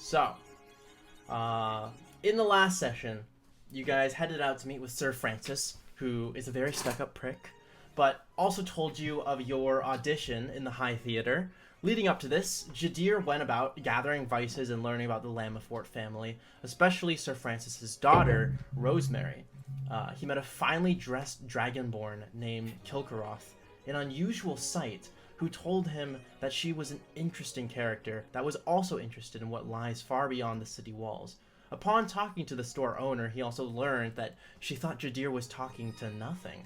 So, in the last session, you guys headed out to meet with Sir Francis, who is a very stuck-up prick, but also told you of your audition in the High Theater. Leading up to this, Jadir went about gathering vices and learning about the Lammerfort family, especially Sir Francis's daughter, Rosemary. He met a finely dressed dragonborn named Kilkaroth, an unusual sight, who told him that she was an interesting character that was also interested in what lies far beyond the city walls. Upon talking to the store owner, he also learned that she thought Jadir was talking to nothing.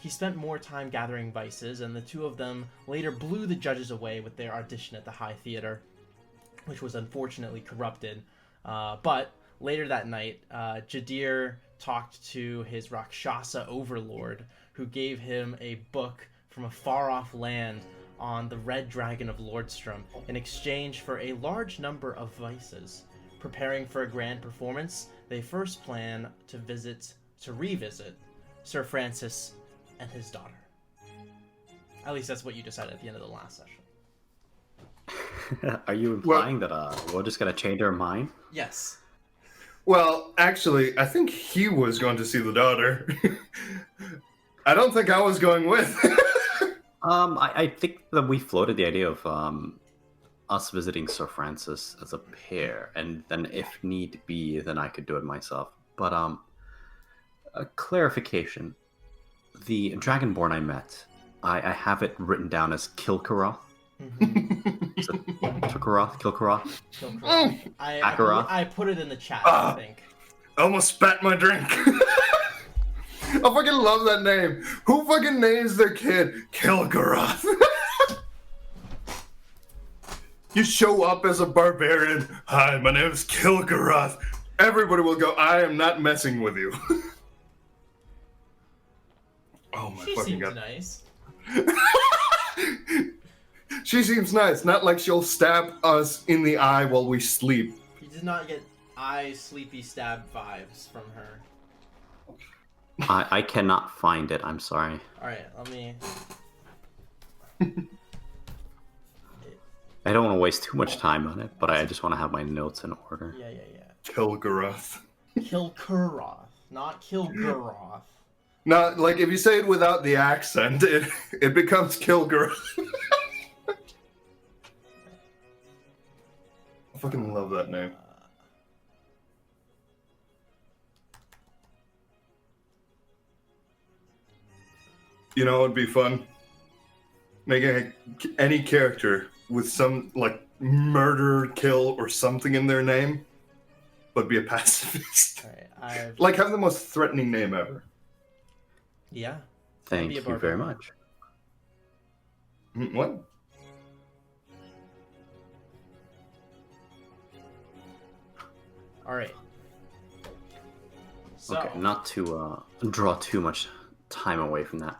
He spent more time gathering vices, and the two of them later blew the judges away with their audition at the High Theater, which was unfortunately corrupted. But later that night, Jadir talked to his Rakshasa overlord, who gave him a book from a far-off land on the Red Dragon of Lordstrom in exchange for a large number of vices. Preparing for a grand performance, they first plan to revisit Sir Francis and his daughter. At least that's what you decided at the end of the last session. Are you implying that we're just gonna change our mind? Yes. Well, actually, I think he was going to see the daughter. I don't think I was going with. I think that we floated the idea of us visiting Sir Francis as a pair, and then if need be, then I could do it myself. But a clarification: the Dragonborn I met, I have it written down as Kilkaroth. Is it Kilkaroth? I put it in the chat, I think. I almost spat my drink. I fucking love that name. Who fucking names their kid Kilgaroth? You show up as a barbarian. Hi, my name is Kilgaroth. Everybody will go, I am not messing with you. Oh my She fucking seems god. nice. She seems nice. Not like she'll stab us in the eye while we sleep. You did not get sleepy stab vibes from her. I cannot find it. I'm sorry. Alright, let me... I don't want to waste too much time on it, but I just want to have my notes in order. Yeah. Kilgaroth. Kilkuroth, not Kilgaroth. Not like if you say it without the accent, it becomes Kilgaroth. I fucking love that name. You know, it'd be fun making any character with some like murder, kill, or something in their name, but be a pacifist. Alright, Like have the most threatening name ever. Yeah. Thank Be a you very barbarian. much. What? Alright. So, Okay, not to draw too much time away from that.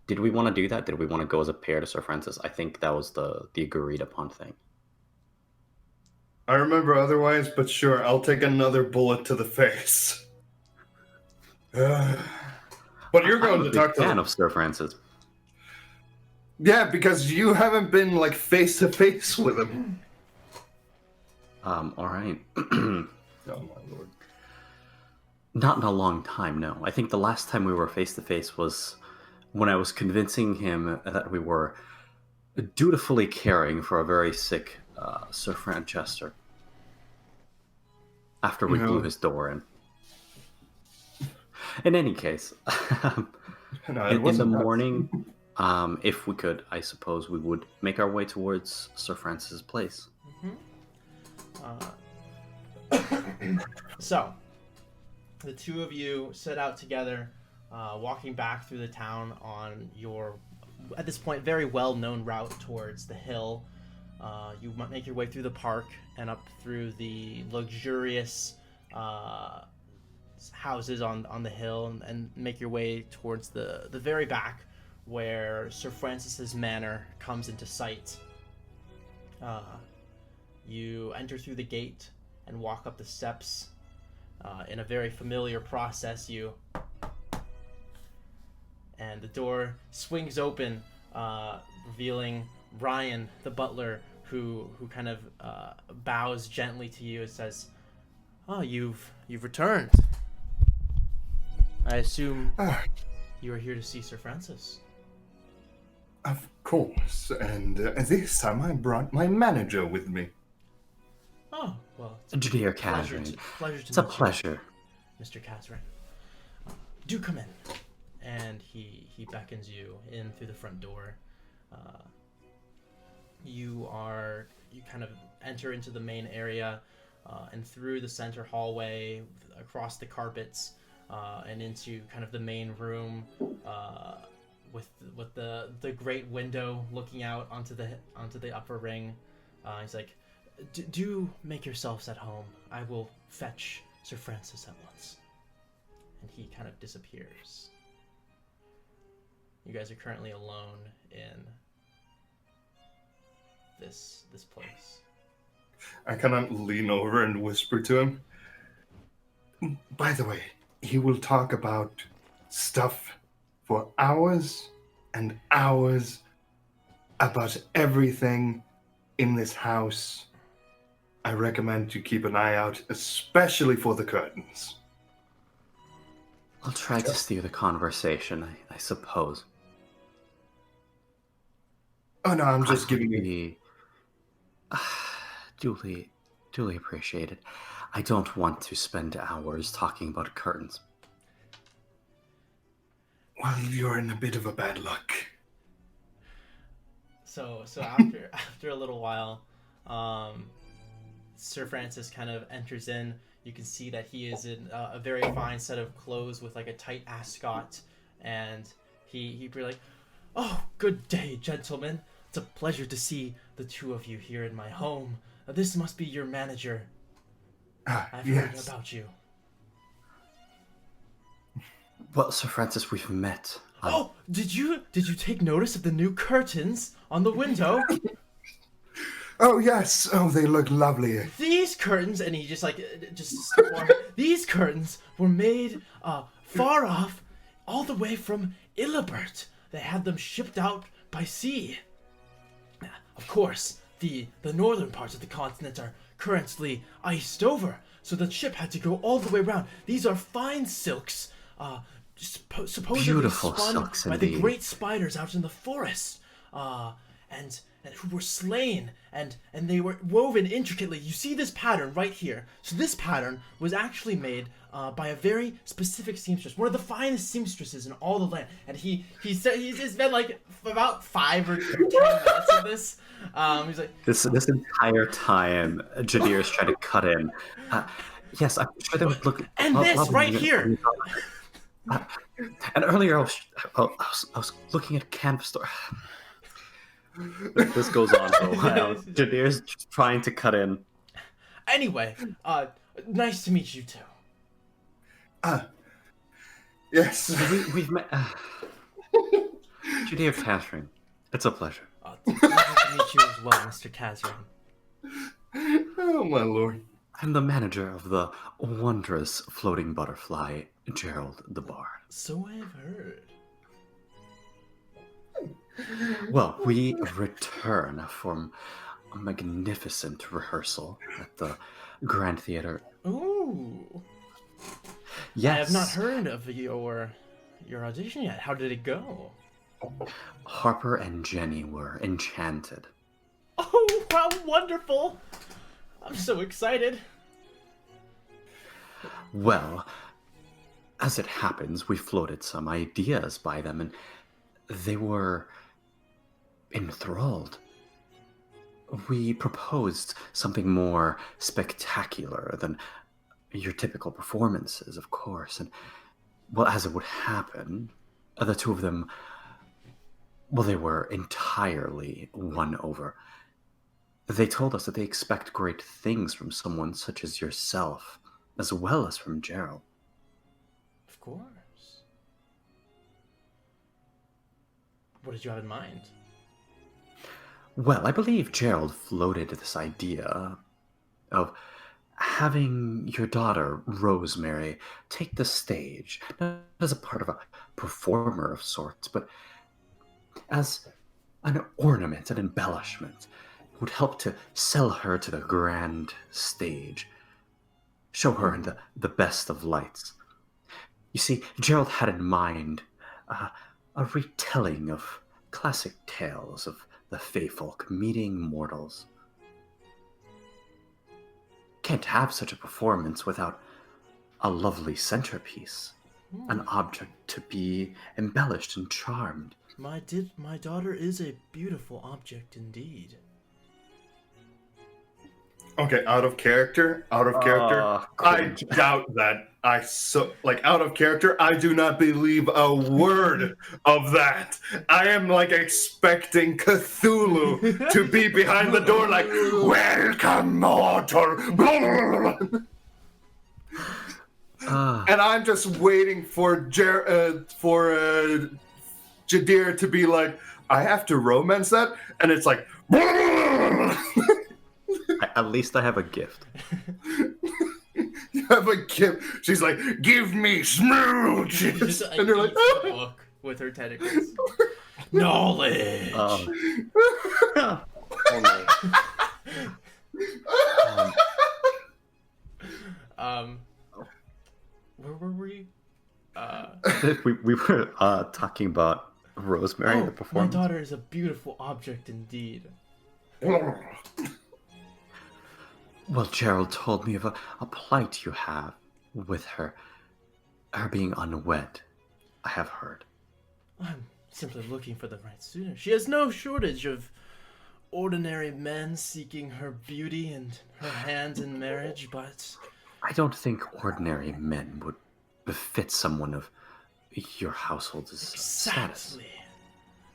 Did we want to do that? Did we want to go as a pair to Sir Francis? I think that was the agreed upon thing. I remember otherwise, but sure, I'll take another bullet to the face. But you're going I'm a to talk big to fan them. of Sir Francis. Yeah, because you haven't been like face to face with him. All right. Oh my lord. Not in a long time, no. I think the last time we were face to face was when I was convincing him that we were dutifully caring for a very sick Sir Franchester. After we blew his door in. In any case, No, it in the wasn't that. morning, if we could, I suppose we would make our way towards Sir Francis's place. So, the two of you set out together, walking back through the town on your, at this point, very well-known route towards the hill. You make your way through the park and up through the luxurious houses on the hill, and make your way towards the very back where Sir Francis's manor comes into sight. You enter through the gate and walk up the steps. In a very familiar process, and the door swings open, revealing Ryan, the butler, who kind of bows gently to you and says, "Oh, you've returned. I assume Ah, you are here to see Sir Francis." of course. And this time I brought my manager with me. Oh, well, it's Engineer pleasure Kazrin. to, pleasure to It's a meet you, pleasure. Mr. Kazrin. Do come in. And he beckons you in through the front door. You kind of enter into the main area, and through the center hallway, across the carpets, and into kind of the main room, with the great window looking out onto the upper ring. He's like, Do make yourselves at home. I will fetch Sir Francis at once." And he kind of disappears. You guys are currently alone in this place. I kind of lean over and whisper to him. By the way, he will talk about stuff for hours and hours about everything in this house. I recommend you keep an eye out, especially for the curtains. I'll try to steer the conversation, I suppose. Oh no, I'm just I giving would you. be, duly appreciated. I don't want to spend hours talking about curtains. Well, you're in a bit of a bad luck. So after a little while, Sir Francis kind of enters in. You can see that he is in a very fine set of clothes with like a tight ascot, and he'd be like, "Oh, good day, gentlemen. It's a pleasure to see the two of you here in my home. This must be your manager. I've heard Yes. about you." Well, Sir Francis, we've met. Oh, did you take notice of the new curtains on the window? Oh yes. Oh, they look lovely. These curtains, and he just these curtains were made far off, all the way from Illibert. They had them shipped out by sea. Of course, the northern parts of the continent are currently iced over, so the ship had to go all the way around. These are fine silks, supposedly Beautiful spun silks by the indeed. great spiders out in the forest, and who were slain, and they were woven intricately. You see this pattern right here. So this pattern was actually made by a very specific seamstress, one of the finest seamstresses in all the land. And he said he's been like about 5 or 10 minutes of this. He's like, This entire time, Jadir's trying to cut in. Yes, I'm sure they would look. and this right here. And earlier, I was looking at a canvas store. This goes on for a while. Jadir's just trying to cut in. Anyway, nice to meet you too. Yes. We've met. Jadir Kazrin, it's a pleasure. It's a pleasure to meet you as well, Mr. Kazrin. Oh my lord. I'm the manager of the wondrous floating butterfly, Gerald the Bard. So I've heard. Well, we return from a magnificent rehearsal at the Grand Theater. Ooh. Yes, I have not heard of your audition yet. How did it go? Harper and Jenny were enchanted. Oh, how wonderful! I'm so excited. Well, as it happens, we floated some ideas by them, and they were enthralled. We proposed something more spectacular than your typical performances, of course. And, well, as it would happen, the two of them, well, they were entirely won over. They told us that they expect great things from someone such as yourself, as well as from Gerald. Of course. What did you have in mind? Well, I believe Gerald floated this idea of having your daughter, Rosemary, take the stage, not as a part of a performer of sorts, but as an ornament, an embellishment. would help to sell her to the grand stage, show her in the best of lights. You see, Gerald had in mind a retelling of classic tales of the Fey folk meeting mortals. Can't have such a performance without a lovely centerpiece, an object to be embellished and charmed. My daughter is a beautiful object indeed. Okay, out of character. I doubt that. Out of character, I do not believe a word of that. I am like expecting Cthulhu to be behind the door, like, welcome, mortal. And I'm just waiting for Jadir to be like, I have to romance that, and it's like. At least I have a gift. You have a gift. She's like, give me smooches. Just, and you're like, a book with her tentacles. Knowledge. Where were we? We were talking about Rosemary, the my performance. daughter is a beautiful object indeed. Well, Gerald told me of a plight you have with her. Her being unwed, I have heard. I'm simply looking for the right suitor. She has no shortage of ordinary men seeking her beauty and her hand in marriage, but... I don't think ordinary men would befit someone of your household's status. Exactly.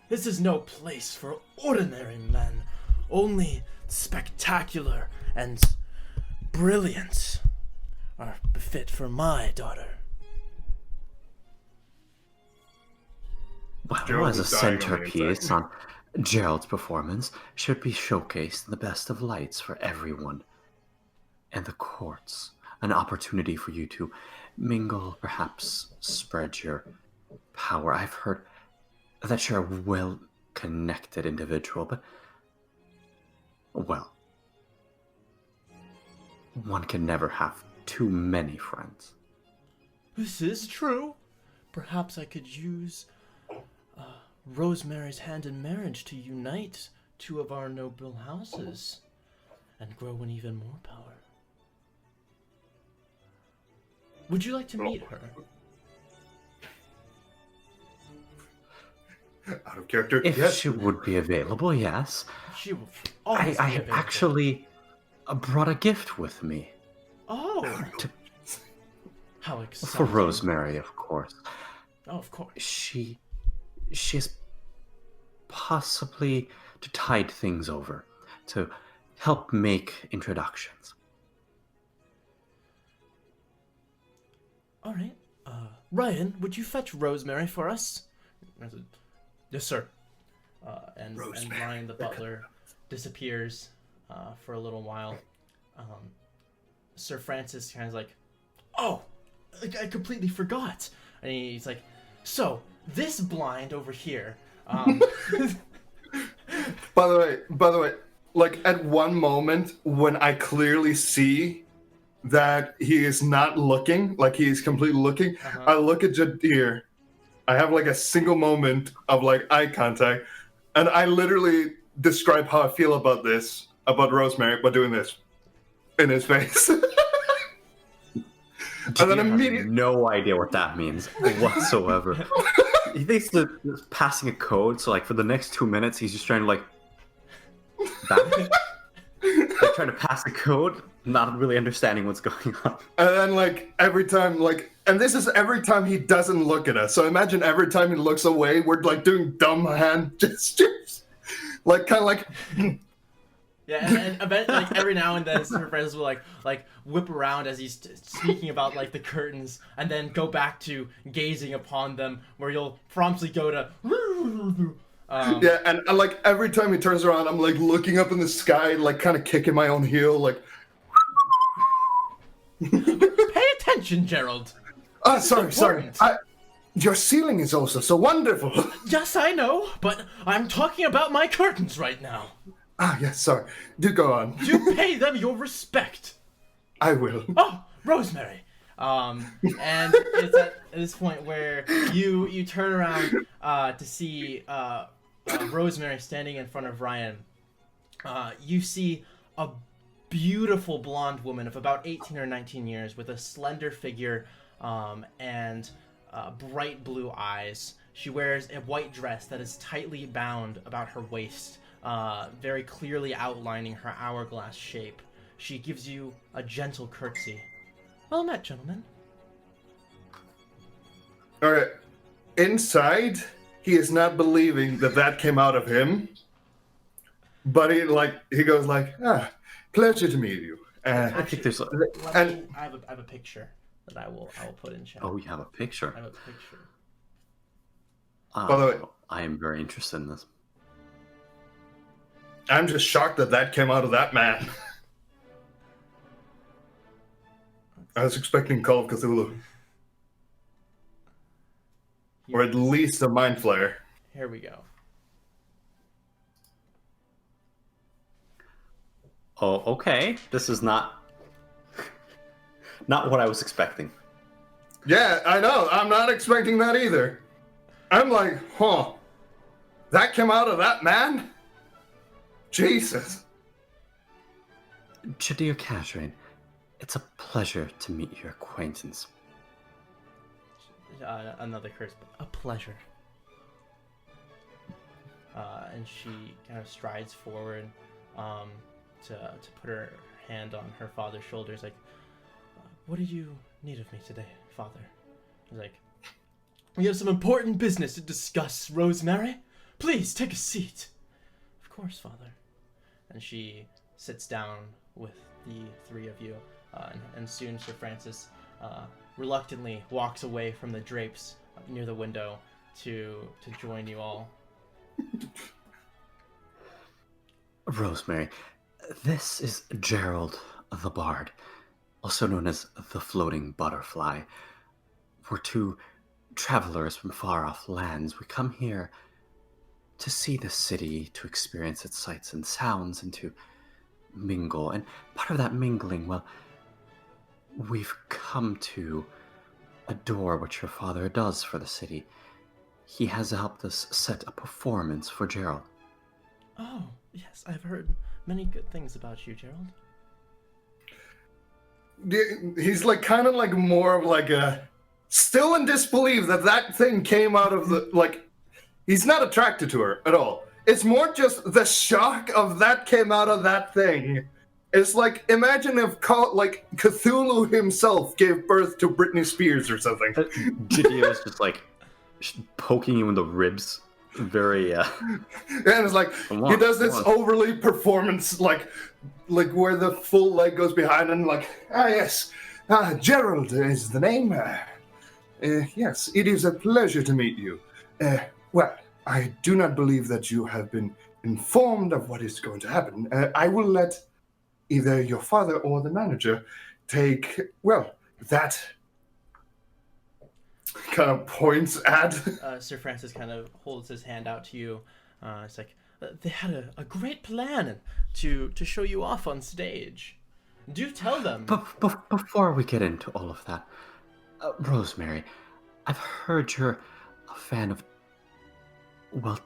This is no place for ordinary men. Only spectacular and brilliant are befit for my daughter. Well, Gerald as a is dying on the centerpiece inside. on Gerald's performance should be showcased in the best of lights for everyone. And the courts, an opportunity for you to mingle, perhaps spread your power. I've heard that you're a well-connected individual, but, well, one can never have too many friends. This is true. Perhaps I could use Rosemary's hand in marriage to unite two of our noble houses and grow in even more power. Would you like to meet her? Out of character. If Yes. she would be available, yes. She will always I be available. actually brought a gift with me. Oh! To- How exciting. For Rosemary, of course. Oh, of course. She is possibly to tide things over, to help make introductions. All right. Ryan, would you fetch Rosemary for us? I said, yes, sir. And Rosemary. Ryan, the butler, disappears for a little while. Sir Francis kind of like, oh, I completely forgot. And he's like, so this blind over here. By the way, like at one moment when I clearly see that he is not looking, like he is completely looking, I look at Jadir. I have like a single moment of like eye contact, and I literally describe how I feel about this, about Rosemary, by doing this in his face. And then I have immediately, no idea what that means whatsoever. He thinks that he's passing a code, so like for the next 2 minutes, he's just trying to like trying to pass a code, not really understanding what's going on. and then like every time, like, and this is every time he doesn't look at us. So imagine every time he looks away, we're like doing dumb hand gestures, like kind of like. Yeah, and like every now and then, Sir Francis will like whip around as he's speaking about like the curtains, and then go back to gazing upon them, where you'll promptly go to. Yeah, and like every time he turns around, I'm like looking up in the sky, like kind of kicking my own heel, like. Pay attention, Gerald. Oh, sorry. important. Your ceiling is also so wonderful. Yes, I know, but I'm talking about my curtains right now. Ah, yes, sorry. Do go on. You pay them your respect. I will. Oh, Rosemary. And it's at this point where you turn around to see Rosemary standing in front of Ryan. You see a beautiful blonde woman of about 18 or 19 years with a slender figure and bright blue eyes. She wears a white dress that is tightly bound about her waist, very clearly outlining her hourglass shape. She gives you a gentle curtsy. Well met, gentlemen. All right. Inside, he is not believing that came out of him. But he goes like, pleasure to meet you. I think there's a... I have a picture that I will put in chat. Oh, you have a picture? I have a picture. By the way, I am very interested in this. I'm just shocked that came out of that man. I was expecting Call of Cthulhu. Or at least a Mind Flayer. Here we go. Oh, okay. This is not what I was expecting. Yeah, I know. I'm not expecting that either. I'm like, that came out of that man? Jesus. Jadir Kazrain, it's a pleasure to meet your acquaintance. Another curse, but a pleasure. And she kind of strides forward to put her hand on her father's shoulders, like, what did you need of me today, father? He's like, we have some important business to discuss, Rosemary. Please, take a seat. Of course, father. And she sits down with the three of you, and soon Sir Francis reluctantly walks away from the drapes near the window to join you all. Rosemary, this is Gerald the Bard, also known as the Floating Butterfly. We're two travelers from far-off lands. We come here to see the city, to experience its sights and sounds, and to mingle. And part of that mingling, well, we've come to adore what your father does for the city. He has helped us set a performance for Gerald. Oh, yes, I've heard many good things about you, Gerald. He's like kind of like more of like a still in disbelief that thing came out of the he's not attracted to her at all. It's more just the shock of that came out of that thing. It's like, imagine if Cthulhu himself gave birth to Britney Spears or something. Jadir is just like poking you in the ribs. Very and it's like he does this overly performance like where the full leg goes behind and yes, Gerald is the name. Yes, it is a pleasure to meet you. Well, I do not believe that you have been informed of what is going to happen. I will let either your father or the manager take that kind of points at. Sir Francis kind of holds his hand out to you. It's like, they had a great plan to show you off on stage. Do tell them. But before we get into all of that, Rosemary, I've heard you're a fan of,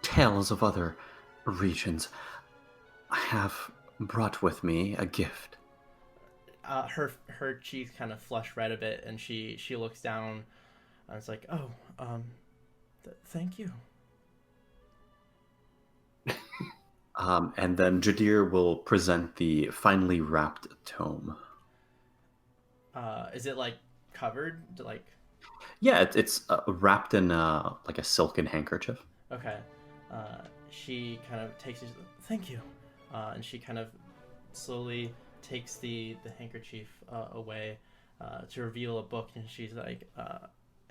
tales of other regions. I have brought with me a gift. Her cheeks kind of flush red a bit, and she looks down. And it's like, thank you. And then Jadir will present the finely wrapped tome. Is it covered? Yeah, it's wrapped in a silken handkerchief. Okay. She kind of takes it. Thank you. And she kind of slowly takes the handkerchief away to reveal a book, and she's like,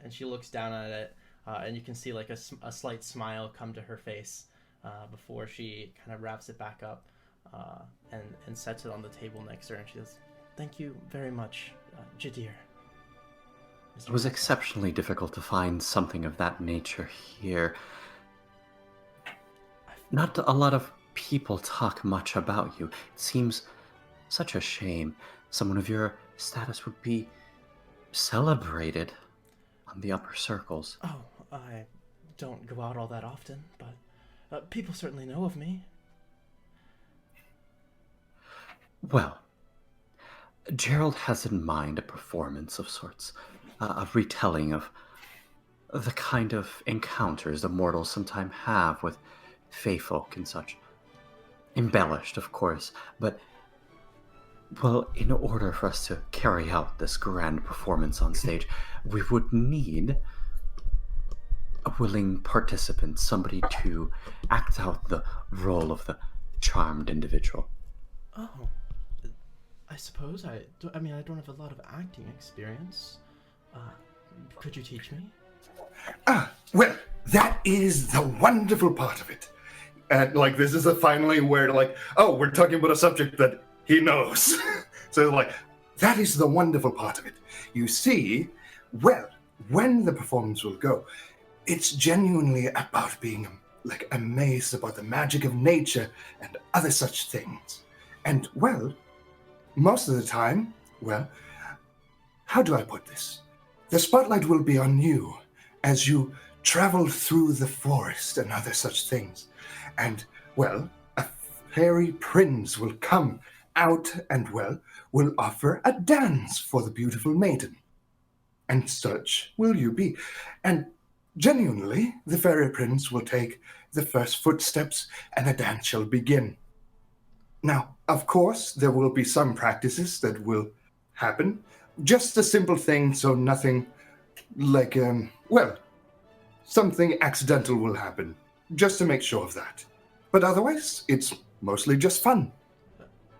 and she looks down at it, and you can see a slight smile come to her face before she kind of wraps it back up and sets it on the table next to her, and she says, "Thank you very much, Jadir." It was exceptionally difficult to find something of that nature here. Not a lot of people talk much about you. It seems such a shame. Someone of your status would be celebrated on the upper circles. Oh, I don't go out all that often, but people certainly know of me. Well, Gerald has in mind a performance of sorts, a retelling of the kind of encounters the mortals sometimes have with fey folk and such. Embellished, of course, but, well, in order for us to carry out this grand performance on stage, we would need a willing participant, somebody to act out the role of the charmed individual. Oh, I suppose I mean, I don't have a lot of acting experience. Could you teach me? Well, that is the wonderful part of it. And like, this is finally where like, oh, we're talking about a subject that he knows. So like, that is the wonderful part of it. You see, well, when the performance will go, it's genuinely about being like amazed about the magic of nature and other such things. And well, most of the time, well, how do I put this? The spotlight will be on you as you travel through the forest and other such things. And, well, a fairy prince will come out and, well, will offer a dance for the beautiful maiden. And such will you be. And genuinely, the fairy prince will take the first footsteps and a dance shall begin. Now, of course, there will be some practices that will happen. Just a simple thing, so nothing like, well, something accidental will happen, just to make sure of that. But otherwise, it's mostly just fun.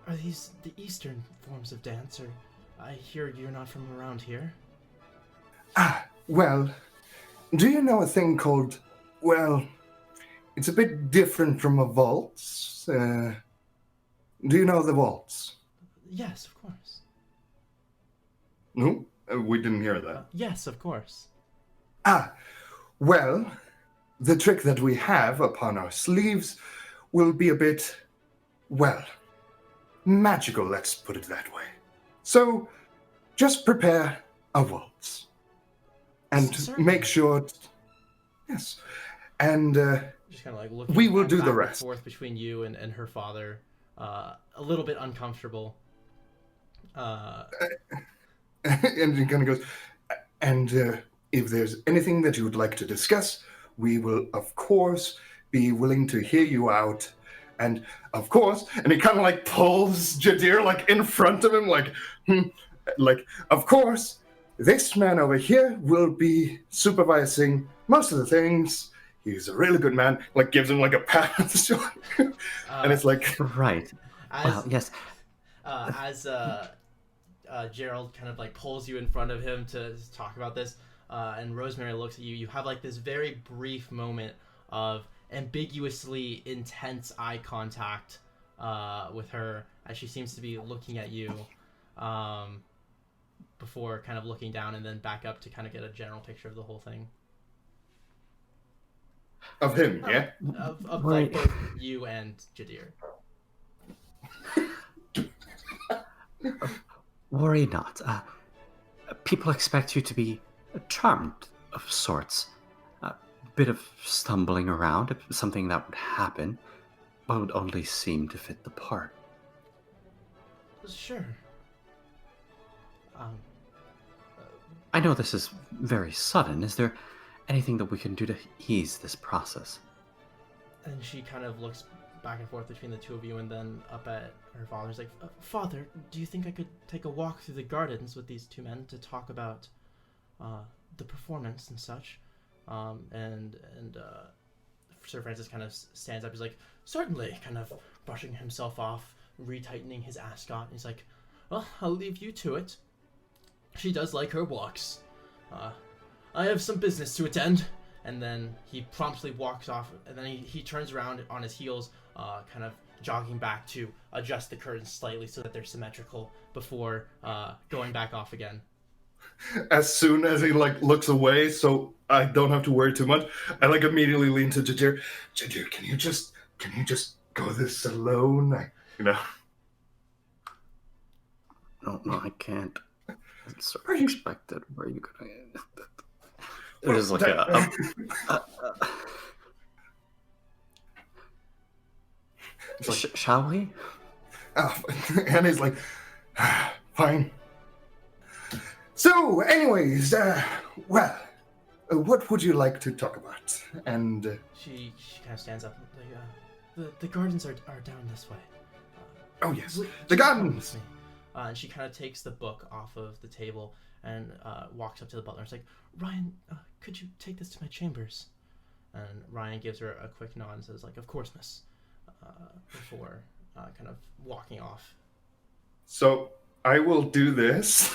Are these the Eastern forms of dance, or I hear you're not from around here? Well, do you know a thing called, well, it's a bit different from a waltz. Do you know the waltz? Yes, of course. No, we didn't hear that. Yes, of course. Well, the trick that we have upon our sleeves will be a bit, well, magical, let's put it that way. So, just prepare a waltz. And Certainly. make sure, yes, and Just kind of like looking we will back do the and rest. forth between you and her father, a little bit uncomfortable. And he kind of goes, and if there's anything that you would like to discuss, we will, of course, be willing to hear you out. And, of course, and he kind of, like, pulls Jadir, like, in front of him, like, like, of course, this man over here will be supervising most of the things. He's a really good man. Like, gives him, like, a pat on the shoulder. And it's like... Right. As, Yes. as Gerald kind of like pulls you in front of him to talk about this, and Rosemary looks at you. You have like this very brief moment of ambiguously intense eye contact with her as she seems to be looking at you, before kind of looking down and then back up to kind of get a general picture of the whole thing. Of him, yeah? Of like both you and Jadir. Worry not. People expect you to be charmed of sorts. A bit of stumbling around, something that would happen, but would only seem to fit the part. Sure. I know this is very sudden. Is there anything that we can do to ease this process? And she kind of looks back and forth between the two of you and then up at her father's like, Father, do you think I could take a walk through the gardens with these two men to talk about the performance and such? And Sir Francis kind of stands up. He's like, certainly, kind of brushing himself off, retightening his ascot. He's like, well, I'll leave you to it. She does like her walks. I have some business to attend. And then he promptly walks off, and then he turns around on his heels, kind of jogging back to adjust the curtains slightly so that they're symmetrical before going back off again. As soon as he like looks away, so I don't have to worry too much, I like immediately lean to Jadir. Jadir, can you just go this alone. You know. No, I can't. It's sort Are of you- expected. Where are you gonna? There's like a It's like, shall we? and he's like, fine. So, anyways, well, what would you like to talk about? And She kind of stands up. Like, the gardens are down this way. oh yes, Will- the do come garden. with me. And she kind of takes the book off of the table and walks up to the butler. It's like, Ryan, could you take this to my chambers? And Ryan gives her a quick nod and says, like, of course, miss. Before kind of walking off. So I will do this.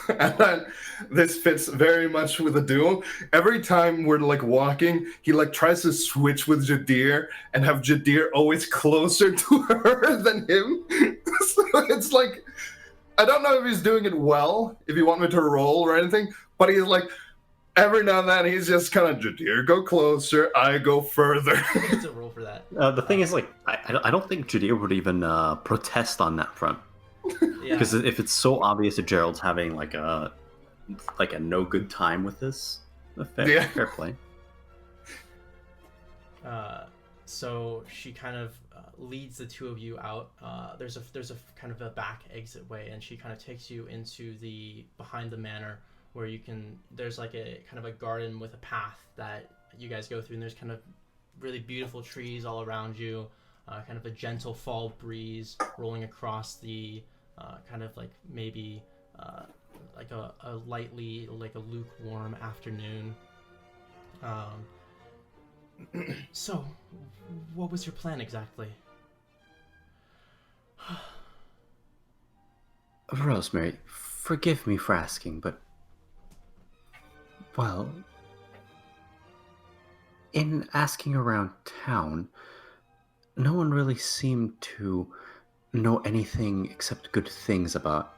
And then this fits very much with the duel. Every time we're like walking, he like tries to switch with Jadir and have Jadir always closer to her than him. So it's like, I don't know if he's doing it well, if you want me to roll or anything, but he's like, every now and then he's just kind of, Jadir, go closer, I go further. It's a roll for that. The thing is, like, I don't think Jadir would even protest on that front. Yeah. Because if it's so obvious that Gerald's having like a no good time with this, fair play. So she kind of leads the two of you out. There's a kind of a back exit way, and she kind of takes you into the behind the manor, where there's like a kind of a garden with a path that you guys go through, and there's kind of really beautiful trees all around you. Kind of a gentle fall breeze rolling across the kind of like maybe like a lightly, like a lukewarm afternoon. So, what was your plan exactly? Rosemary, forgive me for asking, but well, in asking around town, no one really seemed to know anything except good things about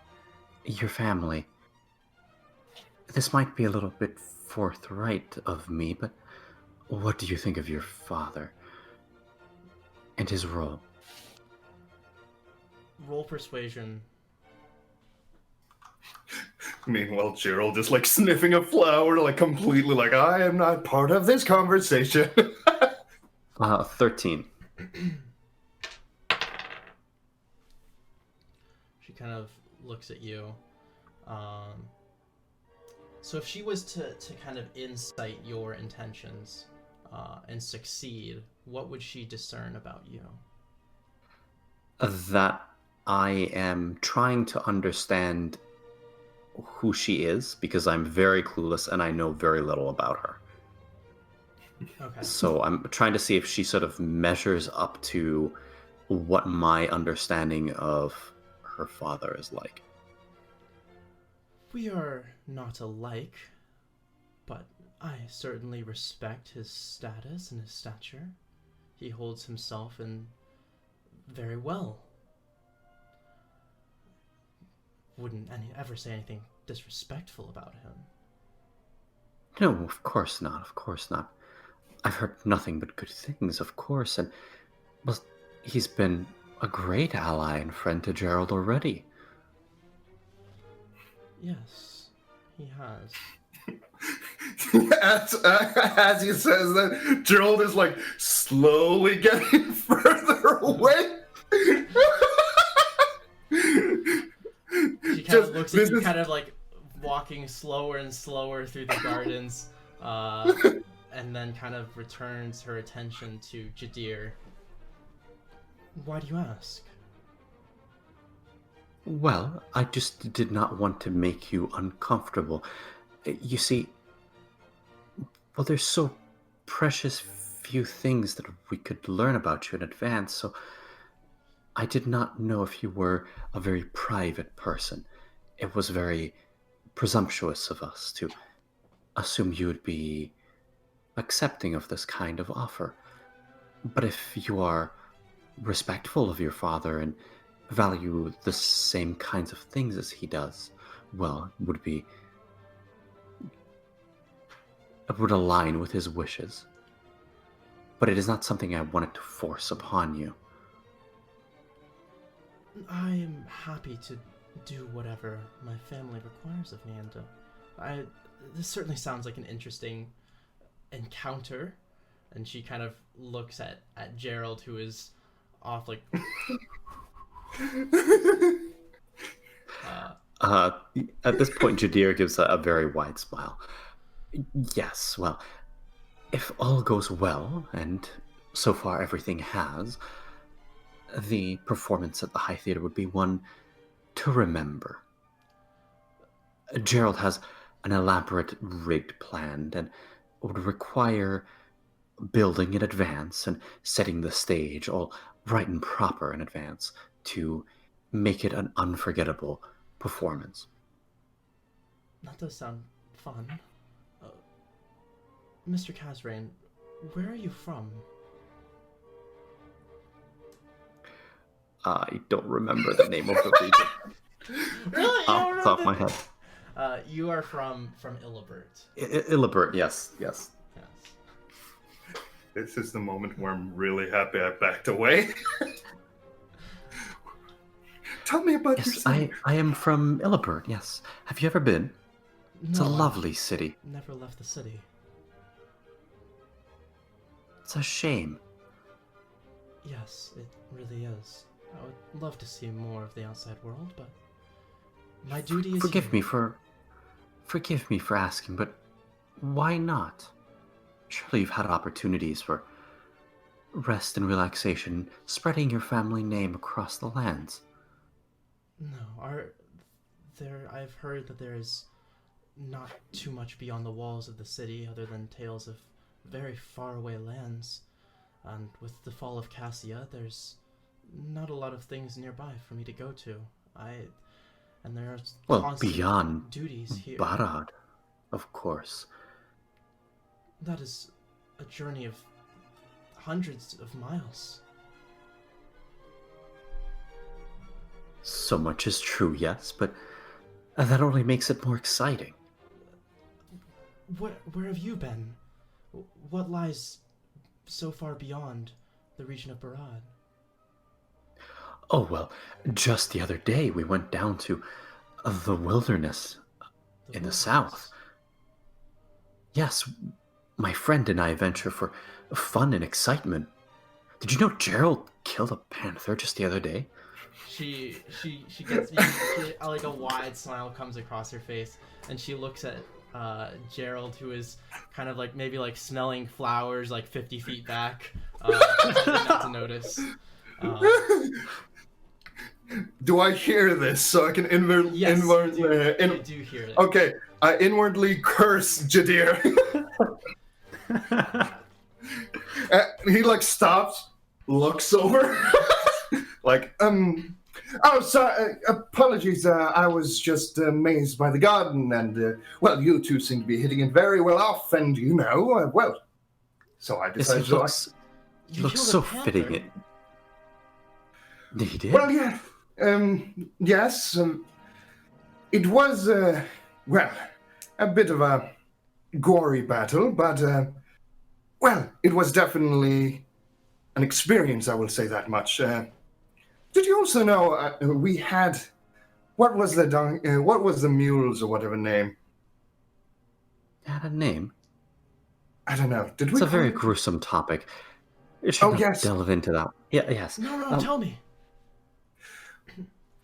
your family. This might be a little bit forthright of me, but what do you think of your father and his role? Roll persuasion. Meanwhile, Gerald just like sniffing a flower, like completely like, I am not part of this conversation. 13. She kind of looks at you. So if she was to kind of insight your intentions and succeed, what would she discern about you? That I am trying to understand who she is, because I'm very clueless and I know very little about her. Okay. So I'm trying to see if she sort of measures up to what my understanding of her father is like. We are not alike, but I certainly respect his status and his stature. He holds himself in very well. Wouldn't ever say anything disrespectful about him. No, of course not, of course not. I've heard nothing but good things, of course, and well, he's been a great ally and friend to Gerald already. Yes, he has. As he says that, Gerald is like slowly getting further away. She kind of looks at you, kind of like walking slower and slower through the gardens, and then kind of returns her attention to Jadir. Why do you ask? Well, I just did not want to make you uncomfortable. You see, well, there's so precious few things that we could learn about you in advance, so I did not know if you were a very private person. It was very presumptuous of us to assume you would be accepting of this kind of offer. But if you are respectful of your father and value the same kinds of things as he does, well, it would align with his wishes. But it is not something I wanted to force upon you. I am happy to do whatever my family requires of me, and this certainly sounds like an interesting encounter. And she kind of looks at Gerald, who is off like. At this point, Jadir gives a very wide smile. Yes, well, if all goes well, and so far everything has, the performance at the High Theater would be one to remember. Gerald has an elaborate rigged plan and would require building in advance and setting the stage all right and proper in advance to make it an unforgettable performance. That does sound fun. Mr. Casrain, where are you from? I don't remember the name of the region. Really? Off the top of my head. You are from Illibert. Illibert, yes. Yes. This is the moment where I'm really happy I backed away. Tell me about Yes, yourself. I am from Illibert, yes. Have you ever been? It's a No, lovely city. I've never left the city. It's a shame. Yes, it really is. I would love to see more of the outside world, but my duty is Forgive here. me for asking, but why not? Surely you've had opportunities for rest and relaxation, spreading your family name across the lands. No, I've heard that there is not too much beyond the walls of the city other than tales of very faraway lands. And with the fall of Cassia, there's not a lot of things nearby for me to go to. And there are constant beyond duties here. Barad, of course. That is a journey of hundreds of miles. So much is true, yes, but that only makes it more exciting. Where have you been? What lies so far beyond the region of Barad? Oh, well, just the other day we went down to the wilderness in the south. Yes, my friend and I venture for fun and excitement. Did you know Gerald killed a panther just the other day? She gets like a wide smile comes across her face, and she looks at Gerald, who is kind of like maybe like smelling flowers like 50 feet back, not to notice. Do I hear this so I can Yes, you do hear it. Okay, I inwardly curse Jadir. He like stops, looks over, like oh, sorry, apologies. I was just amazed by the garden, and well, you two seem to be hitting it very well off, and you know, well, so I Yes, decided he to. looks killed so a panther? fitting. He did? Well, yeah, yes, it was well, a bit of a gory battle, but well, it was definitely an experience. I will say that much. Did you also know we had what was the mules or whatever name? Had a name. I don't know. Did we? It's a call very it- gruesome topic. You should Oh, not yes. delve into that. Yeah, yes. No, tell me.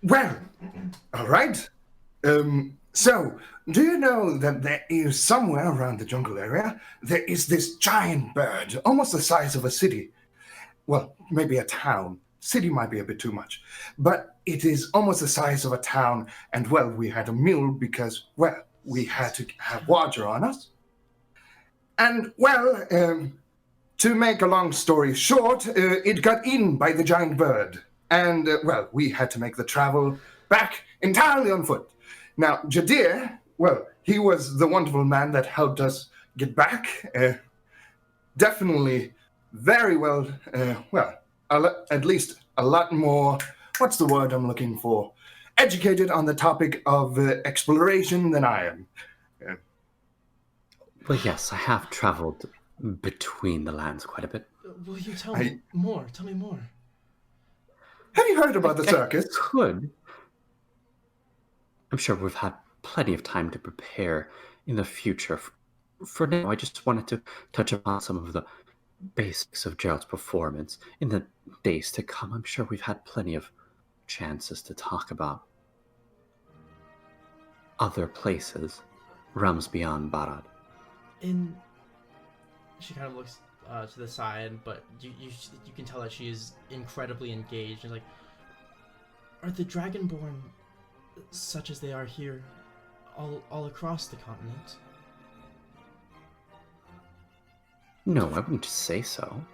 Well, all right. So, do you know that there is somewhere around the jungle area there is this giant bird, almost the size of a city? Well, maybe a town. City might be a bit too much, but it is almost the size of a town. And well, we had a mule because well, we had to have water on us. And well, to make a long story short, it got eaten by the giant bird. And, well, we had to make the travel back entirely on foot. Now, Jadir, well, he was the wonderful man that helped us get back. Definitely very well, at least a lot more, what's the word I'm looking for? Educated on the topic of exploration than I am. Well, yes, I have traveled between the lands quite a bit. Will you tell me more? Tell me more. Have you heard about the I circus? could. I'm sure we've had plenty of time to prepare in the future. For now, I just wanted to touch upon some of the basics of Gerald's performance. In the days to come, I'm sure we've had plenty of chances to talk about other places, realms beyond Barad. She kind of looks to the side, but you can tell that she is incredibly engaged. She's like, are the Dragonborn such as they are here all across the continent? No, I wouldn't say so.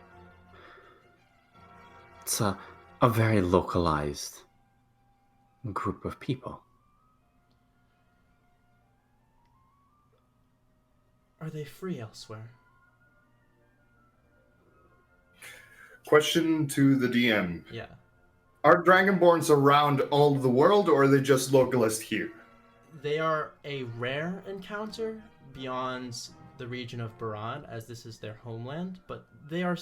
It's a very localized group of people. Are they free elsewhere? Question to the DM. Yeah. Are Dragonborns around all the world, or are they just localist here? They are a rare encounter beyond the region of Barad, as this is their homeland, but they're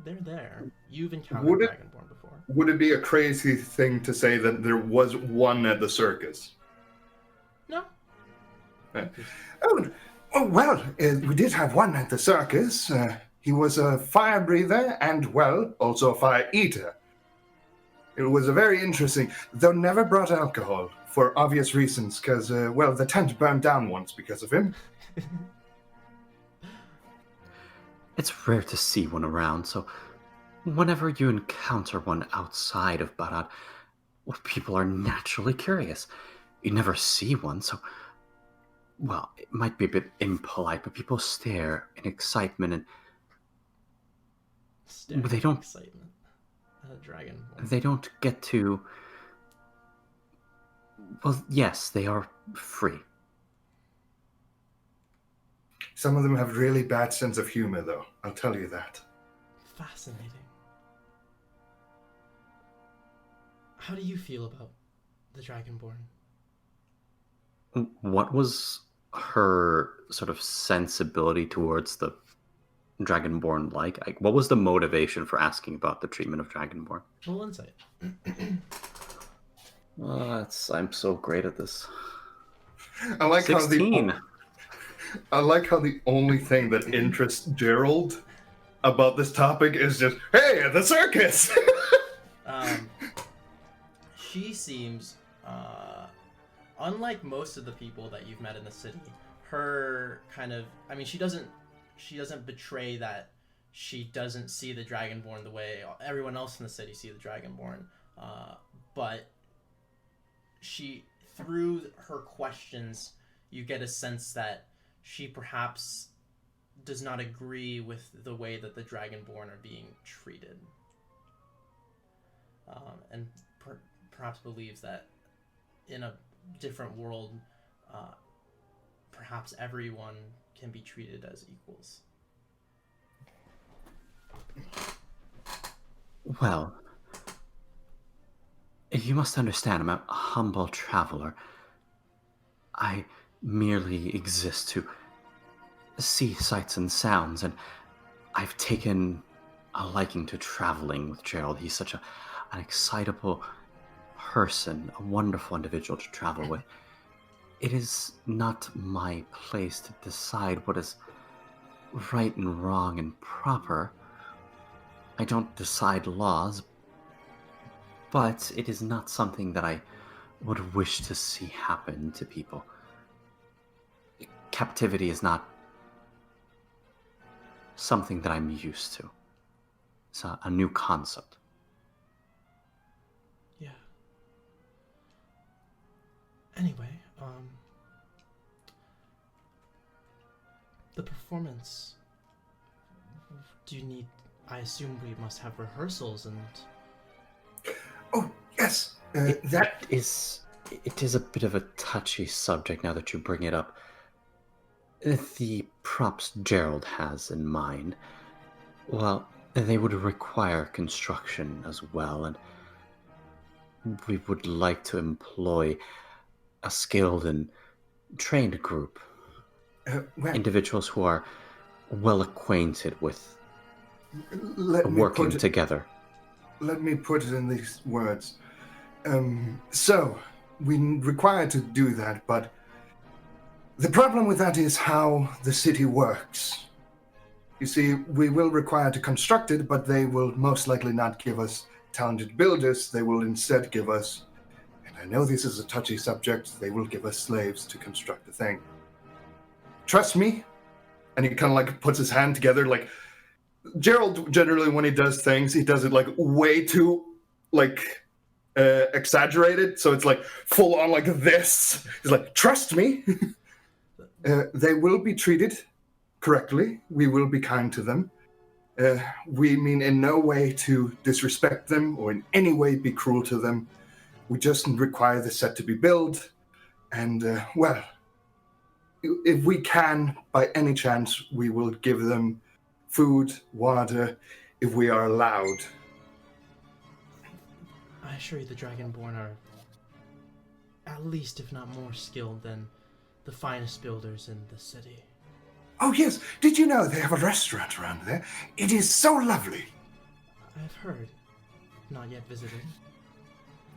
there. You've encountered Dragonborn before. Would it be a crazy thing to say that there was one at the circus? No. We did have one at the circus. He was a fire breather and, well, also a fire eater. It was a very interesting, though never brought alcohol, for obvious reasons, because, the tent burned down once because of him. It's rare to see one around, so whenever you encounter one outside of Barad, well, people are naturally curious. You never see one, so, well, it might be a bit impolite, but people stare in excitement and they don't. Excitement. Dragon. They don't get to. Well, yes, they are free. Some of them have really bad sense of humor, though. I'll tell you that. Fascinating. How do you feel about the Dragonborn? What was her sort of sensibility towards the Dragonborn like? What was the motivation for asking about the treatment of Dragonborn? Roll insight. I'm so great at this. I like 16. I like how the only thing that interests Gerald about this topic is just, hey, the circus! She seems, unlike most of the people that you've met in the city, her kind of, she doesn't betray that she doesn't see the Dragonborn the way everyone else in the city see the Dragonborn, but she, through her questions, you get a sense that she perhaps does not agree with the way that the Dragonborn are being treated, and perhaps believes that in a different world, perhaps everyone can be treated as equals. Well, you must understand, I'm a humble traveler. I merely exist to see sights and sounds, and I've taken a liking to traveling with Gerald. He's such an excitable person, a wonderful individual to travel with. It is not my place to decide what is right and wrong and proper. I don't decide laws, but it is not something that I would wish to see happen to people. Captivity is not something that I'm used to. It's a new concept. Yeah. Anyway, the performance, do you need, I assume we must have rehearsals and... Oh, yes, It is a bit of a touchy subject now that you bring it up. The props Gerald has in mind, well, they would require construction as well, and we would like to employ a skilled and trained group. Individuals who are well acquainted with working together. let me put it in these words. So, we require to do that, but the problem with that is how the city works. You see, we will require to construct it, but they will most likely not give us talented builders. They will instead give us, and I know this is a touchy subject, they will give us slaves to construct the thing. Trust me. And he kind of like puts his hand together. Like, Gerald generally, when he does things, he does it like way too like exaggerated. So it's like full on like this. He's like, trust me. They will be treated correctly. We will be kind to them. We mean in no way to disrespect them or in any way be cruel to them. We just require the set to be built. And, well, if we can, by any chance, we will give them food, water, if we are allowed. I assure you the Dragonborn are at least, if not more skilled than the finest builders in the city. Oh, yes. Did you know they have a restaurant around there? It is so lovely. I've heard. Not yet visited.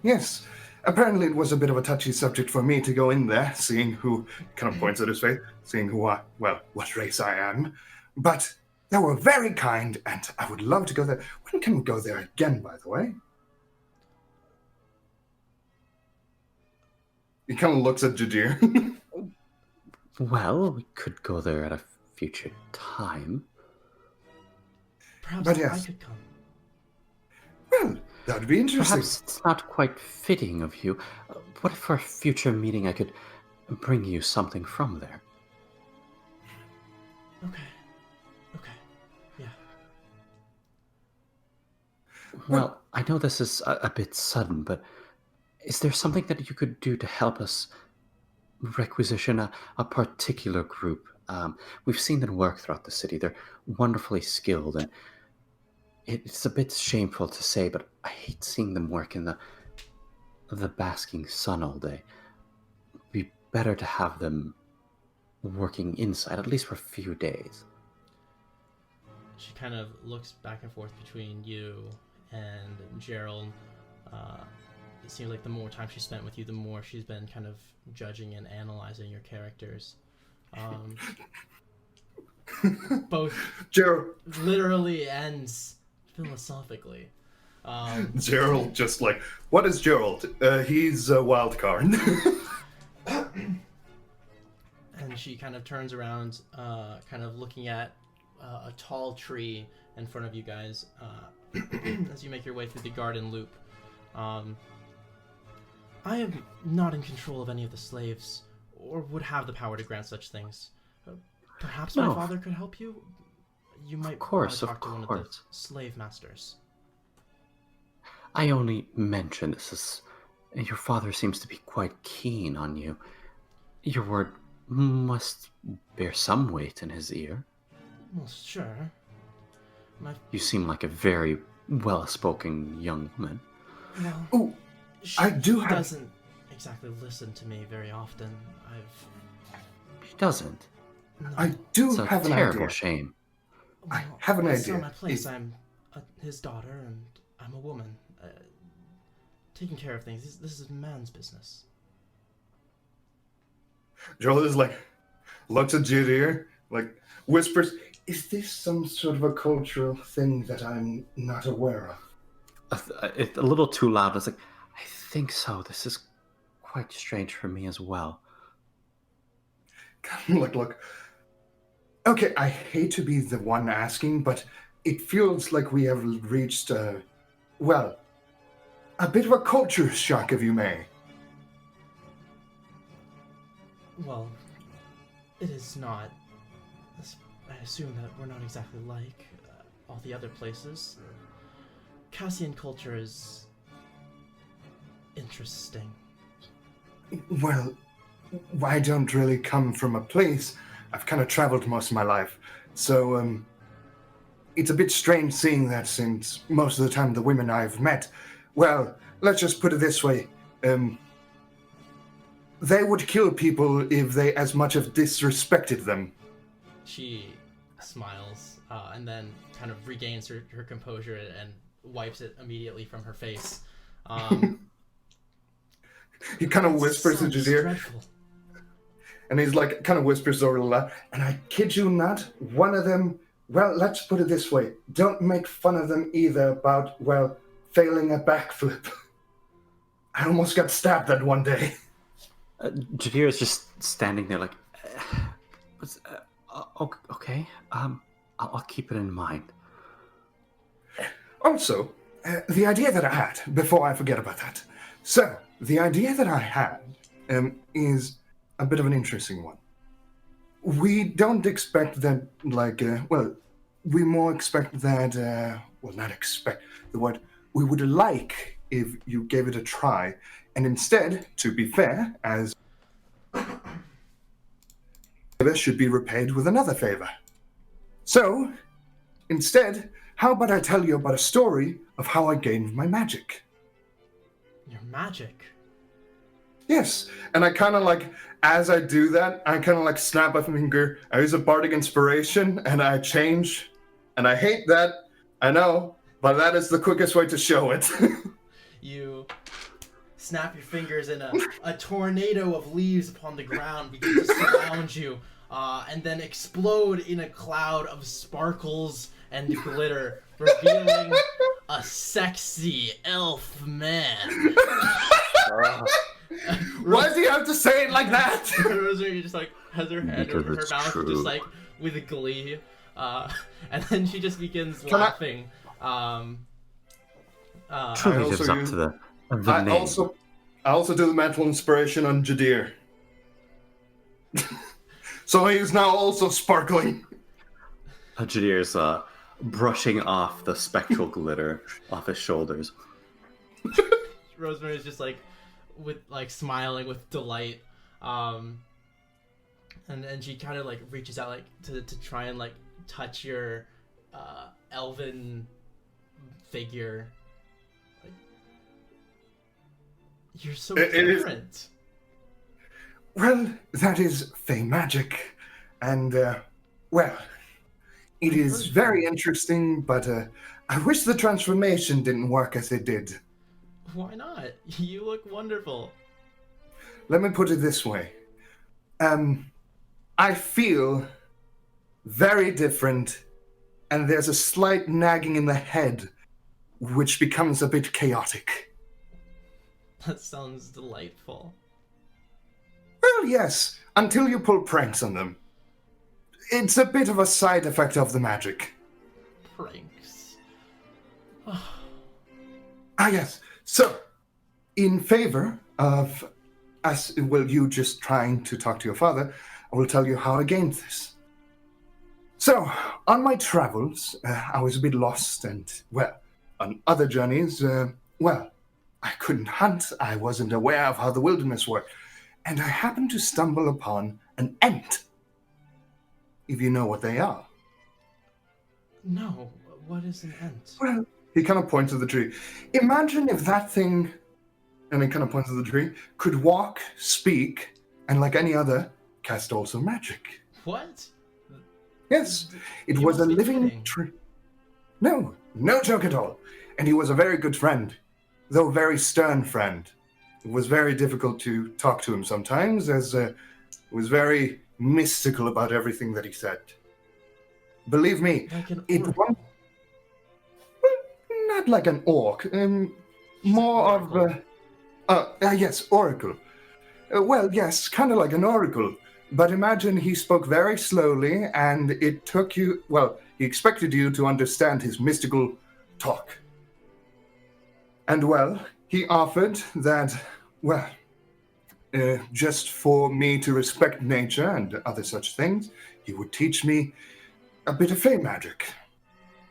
Yes. Apparently it was a bit of a touchy subject for me to go in there, seeing who, kind of points at his face, seeing who what race I am. But they were very kind, and I would love to go there. When can we go there again, by the way? He kind of looks at Jadir. Well, we could go there at a future time. Perhaps But I yes. could come. Well, that would be interesting. Perhaps it's not quite fitting of you. What if for a future meeting I could bring you something from there? Okay. Yeah. Well, I know this is a bit sudden, but is there something that you could do to help us requisition a particular group? We've seen them work throughout the city. They're wonderfully skilled, and it's a bit shameful to say, but I hate seeing them work in the basking sun all day. It'd be better to have them working inside, at least for a few days. She kind of looks back and forth between you and Gerald. It seems like the more time she spent with you, the more she's been kind of judging and analyzing your characters. Both Gerald literally and philosophically. Gerald just like, what is Gerald? He's a wild card. And she kind of turns around, kind of looking at a tall tree in front of you guys as you make your way through the garden loop. I am not in control of any of the slaves, or would have the power to grant such things. Perhaps my No. father could help you? You might course, want to talk of to one of the course. slave masters. I only mention this as your father seems to be quite keen on you. Your word must bear some weight in his ear. Well, sure. You seem like a very well-spoken young woman. Well, Oh, I do he have- doesn't exactly listen to me very often. He doesn't. I do It's a have an terrible idea. shame. I have an it's idea. not my place. Is- I'm his daughter, and I'm a woman. Taking care of things. This is man's business. Gerald is like, looks at Jadir, like whispers, is this some sort of a cultural thing that I'm not aware of? It's a little too loud. It's like, I think so. This is quite strange for me as well. Look. Okay, I hate to be the one asking, but it feels like we have reached a bit of a culture shock, if you may. Well, it is not. I assume that we're not exactly like all the other places. Cassian culture is interesting. Well, I don't really come from a place. I've kind of traveled most of my life. So, it's a bit strange seeing that since most of the time the women I've met, well, let's just put it this way. They would kill people if they as much as disrespected them. She smiles and then kind of regains her composure and wipes it immediately from her face. He kind of whispers to Jadir, dreadful. and he's like, kind of whispers over the lap, and I kid you not, one of them, well, let's put it this way, don't make fun of them either about, well, failing a backflip. I almost got stabbed that one day. Jadir is just standing there like, okay, I'll keep it in mind. Also, the idea that I had, before I forget about that, so, the idea that I had is a bit of an interesting one. We don't expect that, like, we more expect that, not expect, the word, we would like if you gave it a try, and instead, to be fair, as favor should be repaid with another favor. So, instead, how about I tell you about a story of how I gained my magic? Your magic? Yes, and I kind of like, as I do that, I kind of like snap a finger, I use a bardic inspiration, and I change. And I hate that, I know, but that is the quickest way to show it. You snap your fingers and a tornado of leaves upon the ground begins to surround you, and then explode in a cloud of sparkles and glitter, revealing a sexy elf man. Why do you have to say it like that? Rosemary just like has her hand Because over her it's mouth, true. just like with glee, and then she just begins laughing. Truly also lives up use- to the I name. also do the mental inspiration on Jadir. So he is now also sparkling. Jadir's brushing off the spectral glitter off his shoulders. Rosemary's just like with like smiling with delight, and she kind of like reaches out like to try and like touch your elven figure. Like, you're so It is- different. Well, that is Fey magic, and, well, it is very interesting, but I wish the transformation didn't work as it did. Why not? You look wonderful. Let me put it this way. I feel very different, and there's a slight nagging in the head, which becomes a bit chaotic. That sounds delightful. Well, yes, until you pull pranks on them. It's a bit of a side effect of the magic. Pranks. Yes. So, in favor of us, well, you just trying to talk to your father, I will tell you how I gained this. So, on my travels, I was a bit lost, and, well, on other journeys, I couldn't hunt, I wasn't aware of how the wilderness worked, and I happened to stumble upon an ent. If you know what they are. No, what is an ent? Well, he kind of points to the tree. Imagine if that thing, and he kind of points to the tree, could walk, speak, and like any other, cast also magic. What? Yes, it You was a must be living kidding. tree. No joke at all. And he was a very good friend, though a very stern friend. It was very difficult to talk to him sometimes, as it was very mystical about everything that he said. Believe me, Like an it oracle. not like an orc, more of yes, oracle. Well, yes, kind of like an oracle. But imagine he spoke very slowly, and it took you. Well, he expected you to understand his mystical talk. And well, he offered that. Well, just for me to respect nature and other such things, he would teach me a bit of fey magic.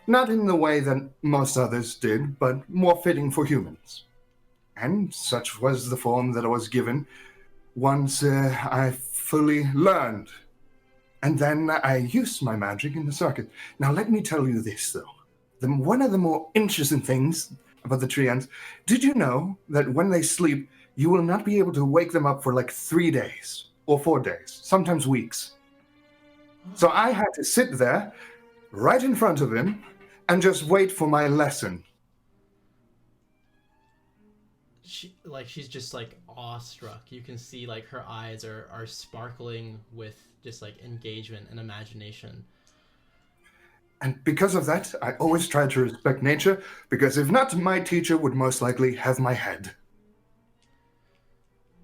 Not in the way that most others did, but more fitting for humans. And such was the form that I was given once I fully learned. And then I used my magic in the circuit. Now let me tell you this, though. One of the more interesting things about the tree ants, did you know that when they sleep, you will not be able to wake them up for like 3 days or 4 days, sometimes weeks. So I had to sit there right in front of him and just wait for my lesson. she's just like awestruck. You can see like her eyes are sparkling with just like engagement and imagination. And because of that, I always try to respect nature, because if not, my teacher would most likely have my head.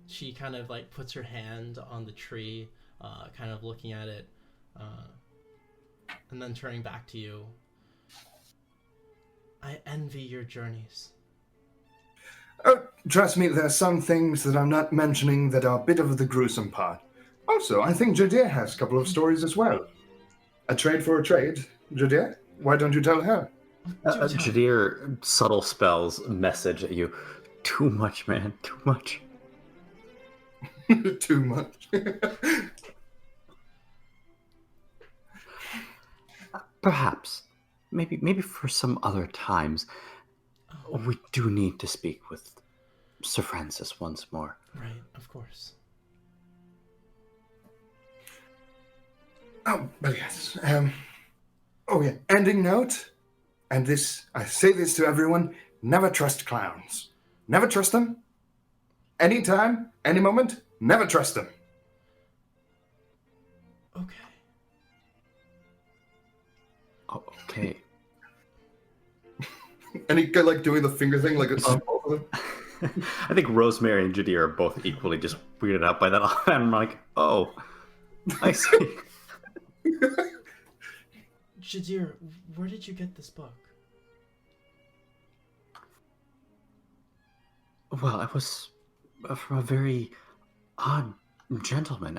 She kind of like puts her hand on the tree, kind of looking at it, and then turning back to you. I envy your journeys. Oh, trust me, there are some things that I'm not mentioning that are a bit of the gruesome part. Also, I think Jadir has a couple of stories as well. A trade for a trade. Jadir, why don't you tell her? Jadir subtle spells message at you. Too much, man. Too much. Too much. Perhaps. Maybe for some other times. We do need to speak with Sir Francis once more. Right, of course. Oh, but yes. Oh, yeah. Ending note. And this, I say this to everyone, never trust clowns. Never trust them. Anytime, any moment, never trust them. Okay. Oh, okay. And he got like doing the finger thing, like it's I think Rosemary and Jadir are both equally just weirded out by that. And I'm like, oh, I see. Jadir, where did you get this book? Well, I was from a very odd gentleman.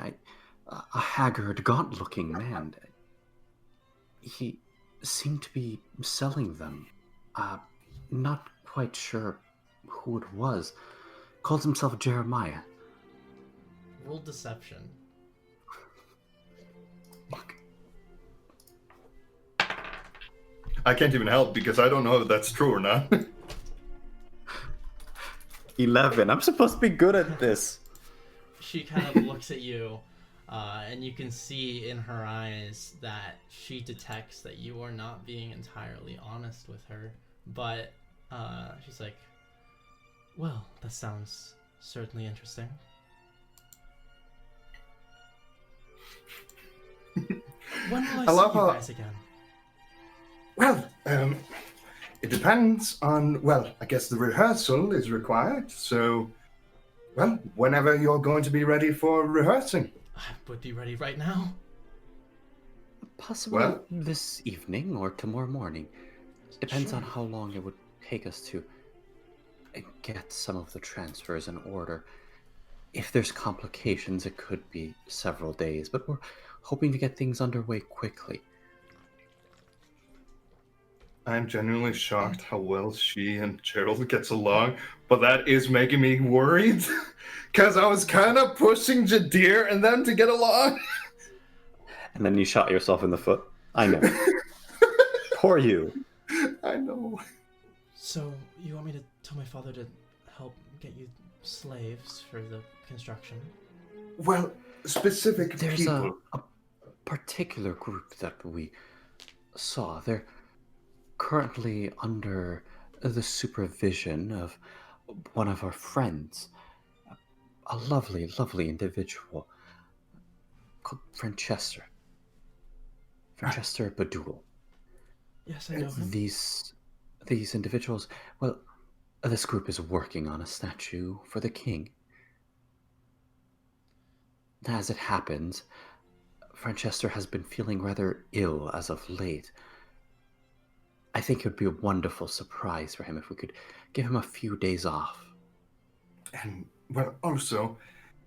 A haggard, gaunt-looking man. He seemed to be selling them. Not quite sure who it was. Calls himself Jeremiah. Roll deception. Fuck. I can't even help because I don't know if that's true or not. 11. I'm supposed to be good at this. She kind of looks at you, and you can see in her eyes that she detects that you are not being entirely honest with her. But she's like, well, that sounds certainly interesting. When will I love see you how- guys again? Well, it depends on, well, I guess the rehearsal is required, so, well, whenever you're going to be ready for rehearsing. I would be ready right now. Possibly Well- this evening or tomorrow morning. Depends on how long it would take us to get some of the transfers in order. If there's complications, it could be several days, but we're hoping to get things underway quickly. I'm genuinely shocked how well she and Gerald gets along, but that is making me worried, because I was kind of pushing Jadir and them to get along. And then you shot yourself in the foot. I know. Poor you. I know. So, you want me to tell my father to help get you slaves for the construction? Well, specific There's people. a particular group that we saw. They're currently under the supervision of one of our friends. A lovely, lovely individual called Francesca. Francesca Badul. Yes, I know him. These individuals, well, this group is working on a statue for the king. As it happens, Francesca has been feeling rather ill as of late. I think it would be a wonderful surprise for him if we could give him a few days off. And, well, also,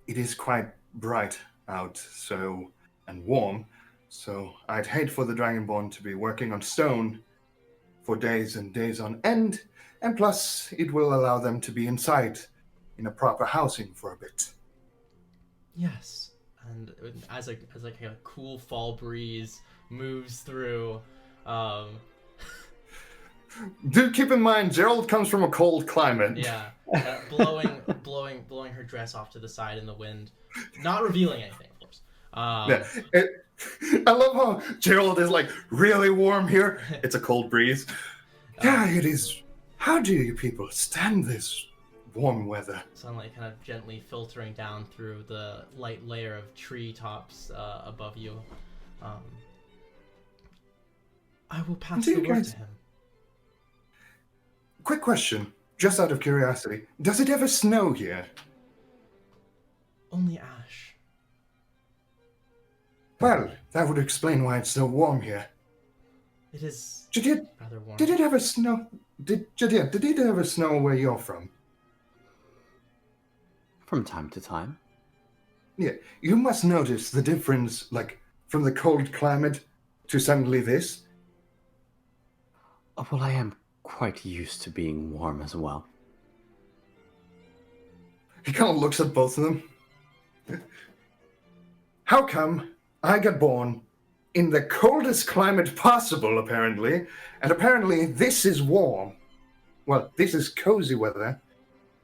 it is quite bright out, so, and warm, so I'd hate for the Dragonborn to be working on stone for days and days on end, and plus, it will allow them to be inside in a proper housing for a bit. Yes, and as a cool fall breeze moves through, Do keep in mind, Gerald comes from a cold climate. yeah, blowing her dress off to the side in the wind, not revealing anything, of course. Yeah. I love how Gerald is like really warm here. It's a cold breeze. Yeah, it is. How do you people stand this warm weather. Sunlight kind of gently filtering down through the light layer of treetops above you. I will pass the word to him. Quick question, just out of curiosity. Does it ever snow here? Only ash. Well, that would explain why it's so warm here. It is Jadid, rather warm. did it ever snow? Did it ever snow where you're from? From time to time. Yeah, you must notice the difference, like, from the cold climate to suddenly this. Well, I am quite used to being warm as well. He kind of looks at both of them. How come I got born in the coldest climate possible, apparently, and apparently this is warm? Well, this is cozy weather,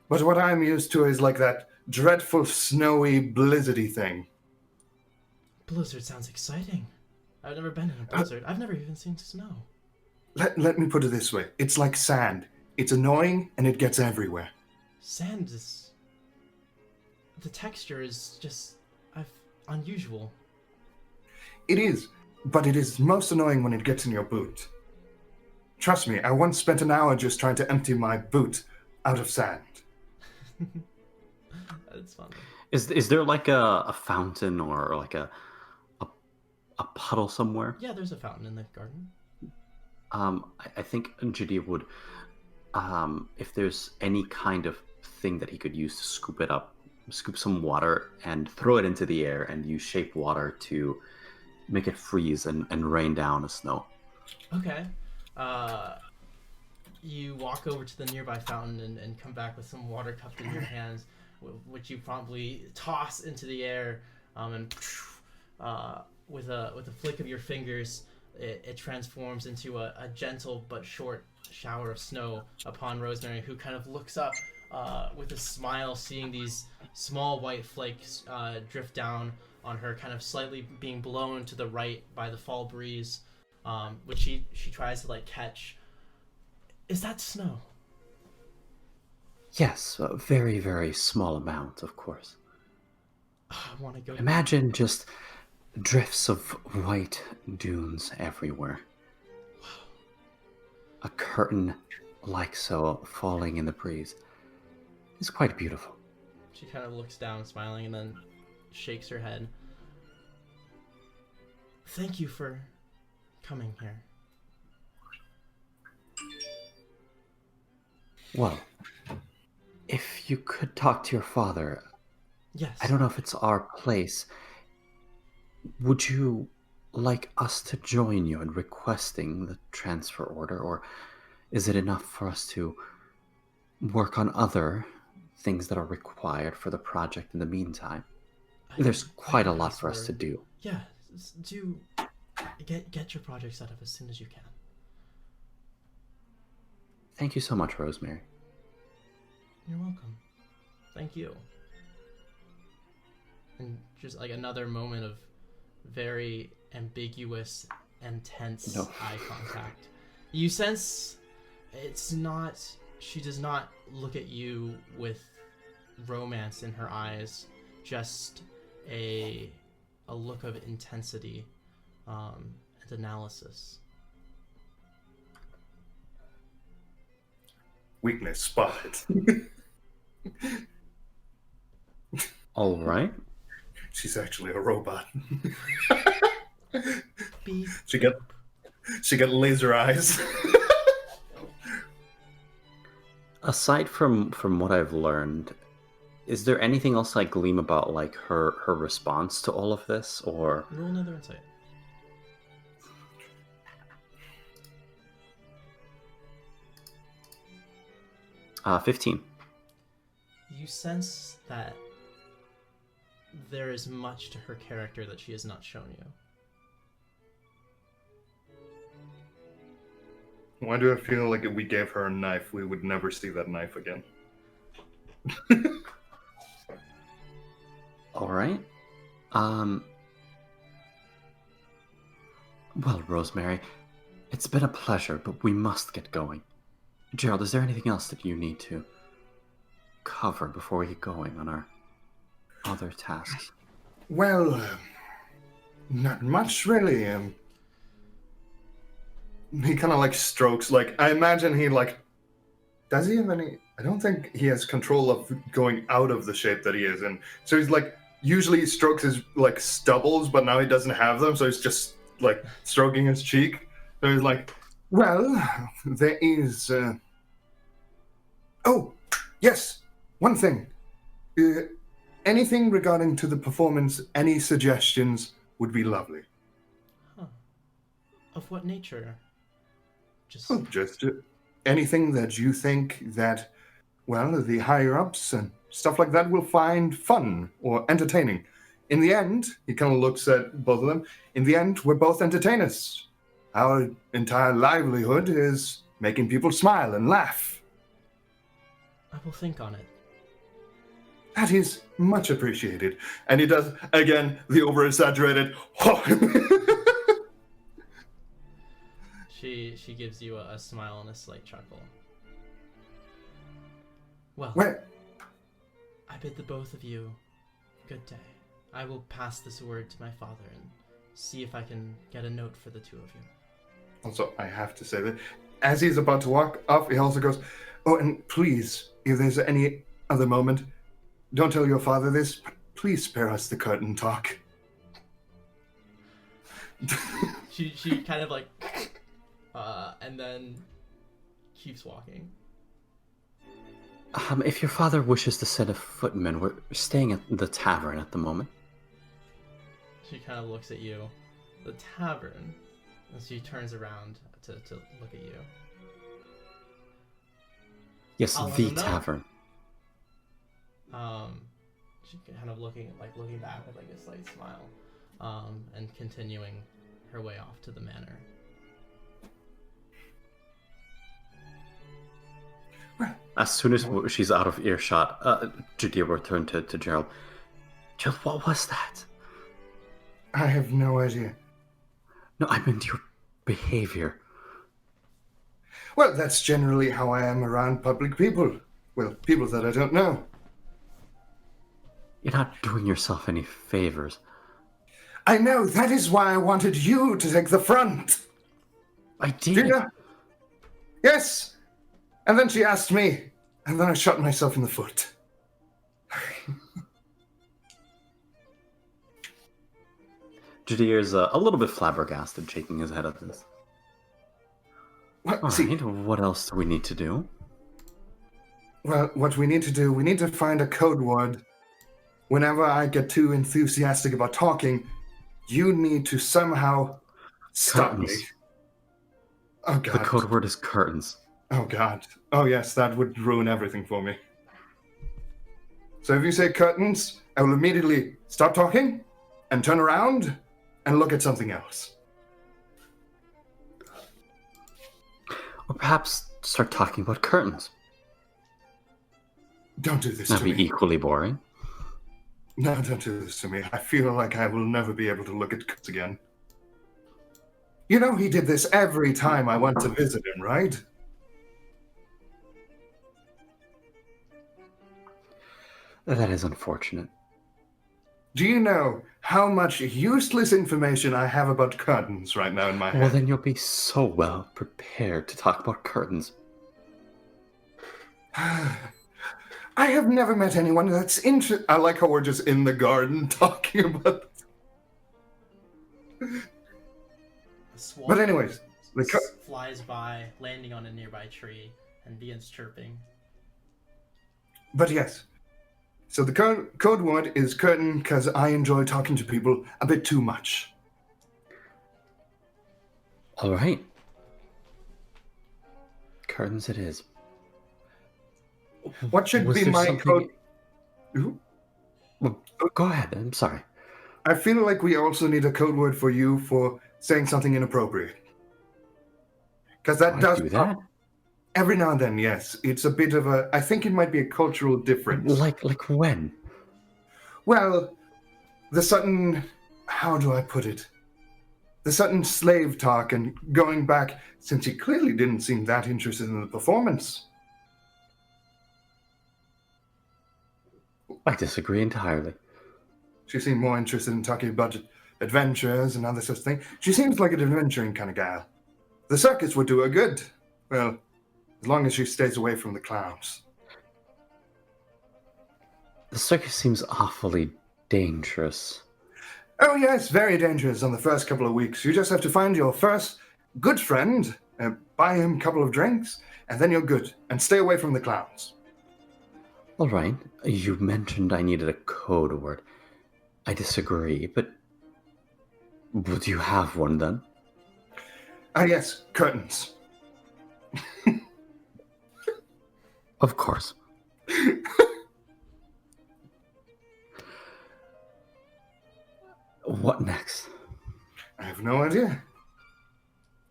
but what I'm used to is like that dreadful snowy blizzardy thing. Blizzard sounds exciting. I've never been in a blizzard. I've never even seen snow. Let me put it this way. It's like sand. It's annoying and it gets everywhere. Sand is... The texture is just... unusual. It is, but it is most annoying when it gets in your boot. Trust me, I once spent an hour just trying to empty my boot out of sand. That's funny. Is there like a fountain or like a puddle somewhere? Yeah, there's a fountain in the garden. I think Jadid would, if there's any kind of thing that he could use to scoop it up, scoop some water and throw it into the air and use shape water to make it freeze and rain down the snow. Okay. You walk over to the nearby fountain and come back with some water cupped in your hands, which you promptly toss into the air, and with a flick of your fingers, it transforms into a gentle but short shower of snow upon Rosemary, who kind of looks up with a smile, seeing these small white flakes drift down on her, kind of slightly being blown to the right by the fall breeze, which she tries to like catch. Is that snow? Yes, a very, very small amount, of course. I want to go. Imagine just drifts of white dunes everywhere. Wow. A curtain like so falling in the breeze. It's quite beautiful. She kind of looks down, smiling, and then shakes her head. Thank you for coming here. Well, if you could talk to your father, Yes. I don't know if it's our place. Would you like us to join you in requesting the transfer order, or is it enough for us to work on other things that are required for the project in the meantime? There's quite a lot for us to do. Yeah, do get your project set up as soon as you can. Thank you so much, Rosemary. You're welcome. Thank you. And just like another moment of very ambiguous and tense eye contact. You sense it's not... She does not look at you with romance in her eyes, just a look of intensity and analysis. Weakness spotted. All right. She's actually a robot. Beep. She got laser eyes. Aside from what I've learned, is there anything else I glean about like her response to all of this, or Roll another insight. uh, 15? You sense that there is much to her character that she has not shown you. Why do I feel like if we gave her a knife, we would never see that knife again? All right. Well, Rosemary, it's been a pleasure, but we must get going. Gerald, is there anything else that you need to cover before we get going on our other tasks? Well, not much really. He kind of like strokes. Like I imagine he like. Does he have any? I don't think he has control of going out of the shape that he is in. So he's like usually he strokes his like stubbles, but now he doesn't have them, so he's just like stroking his cheek. So he's like, well, there is. Oh, yes, one thing. Anything regarding to the performance, any suggestions would be lovely. Huh. Of what nature? Just Oh, just anything that you think that, well, the higher-ups and stuff like that will find fun or entertaining. In the end, he kind of looks at both of them. In the end, we're both entertainers. Our entire livelihood is making people smile and laugh. I will think on it. That is much appreciated. And he does, again, the over-exaggerated... She gives you a smile and a slight chuckle. Well, I bid the both of you good day. I will pass this word to my father and see if I can get a note for the two of you. Also, I have to say that as he's about to walk off, he also goes, oh, and please, if there's any other moment, don't tell your father this, but please spare us the curtain talk. She kind of like, and then keeps walking. If your father wishes to send a footman, we're staying at the tavern at the moment. She kind of looks at you. The tavern. And she turns around to look at you. Yes, I'll let the him know. tavern. She kind of looking back with like a slight smile, and continuing her way off to the manor. As soon as she's out of earshot, Judea will turn to Gerald. Gerald, what was that? I have no idea. No, I meant your behavior. Well, that's generally how I am around public people. Well, people that I don't know. You're not doing yourself any favors. I know, that is why I wanted you to take the front. I did. Gina? Yes. And then she asked me, and then I shot myself in the foot. Judea's a little bit flabbergasted, shaking his head at this. Well, All see, right, what else do we need to do? well, what we need to do, we need to find a code word. Whenever I get too enthusiastic about talking, you need to somehow stop me. Curtains. Oh, God. The code word is curtains. Oh, God. Oh, yes, that would ruin everything for me. So if you say curtains, I will immediately stop talking and turn around and look at something else. Or perhaps start talking about curtains. Don't do this That'd to be me. equally boring. No, don't do this to me. I feel like I will never be able to look at curtains again. You know, he did this every time I went to visit him, right? That is unfortunate. Do you know how much useless information I have about curtains right now in my Well, head? then you'll be so well prepared to talk about curtains. I have never met anyone that's interested. I like how we're just in the garden talking about. But anyways, flies by, landing on a nearby tree, and begins chirping. But yes. So the code word is curtain because I enjoy talking to people a bit too much. All right. Curtains it is. What should Was be there my something- code? Ooh. Well, go ahead. I'm sorry. I feel like we also need a code word for you for saying something inappropriate. Because that I does do that. every now and then. Yes, it's a bit of a. I think it might be a cultural difference. Like when? Well, the sudden. How do I put it? The sudden slave talk and going back, since he clearly didn't seem that interested in the performance. I disagree entirely. She seemed more interested in talking about adventures and other such things. She seems like an adventuring kind of gal. The circus would do her good. Well, as long as she stays away from the clowns. The circus seems awfully dangerous. Oh, yes, very dangerous on the first couple of weeks. You just have to find your first good friend, buy him a couple of drinks, and then you're good. And stay away from the clowns. All right, you mentioned I needed a code word. I disagree, but would you have one then? Ah, yes, curtains. Of course. What next? I have no idea.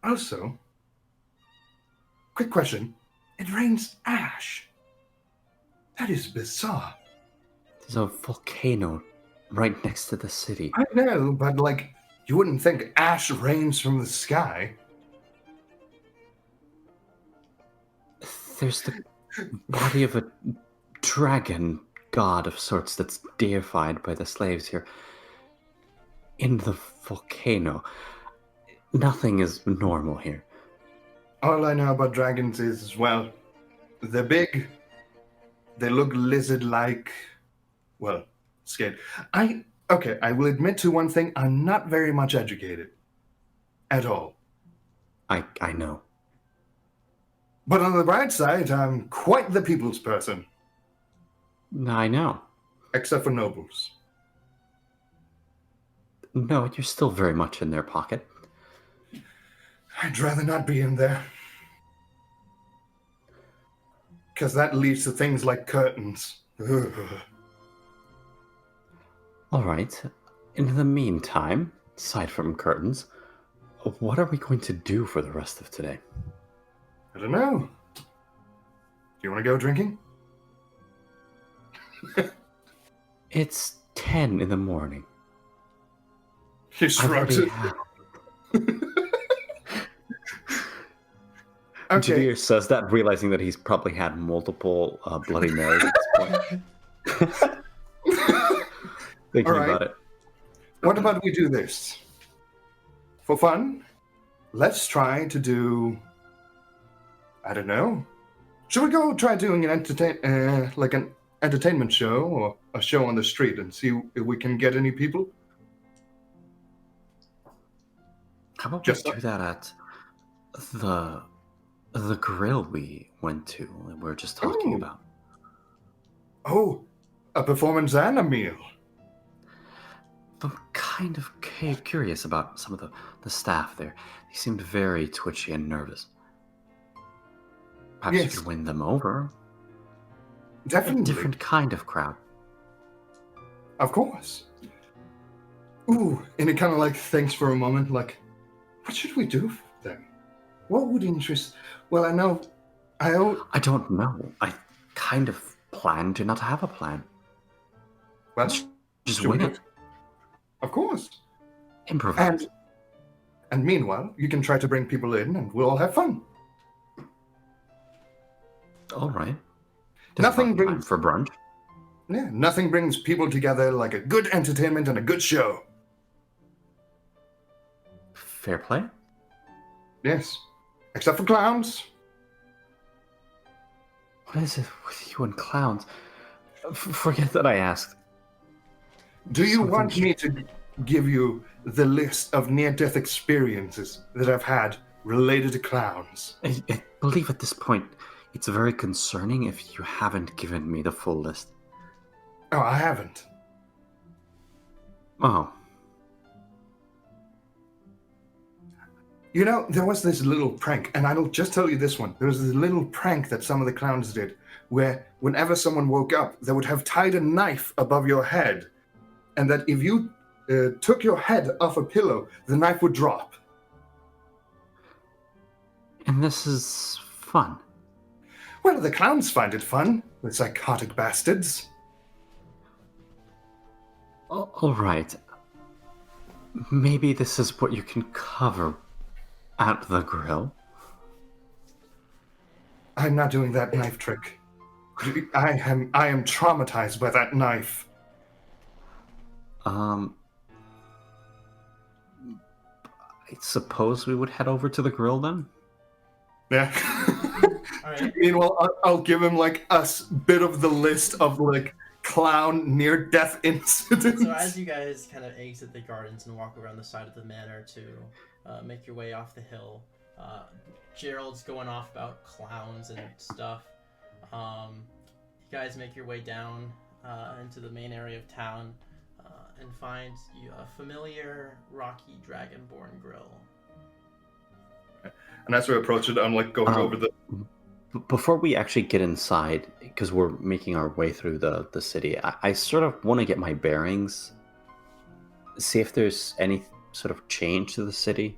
Also, quick question. It rains ash. That is bizarre. There's a volcano right next to the city. I know, but like, you wouldn't think ash rains from the sky. There's the body of a dragon god of sorts that's deified by the slaves here. In the volcano. Nothing is normal here. All I know about dragons is, well, they're big. They look lizard-like. Well, scared. I will admit to one thing. I'm not very much educated. At all. I know. But on the bright side, I'm quite the people's person. I know. Except for nobles. No, you're still very much in their pocket. I'd rather not be in there. Because that leads to things like curtains. Ugh. All right. In the meantime, aside from curtains, what are we going to do for the rest of today? I don't know. Do you want to go drinking? It's 10 in the morning. He I've shrugs already it. had- Okay. Jadir says that, realizing that he's probably had multiple Bloody Marys at this point. Thinking All right. about it. What about we do this? For fun, let's try to do... I don't know. Should we go try doing an an entertainment show or a show on the street and see if we can get any people? How about Just- we do that at the grill we went to and we were just talking Ooh. about? Oh, a performance and a meal. I'm kind of curious about some of the staff there. They seemed very twitchy and nervous. Perhaps Yes. you could win them over. A Definitely. different kind of crowd. Of course. Ooh, and it kind of like thinks for a moment, like, what should we do then? What would interest... Well, I know... I don't know. I kind of plan to not have a plan. Well, Just should we wing do- it. Of course. Improvise. And meanwhile, you can try to bring people in and we'll all have fun. All right. Nothing Doesn't have time brings- for brunch. Yeah, nothing brings people together like a good entertainment and a good show. Fair play. Yes. Except for clowns. What is it with you and clowns? Forget that I asked. Do you Something want me to give you the list of near-death experiences that I've had related to clowns? I believe at this point it's very concerning if you haven't given me the full list. Oh, I haven't. Oh, You know, there was this little prank, and I'll just tell you this one. There was this little prank that some of the clowns did, where whenever someone woke up, they would have tied a knife above your head, and that if you took your head off a pillow, the knife would drop. and this is fun. Well, the clowns find it fun, the psychotic bastards. All right. Maybe this is what you can cover at the grill. I'm not doing that knife trick. I am traumatized by that knife. I suppose we would head over to the grill then? Yeah. All right. Meanwhile, I'll give him like bit of the list of like clown near-death incidents. So as you guys kind of exit the gardens and walk around the side of the manor to make your way off the hill, Gerald's going off about clowns and stuff. You guys make your way down into the main area of town and find a familiar rocky dragonborn grill. And as we approach it, I'm like going over the. Before we actually get inside, because we're making our way through the city, I sort of want to get my bearings, see if there's any sort of change to the city,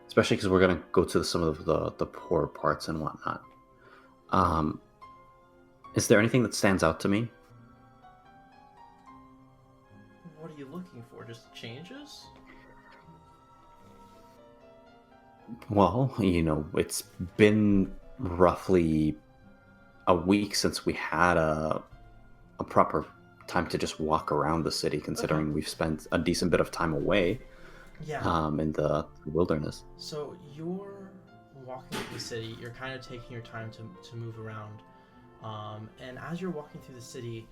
especially because we're going to go to some of the poor parts and whatnot. Is there anything that stands out to me? What are you looking for? Just changes? Well, it's been roughly a week since we had a proper time to just walk around the city, considering we've spent a decent bit of time away in the wilderness. So you're walking through the city, you're kind of taking your time to move around. And as you're walking through the city,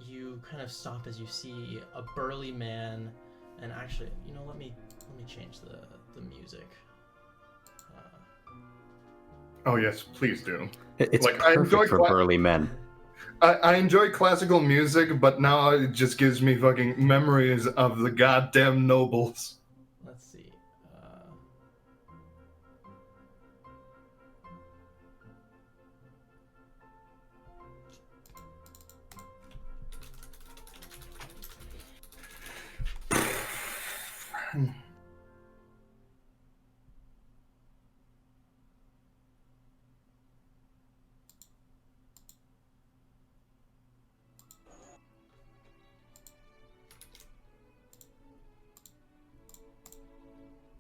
you kind of stop as you see a burly man, and actually, let me change the music. Oh yes, please do. It's like, perfect for burly men. I enjoy classical music, but now it just gives me fucking memories of the goddamn nobles. Let's see.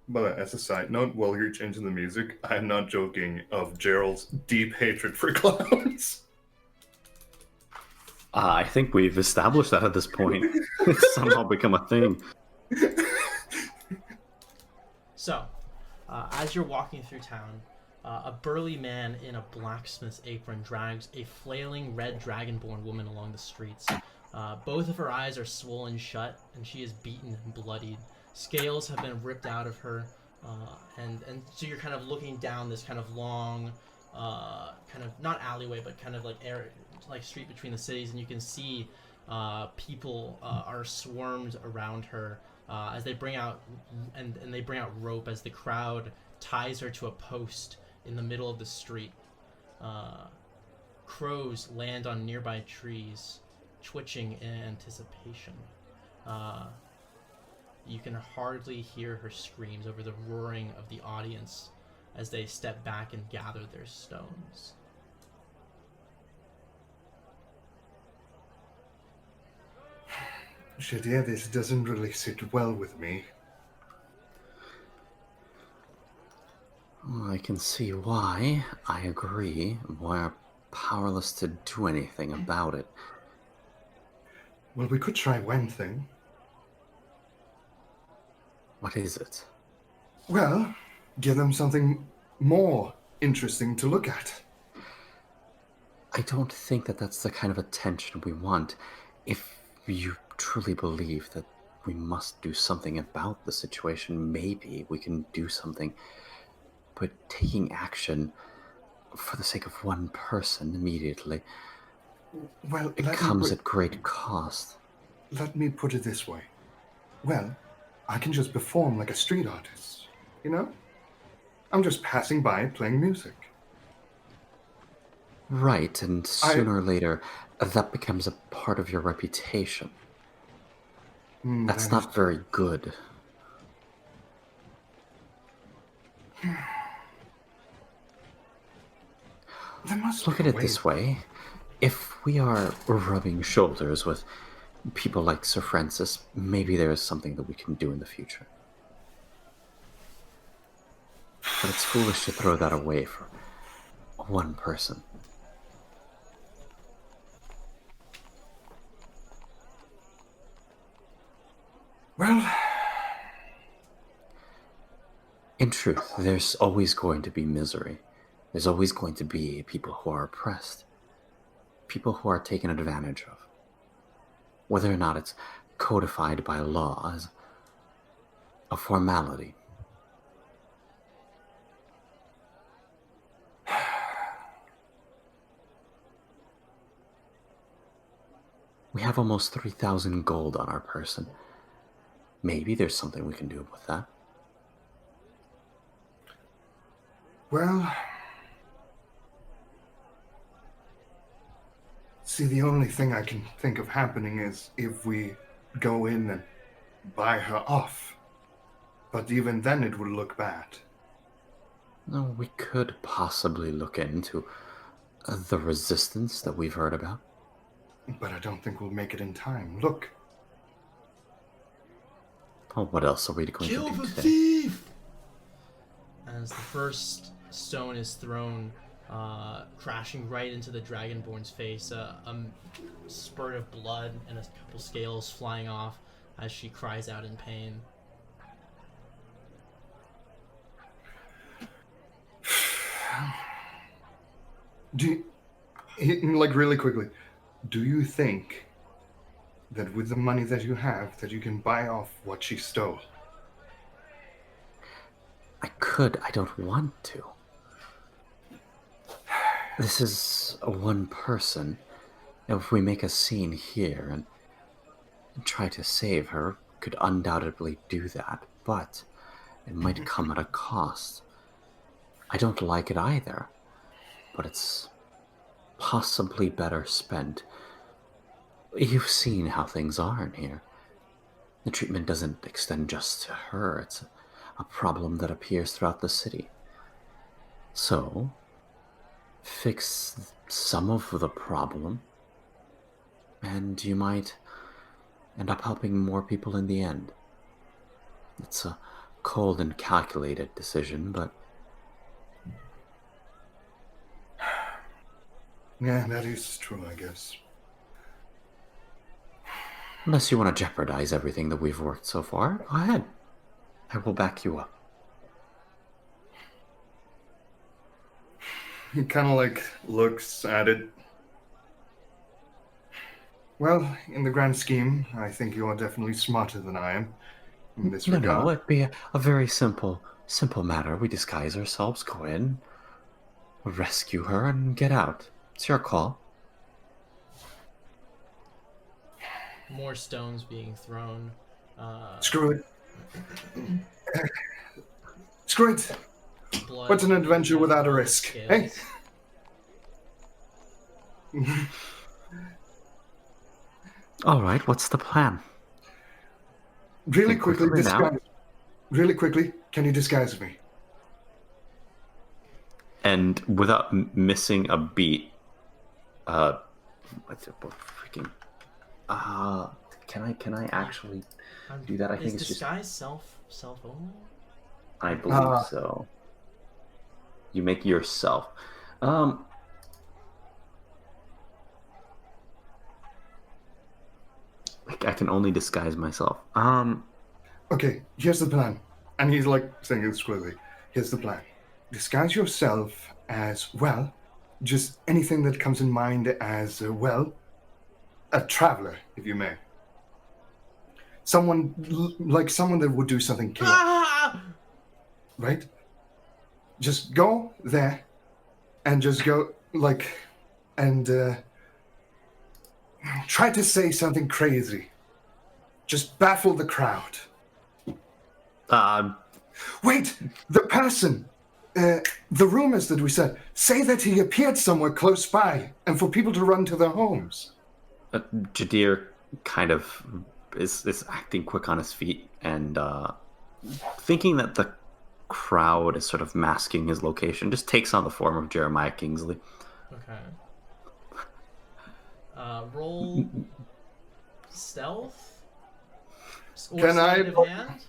But as a side note, while you're changing the music, I'm not joking of Gerald's deep hatred for clowns. I think we've established that at this point. It's somehow become a thing. So, as you're walking through town, a burly man in a blacksmith's apron drags a flailing red dragonborn woman along the streets. Both of her eyes are swollen shut, and she is beaten and bloodied. Scales have been ripped out of her, and so you're kind of looking down this kind of long, kind of not alleyway, but kind of like street between the cities, and you can see people are swarmed around her as they bring out and they bring out rope as the crowd ties her to a post in the middle of the street. Crows land on nearby trees, twitching in anticipation. You can hardly hear her screams over the roaring of the audience as they step back and gather their stones. Shadir, this doesn't really sit well with me. I can see why. I agree. We're powerless to do anything about it. Well, we could try one thing. What is it? Well, give them something more interesting to look at. I don't think that that's the kind of attention we want. If you truly believe that we must do something about the situation, maybe we can do something. But taking action for the sake of one person immediately, Well, it comes at great cost. Let me put it this way. Well, I can just perform like a street artist, I'm just passing by playing music. Right, and sooner or later, that becomes a part of your reputation. That's not very good. Look at it this way. If we are rubbing shoulders with people like Sir Francis, maybe there is something that we can do in the future. But it's foolish to throw that away for one person. Well, In truth, there's always going to be misery. There's always going to be people who are oppressed, people who are taken advantage of. Whether or not it's codified by law as a formality. We have almost 3,000 gold on our person. Maybe there's something we can do with that. well. See, the only thing I can think of happening is if we go in and buy her off. But even then it would look bad. No, we could possibly look into the resistance that we've heard about. But I don't think we'll make it in time. Look. Oh, what else are we going Kill to do the today? thief! As the first stone is thrown, crashing right into the Dragonborn's face, a spurt of blood and a couple scales flying off as she cries out in pain. Do you, like really quickly, do you think that with the money that you have that you can buy off what she stole? I could, I don't want to. This is one person. If we make a scene here and try to save her, could undoubtedly do that, but it might come at a cost. I don't like it either, but it's possibly better spent. You've seen how things are in here. The treatment doesn't extend just to her, it's a problem that appears throughout the city. So, fix some of the problem, and you might end up helping more people in the end. It's a cold and calculated decision, but Yeah, that is true, I guess. unless you want to jeopardize everything that we've worked so far, go ahead. I will back you up. He kind of like looks at it. Well, in the grand scheme, I think you are definitely smarter than I am in this No, regard. it'd be a very simple matter. We disguise ourselves, go in, rescue her, and get out. It's your call. More stones being thrown. Screw it. Screw it. Blood What's an adventure coming without a out of risk? scales. Hey? All right, what's the plan? Really Think we're quickly, clear now? disguise. Really quickly, can you disguise me? And without missing a beat, what's it? What freaking? Can I actually do that? I think Is it's just. disguise self only? I believe so. You make yourself. I can only disguise myself. Okay, here's the plan. And he's like saying it clearly. Here's the plan. Disguise yourself as, well, just anything that comes in mind as, well, a traveler, if you may. Someone, like someone that would do something chaotic, Ah! right? Just go there and just go, like, and try to say something crazy. Just baffle the crowd. Wait, the person, the rumors that we said, say that he appeared somewhere close by and for people to run to their homes. Jadir kind of is acting quick on his feet and thinking that the crowd is sort of masking his location, just takes on the form of Jeremiah Kingsley. Okay. Roll stealth? Or Can I- sleight of hand?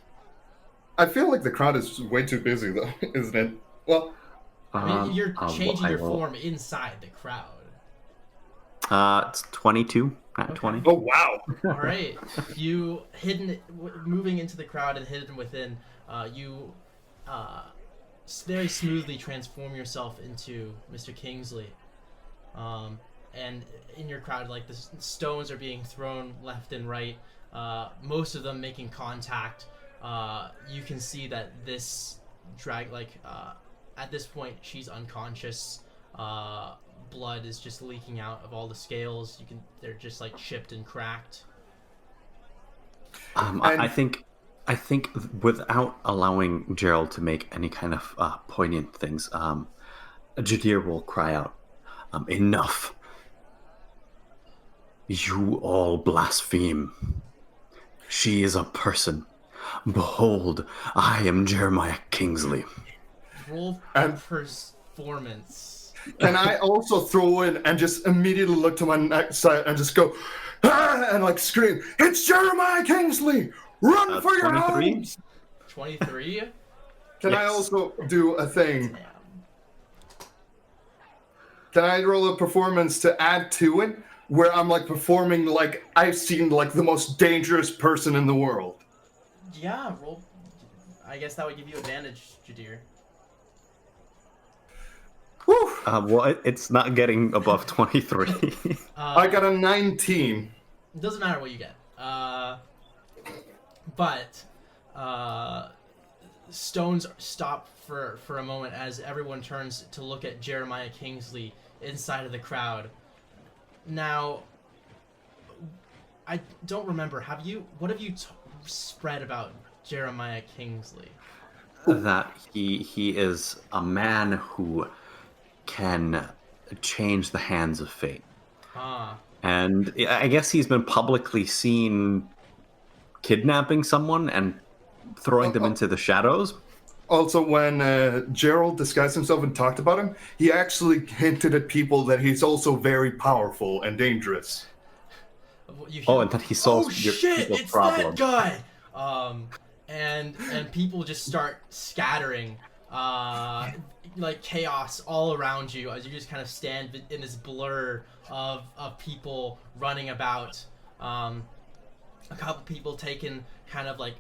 I feel like the crowd is way too busy, though, isn't it? Well, I mean, you're changing your will- form inside the crowd. It's 22, not 20. Oh wow! All right, you moving into the crowd and hidden within. You very smoothly transform yourself into Mr. Kingsley. And in your crowd, like the stones are being thrown left and right. Most of them making contact. You can see that this at this point she's unconscious. Blood is just leaking out of all the scales. They're just like chipped and cracked. I think without allowing Gerald to make any kind of poignant things, Jadir will cry out, "Enough! You all blaspheme. She is a person. Behold, I am Jeremiah Kingsley." Roll And- performance. Can I also throw in and just immediately look to my next side and just go, "Ah!" and like scream, "It's Jeremiah Kingsley! Run for your 23? homes!" 23. Can I Yes. also do a thing? Damn. Can I roll a performance to add to it? Where I'm like performing like I've seen like the most dangerous person in the world. Yeah, roll. I guess that would give you advantage, Jadir. Whew. Well, it's not getting above 23. I got a 19. It doesn't matter what you get. But stones stop for a moment as everyone turns to look at Jeremiah Kingsley inside of the crowd. Now, I don't remember. What have you spread about Jeremiah Kingsley? That he is a man who can change the hands of fate. Ah, And I guess he's been publicly seen kidnapping someone and throwing them into the shadows. Also, when Gerald disguised himself and talked about him, he actually hinted at people that he's also very powerful and dangerous. you Oh, and that he solves oh your shit! people's It's problems. that guy. And people just start scattering, like chaos all around you as you just kind of stand in this blur of people running about. A couple people taking kind of like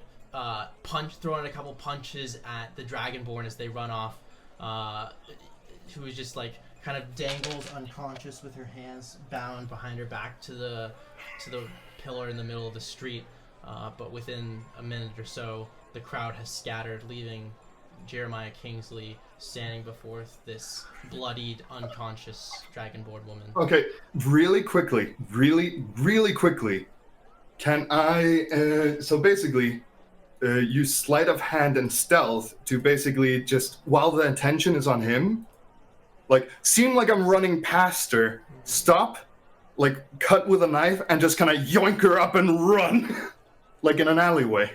throwing a couple punches at the Dragonborn as they run off. Who is just like kind of dangled unconscious with her hands bound behind her back to the pillar in the middle of the street. But within a minute or so, the crowd has scattered, leaving Jeremiah Kingsley standing before this bloodied, unconscious Dragonborn woman. Okay, really quickly, really quickly. Can I, so basically, use sleight of hand and stealth to basically just, while the attention is on him, like, seem like I'm running past her, stop, like, cut with a knife, and just kind of yoink her up and run, like in an alleyway.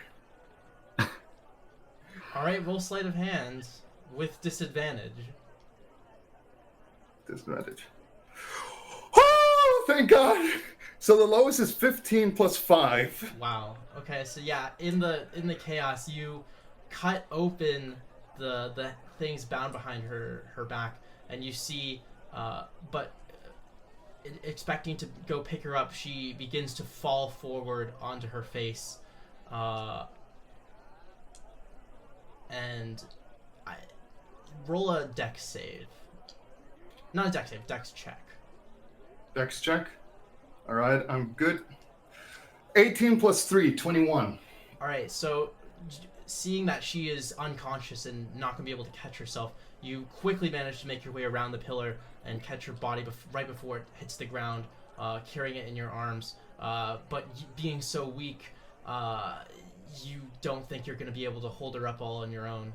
Alright, roll sleight of hand with disadvantage. Disadvantage. Oh, thank God! So the lowest is 15 plus 5. Wow. Okay, so yeah, in the chaos, you cut open the things bound behind her back, and you see, but expecting to go pick her up, she begins to fall forward onto her face, and roll a dex save. Not a dex save, dex check. Dex check. All right, I'm good. 18 plus 3, 21. All right, so seeing that she is unconscious and not going to be able to catch herself, you quickly manage to make your way around the pillar and catch her body right before it hits the ground, carrying it in your arms. But being so weak, you don't think you're going to be able to hold her up all on your own.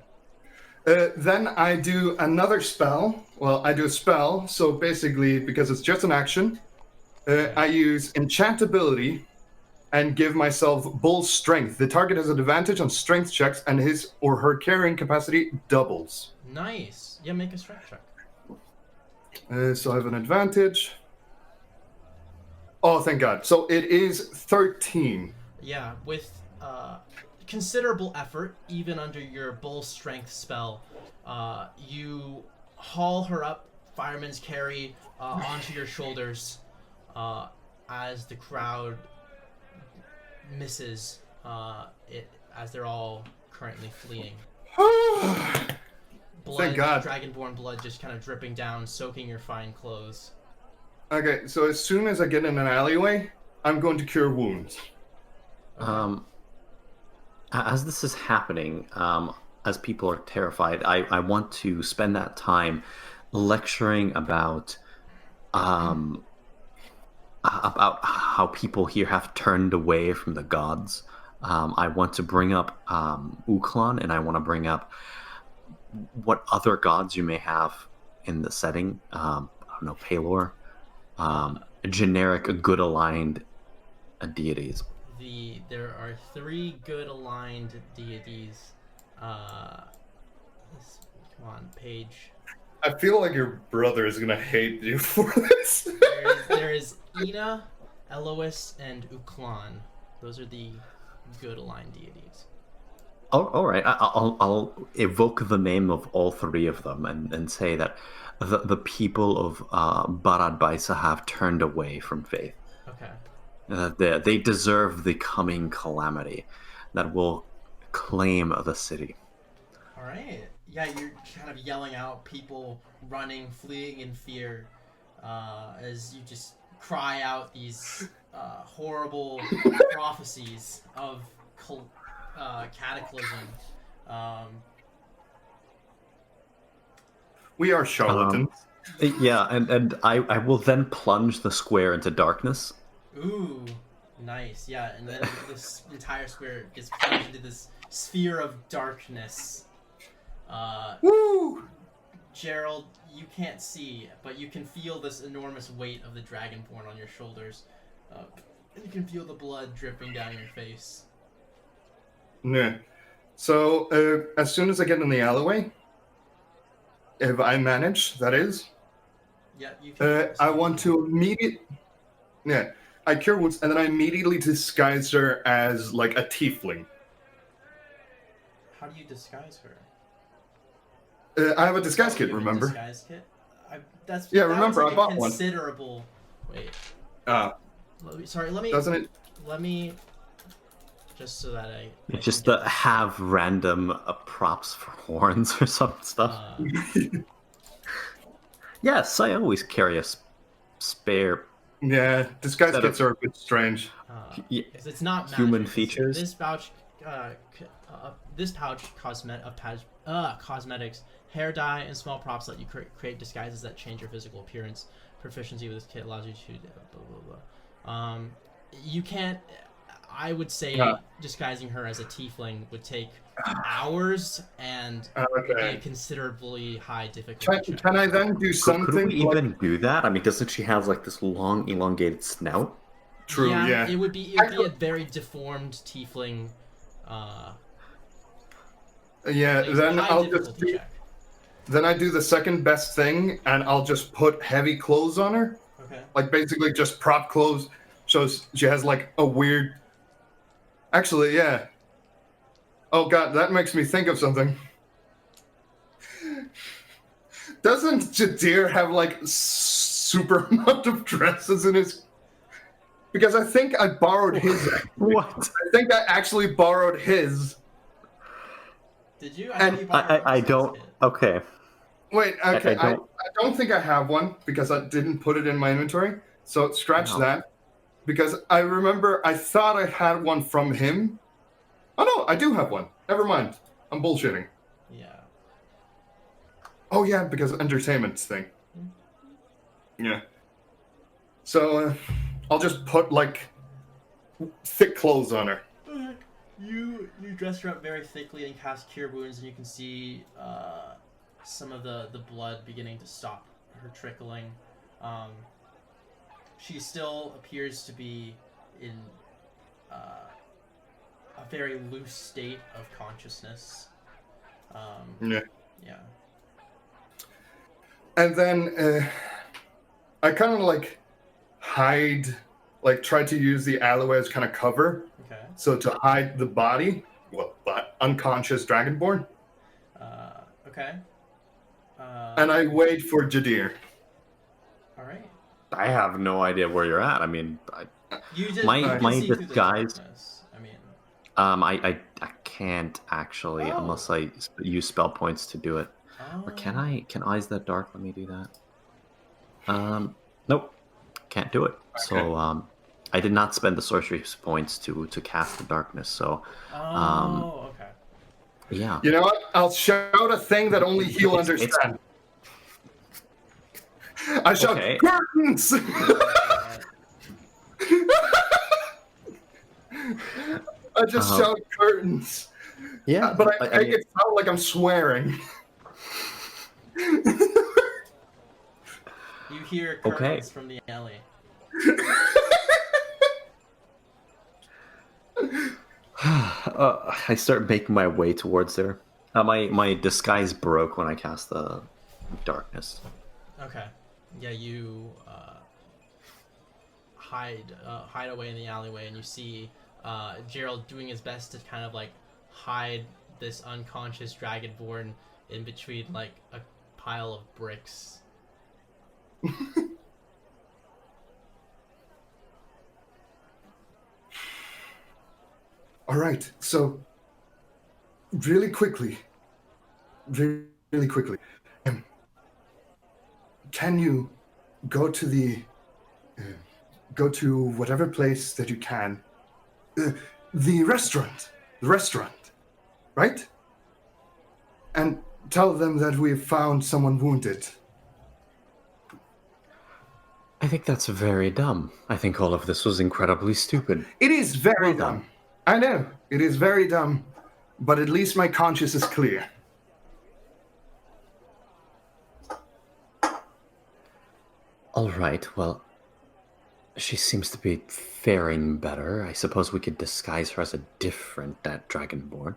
Then I do another spell. Well, I do a spell, so basically, because it's just an action, I use enchantability and give myself bull strength. The target has an advantage on strength checks, and his or her carrying capacity doubles. Nice. Yeah, make a strength check. So I have an advantage. Oh, thank God. So it is 13. Yeah, with considerable effort, even under your bull strength spell, you haul her up, fireman's carry, onto your shoulders, as the crowd misses it as they're all currently fleeing. Blood, Thank God. Dragonborn blood just kind of dripping down, soaking your fine clothes. Okay, so as soon as I get in an alleyway, I'm going to cure wounds. As this is happening, as people are terrified, I want to spend that time lecturing about how people here have turned away from the gods. I want to bring up Uklan, and I want to bring up what other gods you may have in the setting. I don't know, Palor, generic, good aligned deities. There are 3 good aligned deities. Come on, page. I feel like your brother is gonna hate you for this. There is Ina, Elois, and Uklan. Those are the good aligned deities. Oh, all right. I'll evoke the name of all 3 of them and say that the people of Barad Baisa have turned away from faith. Okay. They deserve the coming calamity that will claim the city. All right. Yeah, you're kind of yelling out, people running, fleeing in fear, as you just cry out these horrible prophecies of cataclysm. We are charlatans. Yeah, and I will then plunge the square into darkness. Ooh, nice. Yeah, and then this entire square gets plunged into this sphere of darkness. Woo! Gerald, you can't see, but you can feel this enormous weight of the Dragonborn on your shoulders. You can feel the blood dripping down your face. Yeah. So, as soon as I get in the alleyway, if I manage, that is, Yeah, you can. I want to immediately... Yeah. I cure wounds, and then I immediately disguise her as, like, a tiefling. How do you disguise her? I have a disguise kit, You have a remember? Disguise kit? Yeah, that remember, was I like bought one. Considerable. Wait. Let me. Doesn't it? Let me. Just so that I Just can to have random props for horns or some stuff. Yes, I always carry a spare. Yeah, disguise Set kits are a bit strange. Yeah, 'cause it's not magic. human It's- features. This pouch, cosmetics, hair dye, and small props let you create disguises that change your physical appearance. Proficiency with this kit allows you to blah blah blah. You can't. I would say disguising her as a tiefling would take hours and be a Okay. considerably high difficulty check. Can I then do Could something we even do that? I mean, doesn't she have like this long, elongated snout? True, yeah. It would be a very deformed tiefling. Yeah, Like, then high I'll just difficulty do, check. then I do the second best thing, and I'll just put heavy clothes on her. Okay. Like, basically just prop clothes, so she has, like, a weird... Actually, yeah. Oh, God, that makes me think of something. Doesn't Jadir have, like, super amount of dresses in his... Because I think I borrowed his. What? I think I actually borrowed his. Did you? And thought you bought I a don't. kit. Okay. Wait, okay. I I don't- don't think I have one because I didn't put it in my inventory. So scratch No. that. Because I remember I thought I had one from him. Oh no, I do have one. Never mind. I'm bullshitting. Yeah. Oh yeah, because entertainment thing. Yeah. So I'll just put like thick clothes on her. You dress her up very thickly and cast Cure Wounds, and you can see some of the blood beginning to stop her trickling. She still appears to be in a very loose state of consciousness. Yeah. Yeah. And then I kind of like hide, like try to use the alleyway as kind of cover. Okay. So to hide the body, well, unconscious Dragonborn. Okay. and I wait for Jadir. All right. I have no idea where you're at. I mean, You just My- you can my see through the disguise- darkness. I mean, I can't actually Oh. unless I use spell points to do it. oh. Or can I? Can Eyes That Dark let me do that? Nope, can't do it. So I did not spend the sorcery points to cast the darkness. So Oh, okay. yeah. You know what? I'll shout a thing that only he'll It's- understand. I shout, Okay. curtains! I just shout curtains. Yeah, But I make it sound like I'm swearing. You hear Okay. curtains from the alley. I start making my way towards there. My disguise broke when I cast the darkness. Okay. Yeah, you hide away in the alleyway, and you see Gerald doing his best to kind of like hide this unconscious dragonborn in between like a pile of bricks. All right, so really quickly, can you go to whatever place that you can, the restaurant, right? And tell them that we've found someone wounded. I think that's very dumb. I think all of this was incredibly stupid. It is very Well done. dumb. I know, it is very dumb, but at least my conscience is clear. All right, well, she seems to be faring better. I suppose we could disguise her as a different dragonborn.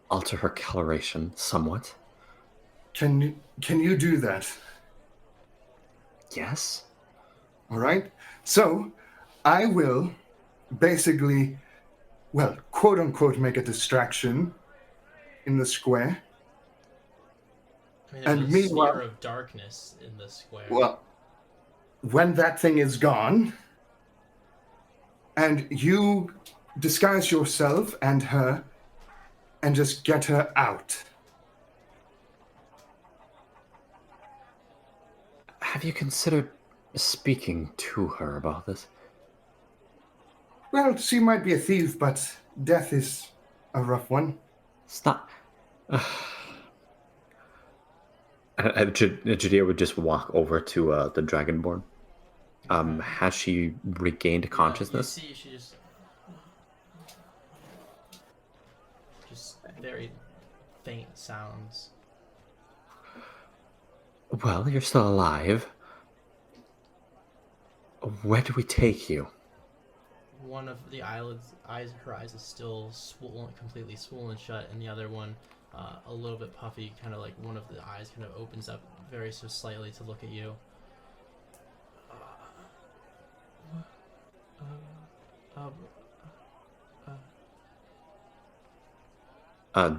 Alter her coloration somewhat. Can you do that? Yes? All right? So, I will basically, well, quote unquote, make a distraction in the square. I mean, there's And a meanwhile- sphere of darkness in the square. Well, when that thing is gone, and you disguise yourself and her, and just get her out. Have you considered speaking to her about this? Well, she might be a thief, but death is a rough one. Stop. Judea would just walk over to the Dragonborn. Has she regained consciousness? You see, she just very faint sounds. Well, you're still alive. Where do we take you? One of the her eyes is still swollen, completely swollen shut, and the other one, a little bit puffy, kind of like one of the eyes kind of opens up very so slightly to look at you.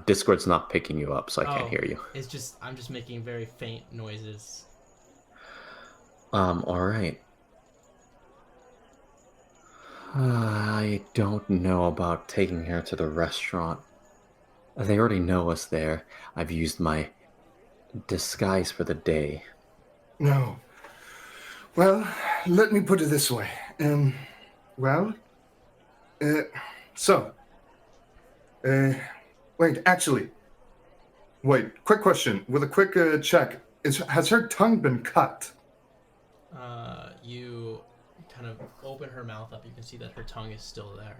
Discord's not picking you up, so I can't Oh, hear you. It's just I'm just making very faint noises. All right. I don't know about taking her to the restaurant. They already know us there. I've used my disguise for the day. No. Well, let me put it this way. Well, so, wait, quick question. With a quick check, has her tongue been cut? You kind of open her mouth up. You can see that her tongue is still there.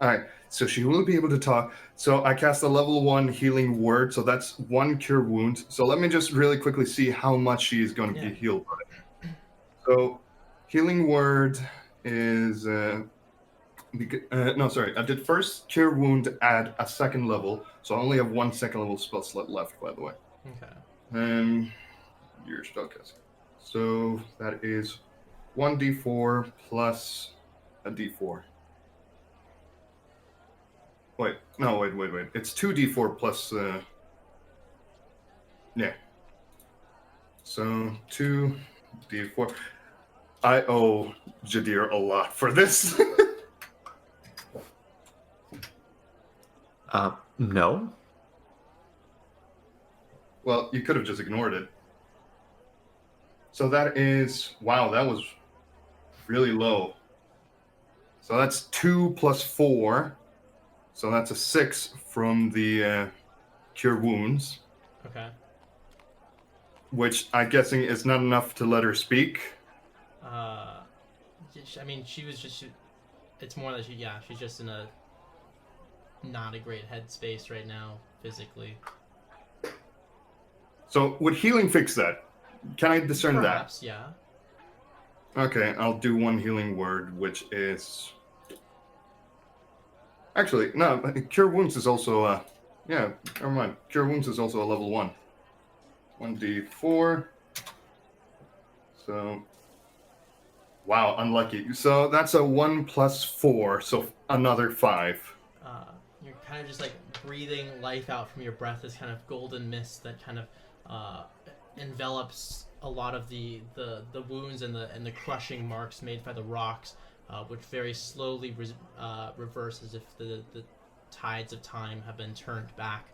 All right, so she will be able to talk. So I cast a level 1 healing word, so that's 1 cure wound. So let me just really quickly see how much she is going to be healed by. So healing word is no, sorry. I did first cure wound add a 2nd level, so I only have 1 2nd level spell slot left, by the way. Okay. You're still casting. So that is 1d4 plus a d4. Wait. It's 2d4 plus. Yeah. So 2d4. I owe Jadir a lot for this. No. Well, you could have just ignored it. So that is, wow, that was really low. So that's 2 plus 4. So that's a 6 from the Cure Wounds, Okay. which I'm guessing is not enough to let her speak. I mean, she was just. It's more that she's just in a not a great headspace right now, physically. So would healing fix that? Can I discern Perhaps, yeah. that? Okay, I'll do one healing word, which is... Actually, no, Cure Wounds is also, yeah, never mind. Cure Wounds is also a level 1. 1d4. So... Wow, unlucky. So that's a 1 plus 4, so another 5. You're kind of just like breathing life out from your breath, this kind of golden mist that kind of envelops a lot of the wounds and the crushing marks made by the rocks, which very slowly reverse as if the tides of time have been turned back.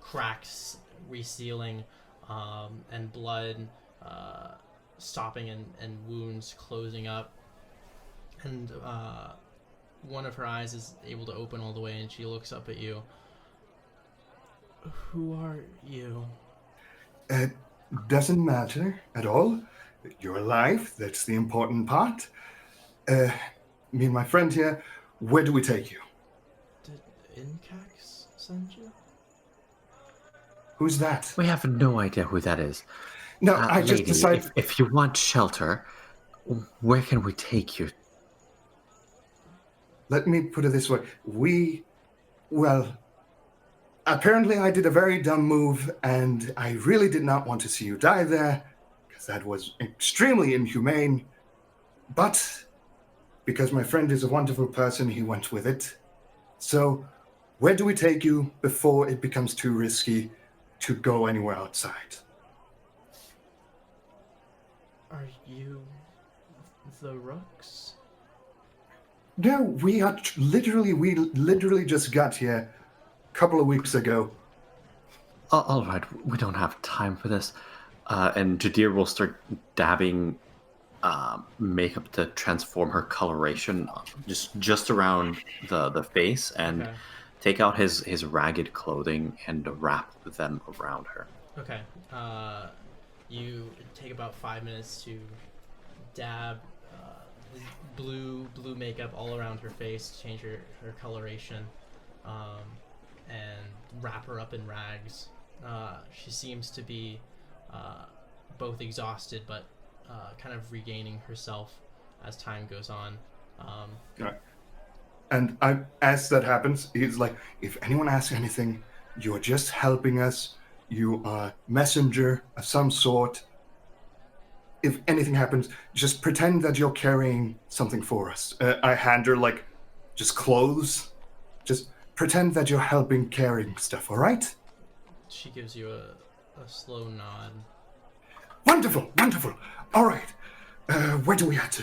Cracks resealing, and blood stopping and wounds closing up. And one of her eyes is able to open all the way, and she looks up at you. Who are you? It doesn't matter at all. You're alive, that's the important part. Me and my friend here, where do we take you? Did Incax send you? Who's that? We have no idea who that is. No, I just lady, decided... if you want shelter, where can we take you? Let me put it this way. Well, apparently I did a very dumb move, and I really did not want to see you die there, because that was extremely inhumane. But because my friend is a wonderful person, he went with it. So, where do we take you before it becomes too risky to go anywhere outside? Are you the Rooks? No, we literally just got here a couple of weeks ago. All right, we don't have time for this. And Jadir will start dabbing makeup to transform her coloration just around the face, and Okay. take out his ragged clothing and wrap them around her. Okay. You take about 5 minutes to dab blue makeup all around her face, change her coloration, and wrap her up in rags. She seems to be both exhausted but kind of regaining herself as time goes on. And as that happens, he's like, if anyone asks anything, you're just helping us. You are a messenger of some sort. If anything happens, just pretend that you're carrying something for us. I hand her, like, just clothes. Just pretend that you're helping carrying stuff, all right? She gives you a slow nod. Wonderful, wonderful. All right. Where do we head to?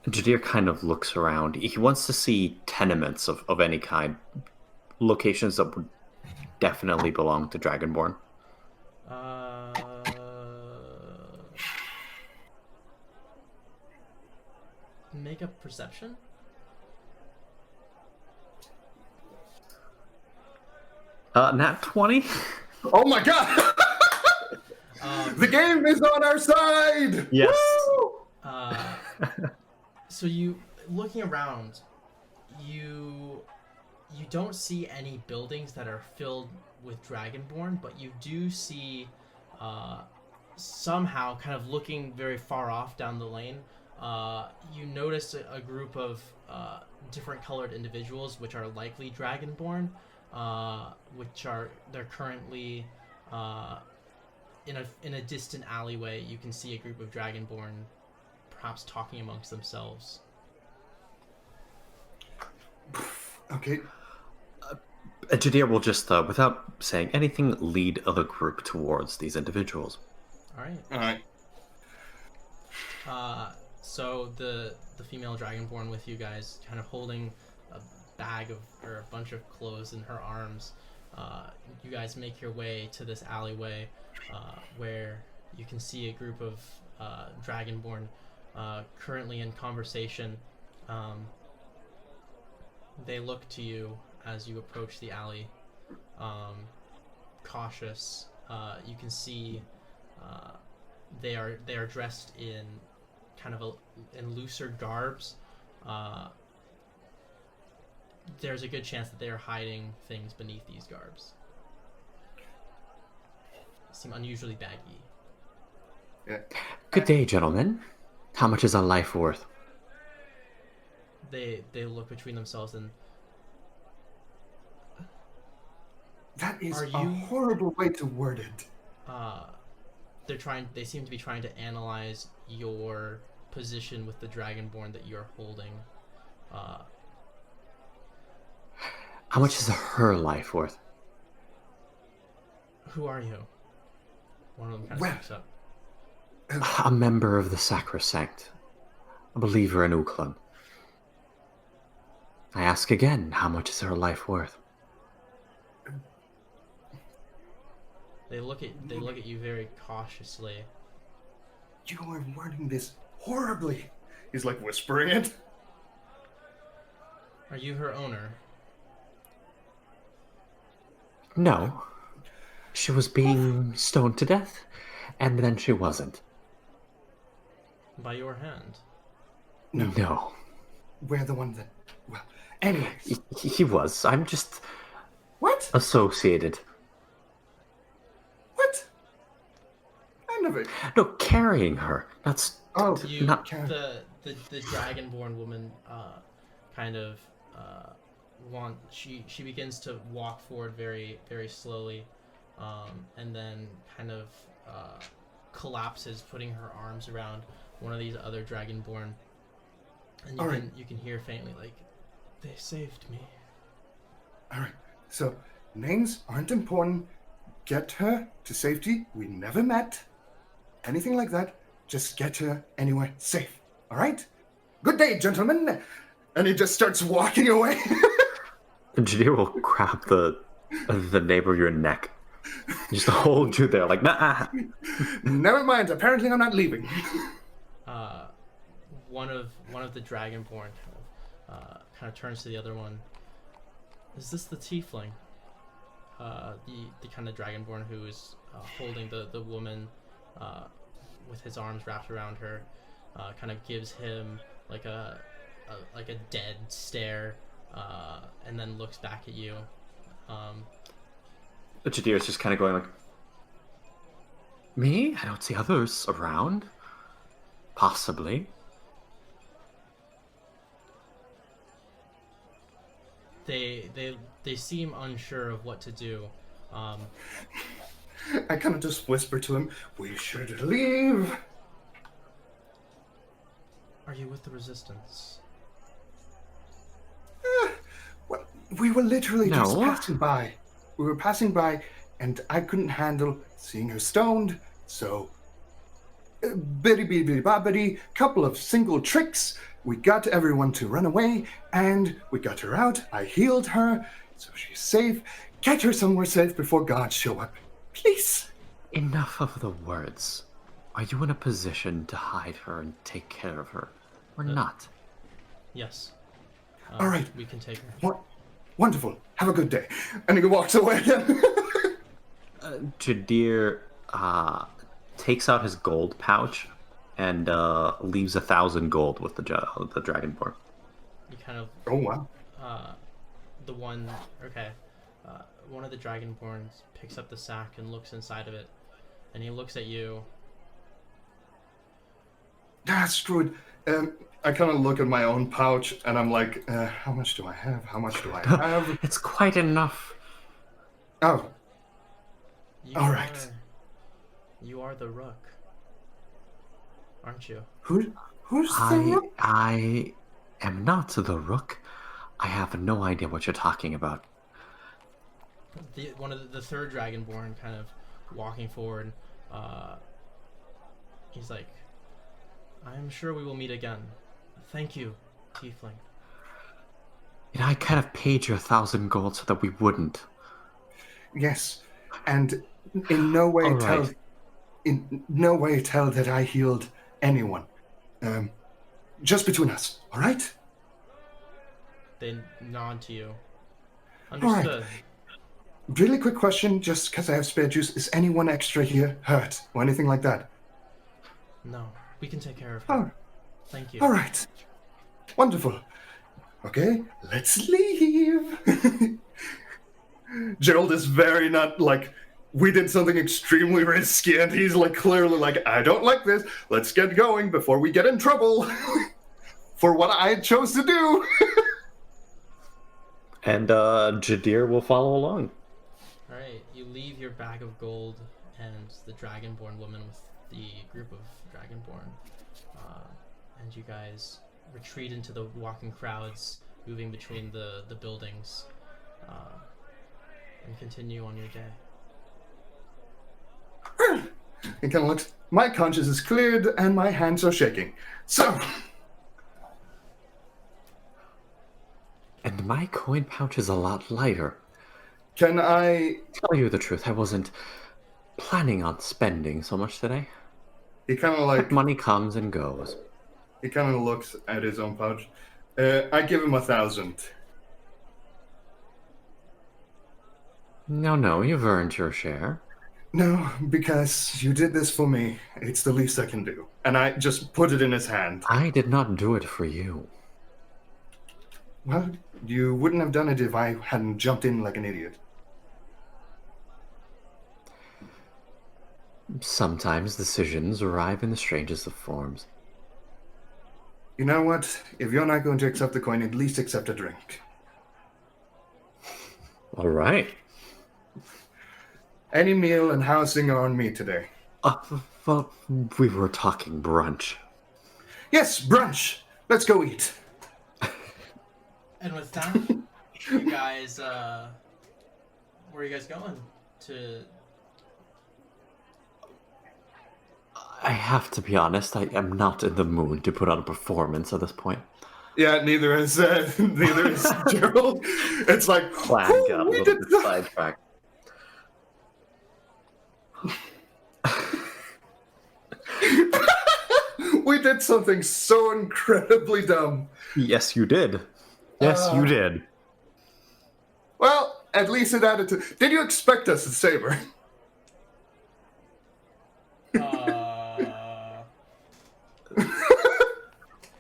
Jadir kind of looks around. He wants to see tenements of any kind, locations that would definitely belong to Dragonborn. Make a perception. Nat 20? Oh my god! The game is on our side! Yes. Woo! So you, looking around, you don't see any buildings that are filled with Dragonborn, but you do see somehow, kind of looking very far off down the lane, you notice a group of different colored individuals, which are likely Dragonborn, they're currently in a distant alleyway. You can see a group of Dragonborn perhaps talking amongst themselves. Okay. Jadir will just, without saying anything, lead the group towards these individuals. All right. All right. So the female dragonborn with you guys, kind of holding a bag of or a bunch of clothes in her arms. You guys make your way to this alleyway, where you can see a group of dragonborn currently in conversation. They look to you as you approach the alley, cautious. You can see they are dressed in kind of in looser garbs. There's a good chance that they are hiding things beneath these garbs. Seem unusually baggy. Yeah. Good day, gentlemen. How much is a life worth? They look between themselves and That is Are a you- horrible way to word it. they seem to be trying to analyze your position with the dragonborn that you're holding. How much is her life worth? Who are you? One of them kind of Well- speaks up. A member of the Sacrosanct. A believer in Uklan. I ask again, how much is her life worth? They look at you very cautiously. You are wording this horribly. He's like whispering it. Are you her owner? No. She was being stoned to death, and then she wasn't. By your hand? No. We're the ones that. Well, anyways. He was. I'm just What? associated. What? I never. No, carrying her. That's Oh, You Not- the dragonborn woman kind of she begins to walk forward very very slowly, and then kind of collapses, putting her arms around one of these other dragonborn, and All right. you can hear faintly like, "They saved me." All right. So names aren't important. Get her to safety. We never met. Anything like that. Just get her anywhere safe. All right. Good day, gentlemen. And he just starts walking away. Jadir will grab the nape of your neck, just hold you there, like nah. Never mind. Apparently, I'm not leaving. One of the dragonborn kind of turns to the other one. Is this the tiefling? The kind of dragonborn who is holding the woman with his arms wrapped around her, kind of gives him like a dead stare, and then looks back at you. Jadir's just kind of going like, me? I don't see others around. Possibly. They seem unsure of what to do. I kind of just whisper to him, "We should leave." Are you with the resistance? Well, we were literally just No. passing by. We were passing by, and I couldn't handle seeing her stoned, so bitty bitty bitty bobbity, couple of single tricks. We got everyone to run away, and we got her out. I healed her, so she's safe. Get her somewhere safe before God show up, please. Enough of the words. Are you in a position to hide her and take care of her, or not? Yes. All right. We can take her. What? Wonderful. Have a good day. And he walks away again. Jadir takes out his gold pouch and leaves 1,000 gold with the dragonborn. You kind of Oh wow. the one one of the dragonborns picks up the sack and looks inside of it, and he looks at you. Astrid, I kind of look at my own pouch and I'm like, how much do I have? How much do I have? It's quite enough. Oh, You All right. You are the rook, aren't you? who's the rook? I am not the rook. I have no idea what you're talking about. The third dragonborn kind of walking forward. He's like, I'm sure we will meet again. Thank you, Tiefling. And I kind of paid you 1,000 gold so that we wouldn't. Yes, and in no way All tell, right. in no way tell that I healed anyone. Just between us, all right? They nod to you. All right. Understood. Really quick question, just because I have spare juice. Is anyone extra here hurt or anything like that? No, we can take care of Oh, her. Thank you. all right. Wonderful. Okay, let's leave. Gerald is very not like, we did something extremely risky, and he's like clearly like, I don't like this. Let's get going before we get in trouble for what I chose to do. And Jadir will follow along. Alright, you leave your bag of gold and the Dragonborn woman with the group of Dragonborn. And you guys retreat into the walking crowds, moving between the buildings, and continue on your day. He kind of looks, my conscience is cleared and my hands are shaking. So, And my coin pouch is a lot lighter. can I... Tell you the truth, I wasn't planning on spending so much today. He kind of like, Money comes and goes. he kind of looks at his own pouch. I give him 1,000. No, you've earned your share. No, because you did this for me. It's the least I can do. And I just put it in his hand. I did not do it for you. Well, you wouldn't have done it if I hadn't jumped in like an idiot. Sometimes decisions arrive in the strangest of forms. You know what? If you're not going to accept the coin, at least accept a drink. All right. Any meal and housing are on me today. Well, we were talking brunch. Yes, brunch! Let's go eat. And with that, you guys, where are you guys going? To... I have to be honest, I am not in the mood to put on a performance at this point. Yeah, neither is Gerald. It's like, Plan "Whew, got a we little did bit sidetracked. we did something so incredibly dumb. Yes, you did. Yes, you did. Well, at least it added to... Did you expect us to Saber?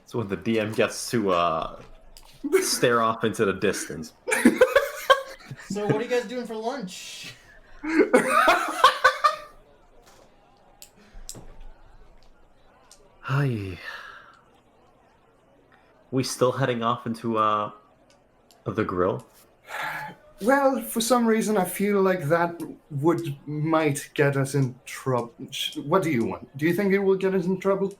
So when the DM gets to stare off into the distance. So what are you guys doing for lunch? Hi. We still heading off into the grill? Well, for some reason, I feel like that might get us in trouble. What do you want? Do you think it will get us in trouble?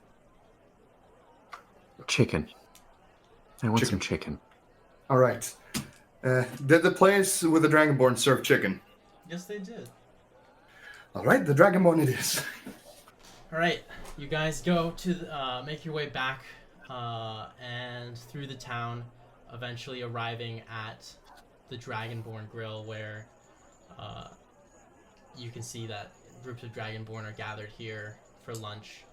Chicken. I want Chicken. some chicken. All right. Did the place with the Dragonborn serve chicken? Yes, they did. All right, the Dragonborn it is. All right, you guys go to make your way back and through the town, eventually arriving at the Dragonborn Grill, where you can see that groups of Dragonborn are gathered here for lunch.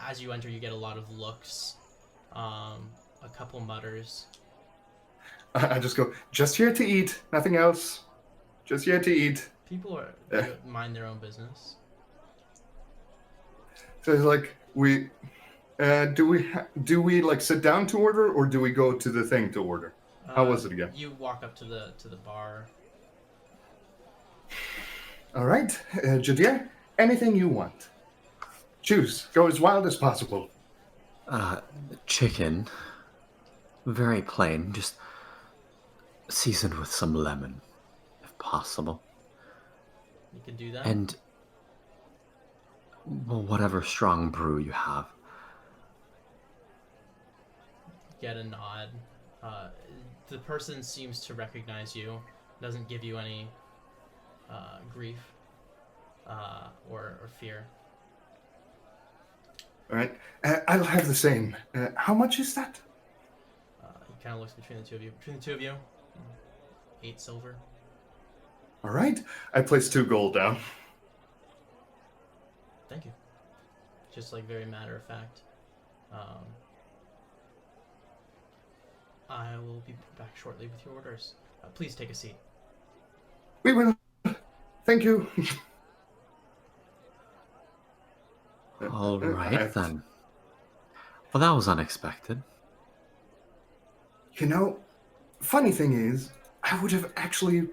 As you enter, you get a lot of looks, a couple mutters. I just go, just here to eat, nothing else. Just here to eat. People they mind their own business. So it's like, do we like sit down to order, or do we go to the thing to order? How was it again? You walk up to the bar. All right, Jadir, anything you want. Choose. Go as wild as possible. Chicken. Very plain, just seasoned with some lemon, if possible. You can do that. And, well, whatever strong brew you have. Get a nod. The person seems to recognize you. Doesn't give you any grief or fear. All right. I'll have the same. How much is that? He kind of looks between the two of you. Between the two of you, 8 silver. All right. I place 2 gold down. Thank you. Just like very matter of fact. I will be back shortly with your orders. Please take a seat. We will. Thank you. All right, then. Well, that was unexpected. You know, funny thing is, I would have actually,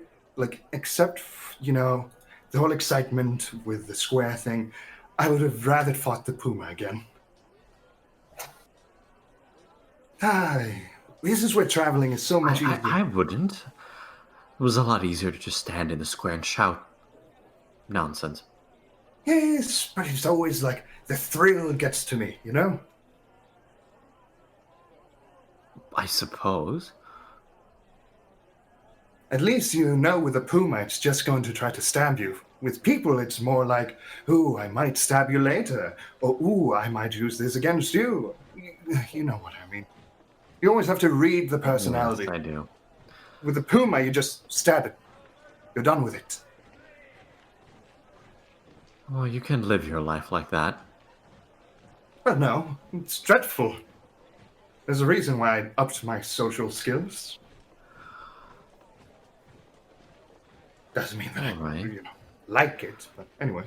except, the whole excitement with the square thing, I would have rather fought the puma again. This is where traveling is so much easier. I wouldn't. It was a lot easier to just stand in the square and shout nonsense. Yes, but it's always like the thrill gets to me, I suppose. At least with a puma, it's just going to try to stab you. With people, it's more like, ooh, I might stab you later. Or, ooh, I might use this against you. You know what I mean. You always have to read the personality. Yes, I do. With the puma, you just stab it. You're done with it. Well, you can live your life like that. But no, it's dreadful. There's a reason why I upped my social skills. Doesn't mean that I Alright. like it, but anyway.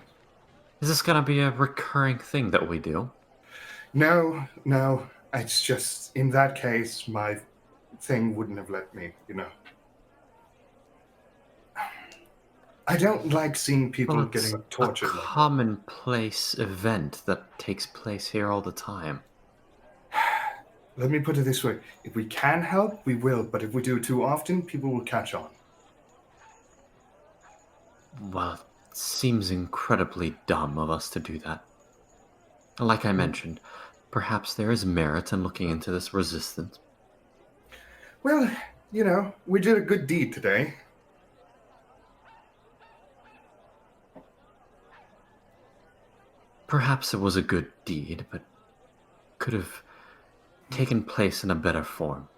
Is this gonna be a recurring thing that we do? No. It's just, in that case, my thing wouldn't have let me, I don't like seeing people Well, it's getting tortured a like that. commonplace event that takes place here all the time. Let me put it this way. If we can help, we will. But if we do it too often, people will catch on. Well, it seems incredibly dumb of us to do that. Like I mentioned, perhaps there is merit in looking into this resistance. Well, we did a good deed today. Perhaps it was a good deed, but could have taken place in a better form.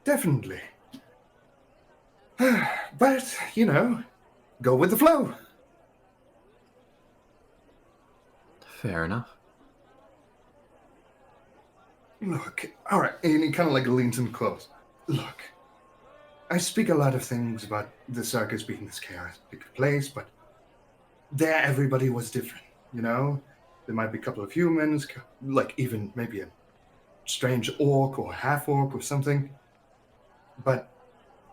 Definitely. But, go with the flow. Fair enough. Look, all right, and he kind of leans in close. Look, I speak a lot of things about the circus being this chaotic place, but there everybody was different, There might be a couple of humans, even maybe a strange orc or half-orc or something, but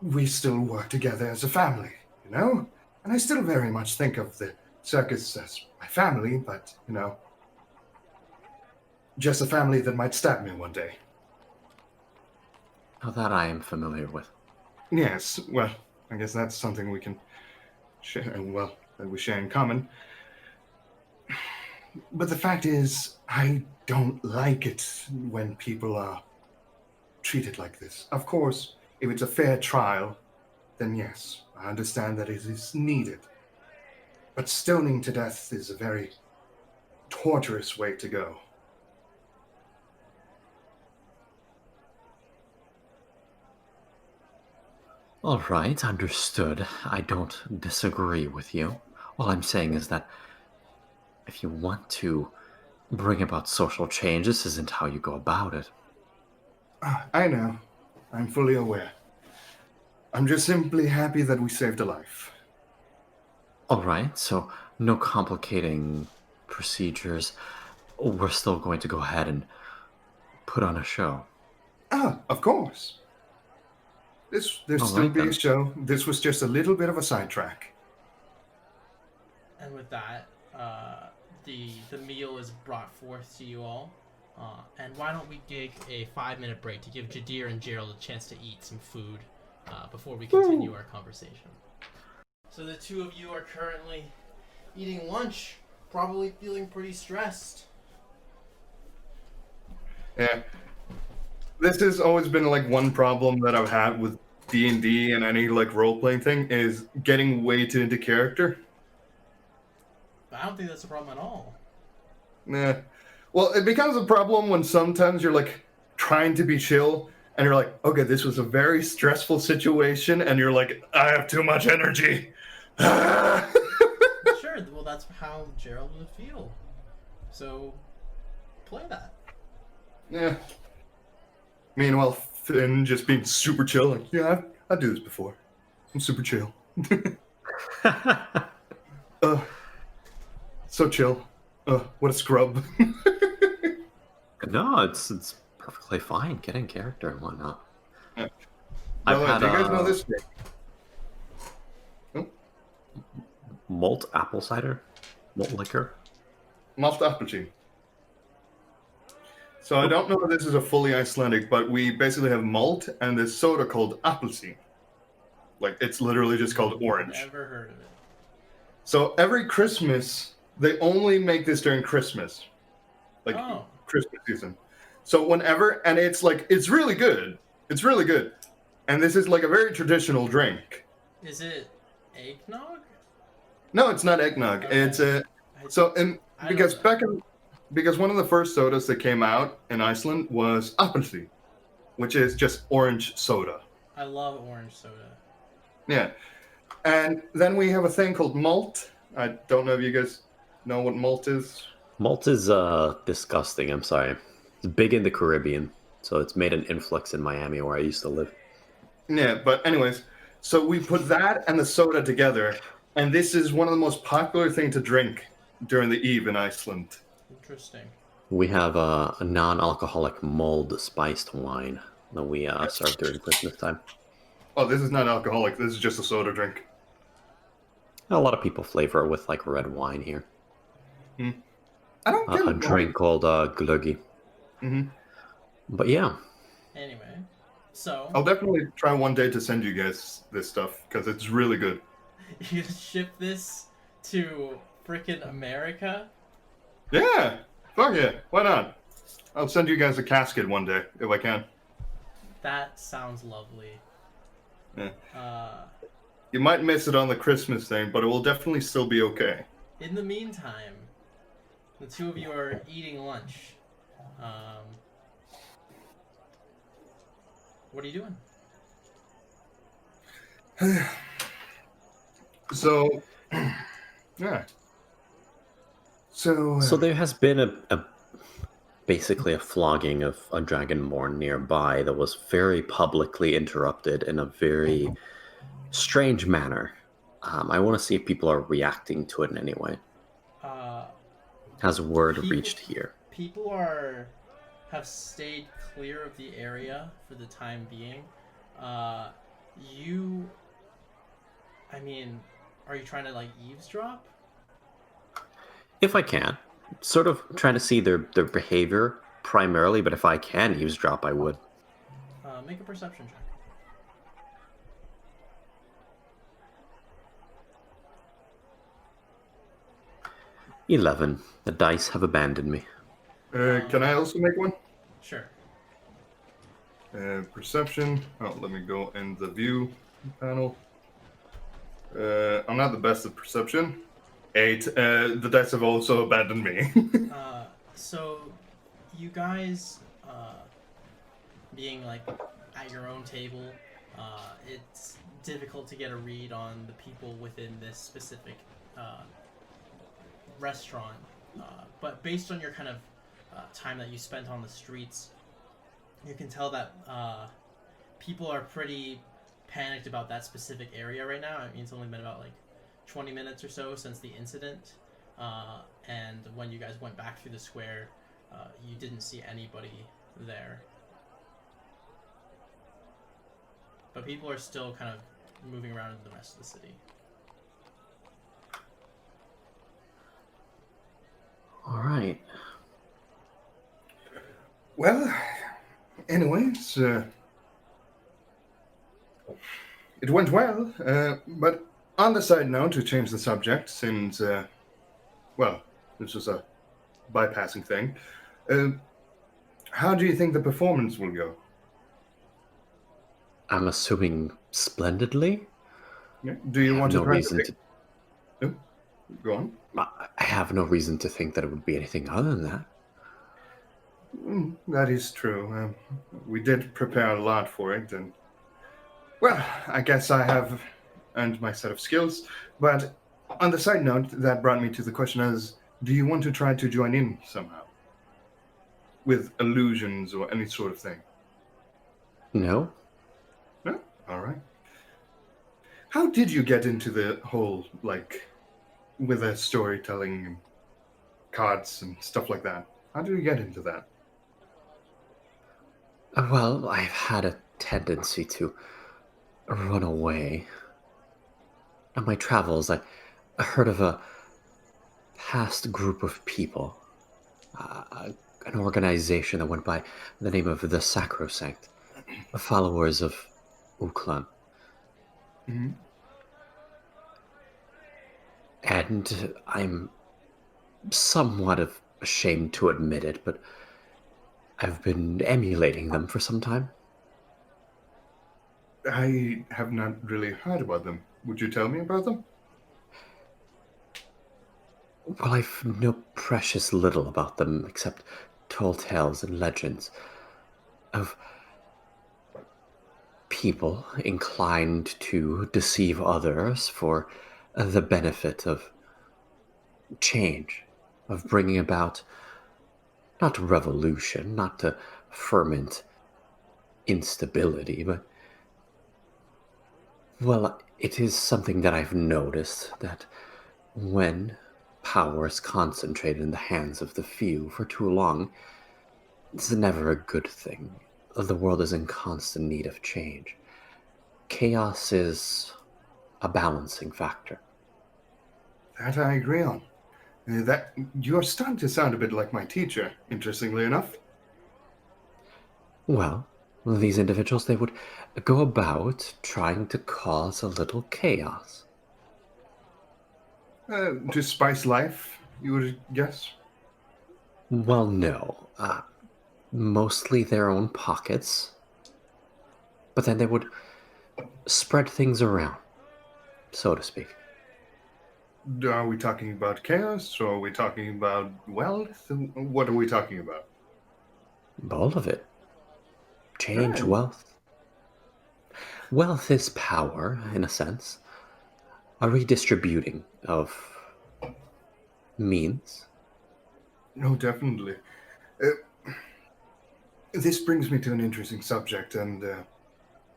we still work together as a family, And I still very much think of the circus as my family, but, just a family that might stab me one day. Now that I am familiar with. Yes, well, I guess that's something we can share, that we share in common. But the fact is, I don't like it when people are treated like this. Of course, if it's a fair trial, then yes, I understand that it is needed. But stoning to death is a very torturous way to go. All right, understood. I don't disagree with you. All I'm saying is that if you want to bring about social change, this isn't how you go about it. I know. I'm fully aware. I'm just simply happy that we saved a life. All right, so no complicating procedures. We're still going to go ahead and put on a show. Of course. There'll still be a show. This was just a little bit of a sidetrack. And with that, the meal is brought forth to you all. And why don't we take a 5-minute break to give Jadir and Gerald a chance to eat some food before we continue our conversation. So the two of you are currently eating lunch, probably feeling pretty stressed. Yeah. This has always been one problem that I've had with D&D and any like role-playing thing is getting way too into character. I don't think that's a problem at all. Nah. Well, it becomes a problem when sometimes you're like trying to be chill and you're like, okay, this was a very stressful situation, and you're like, I have too much energy. Sure, well, that's how Gerald would feel. So, play that. Yeah. Meanwhile, Finn just being super chill. Like, yeah, I've do this before. I'm super chill. So chill. What a scrub. No, it's perfectly fine. Get in character and whatnot. Yeah. I've By the way, had do you guys know this? malt apple cider, malt liquor. Malt Appelgin. So I don't know if this is a fully Icelandic, but we basically have malt and this soda called Appelsin. Like, it's literally just called orange. Never heard of it. So every Christmas, they only make this during Christmas. Like, Oh. Christmas season. So whenever, and it's like, it's really good. It's really good. And this is like a very traditional drink. Is it eggnog? No, it's not eggnog. Okay. It's a, so, and I because don't know. because one of the first sodas that came out in Iceland was Appelsin, which is just orange soda. I love orange soda. Yeah. And then we have a thing called malt. I don't know if you guys know what malt is. Malt is disgusting. I'm sorry. It's big in the Caribbean, so it's made an influx in Miami where I used to live. Yeah, but anyways, so we put that and the soda together, and this is one of the most popular thing to drink during the eve in Iceland. Interesting. We have a non-alcoholic mulled spiced wine that we serve during Christmas time. Oh, this is not alcoholic. This is just a soda drink. A lot of people flavor it with like red wine here. I don't get A it. drink called glöggi. Mm-hmm. But yeah, Anyway, so I'll definitely try one day to send you guys this stuff because it's really good. you ship this to frickin' America? Yeah, fuck yeah, why not? I'll send you guys a casket one day if I can. That sounds lovely. Yeah. You might miss it on the Christmas thing, but it will definitely still be okay. In the meantime, the two of you are eating lunch. What are you doing? So, yeah. So there has been a basically a flogging of a dragonborn nearby that was very publicly interrupted in a very strange manner. I want to see if people are reacting to it in any way. Has word reached here? People have stayed clear of the area for the time being. Are you trying to like eavesdrop? If I can. Sort of trying to see their behavior primarily, but if I can eavesdrop, I would. Make a perception check. 11. The dice have abandoned me. can I also make one? Sure. Perception. Oh, let me go in the view panel. I'm not the best at perception. 8. The dice have also abandoned me. So you guys being like at your own table, it's difficult to get a read on the people within this specific restaurant, but based on your kind of time that you spent on the streets, you can tell that people are pretty panicked about that specific area right now. I mean, it's only been about like 20 minutes or so since the incident, and when you guys went back through the square, you didn't see anybody there. But people are still kind of moving around in the rest of the city. All right. Well, anyways, it went well, but on the side note, to change the subject, since, well, this was a bypassing thing, how do you think the performance will go? I'm assuming splendidly. Yeah. Do you I have want to no try to reason pick? to. Oh, go on. I have no reason to think that it would be anything other than that. That is true. We did prepare a lot for it, and well, I guess I have earned my set of skills. But on the side note, that brought me to the question: is do you want to try to join in somehow with illusions or any sort of thing? No? No. All right. How did you get into the whole with the storytelling and cards and stuff like that? How did you get into that? Well, I've had a tendency to run away. On my travels, I heard of a past group of people, an organization that went by the name of the Sacrosanct, followers of Uklan. Hmm. And I'm somewhat ashamed to admit it, but I've been emulating them for some time. I have not really heard about them. Would you tell me about them? Well, I've know precious little about them except tall tales and legends of people inclined to deceive others for the benefit of change, of bringing about not revolution, not to ferment instability, but, well, it is something that I've noticed that when power is concentrated in the hands of the few for too long, it's never a good thing. The world is in constant need of change. Chaos is a balancing factor. That I agree on. That you're starting to sound a bit like my teacher, interestingly enough. Well, these individuals, they would go about trying to cause a little chaos. To spice life, you would guess? Well, no. Mostly their own pockets. But then they would spread things around, so to speak. Are we talking about chaos, or are we talking about wealth? What are we talking about? All of it. Change, Oh, wealth. Wealth is power, in a sense. A redistributing of means. no, definitely. Uh, this brings me to an interesting subject, and I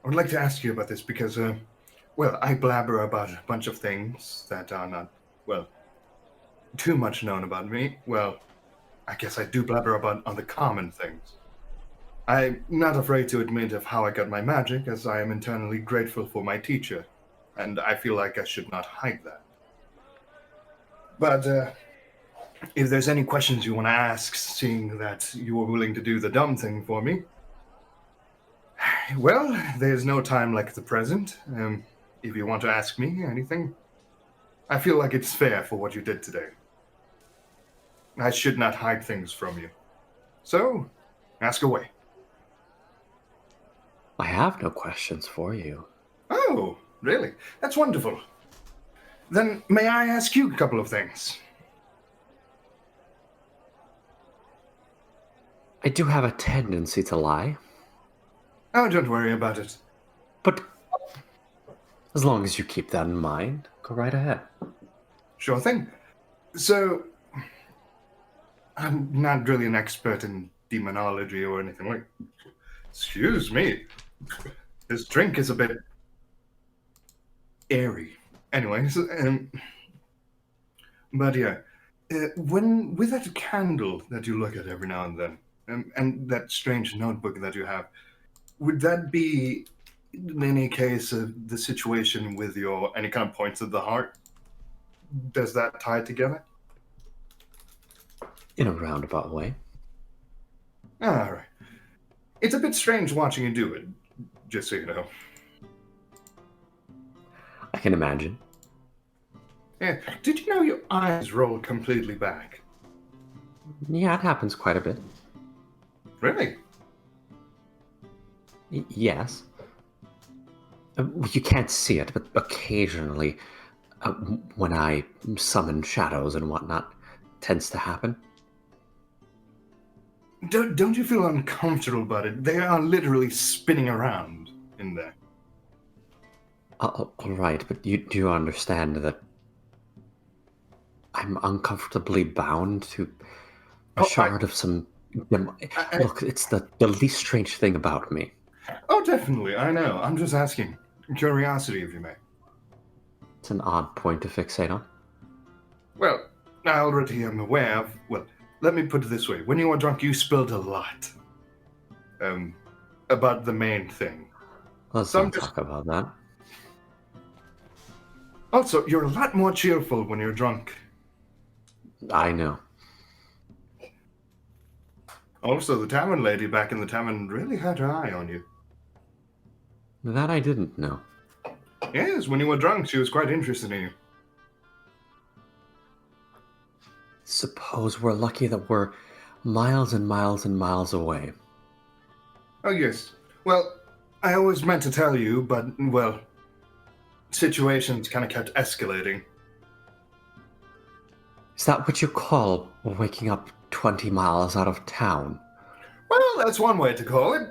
would like to ask you about this because, well, I blabber about a bunch of things that are not, well, too much known about me. Well, I guess I do blabber about on the common things. I'm not afraid to admit of how I got my magic, as I am internally grateful for my teacher, and I feel like I should not hide that. But if there's any questions you want to ask, seeing that you were willing to do the dumb thing for me, well, there's no time like the present. If you want to ask me anything, I feel like it's fair for what you did today. I should not hide things from you. So, ask away. I have no questions for you. Oh, really? That's wonderful. Then may I ask you a couple of things? I do have a tendency to lie, Oh, don't worry about it. but as long as you keep that in mind, go right ahead. Sure thing. So, I'm not really an expert in demonology or anything like. Excuse me. This drink is a bit airy. Anyways, but yeah, when with that candle that you look at every now and then, and that strange notebook that you have, would that be in any case the situation with your any kind of points of the heart? Does that tie together? In a roundabout way. All right. It's a bit strange watching you do it, just so you know. I can imagine. Yeah. Did you know your eyes roll completely back? Yeah, it happens quite a bit. Really? Yes. You can't see it, but occasionally, when I summon shadows and whatnot, tends to happen. Don't you feel uncomfortable about it? They are literally spinning around in there. All right, but do you understand that I'm uncomfortably bound to a Oh, shard of some... Look, it's the least strange thing about me. Oh, definitely. I know. I'm just asking. Curiosity, if you may. It's an odd point to fixate on. Well, I already am aware of. Well, let me put it this way: when you were drunk, you spilled a lot. About the main thing. Let's not talk about that. Also, you're a lot more cheerful when you're drunk. I know. Also, the tavern lady back in the tavern really had her eye on you. That I didn't know. Yes, when you were drunk, she was quite interested in you. Suppose we're lucky that we're miles and miles and miles away. Oh, yes. Well, I always meant to tell you, but, well, situations kind of kept escalating. Is that what you call waking up 20 miles out of town? Well, that's one way to call it.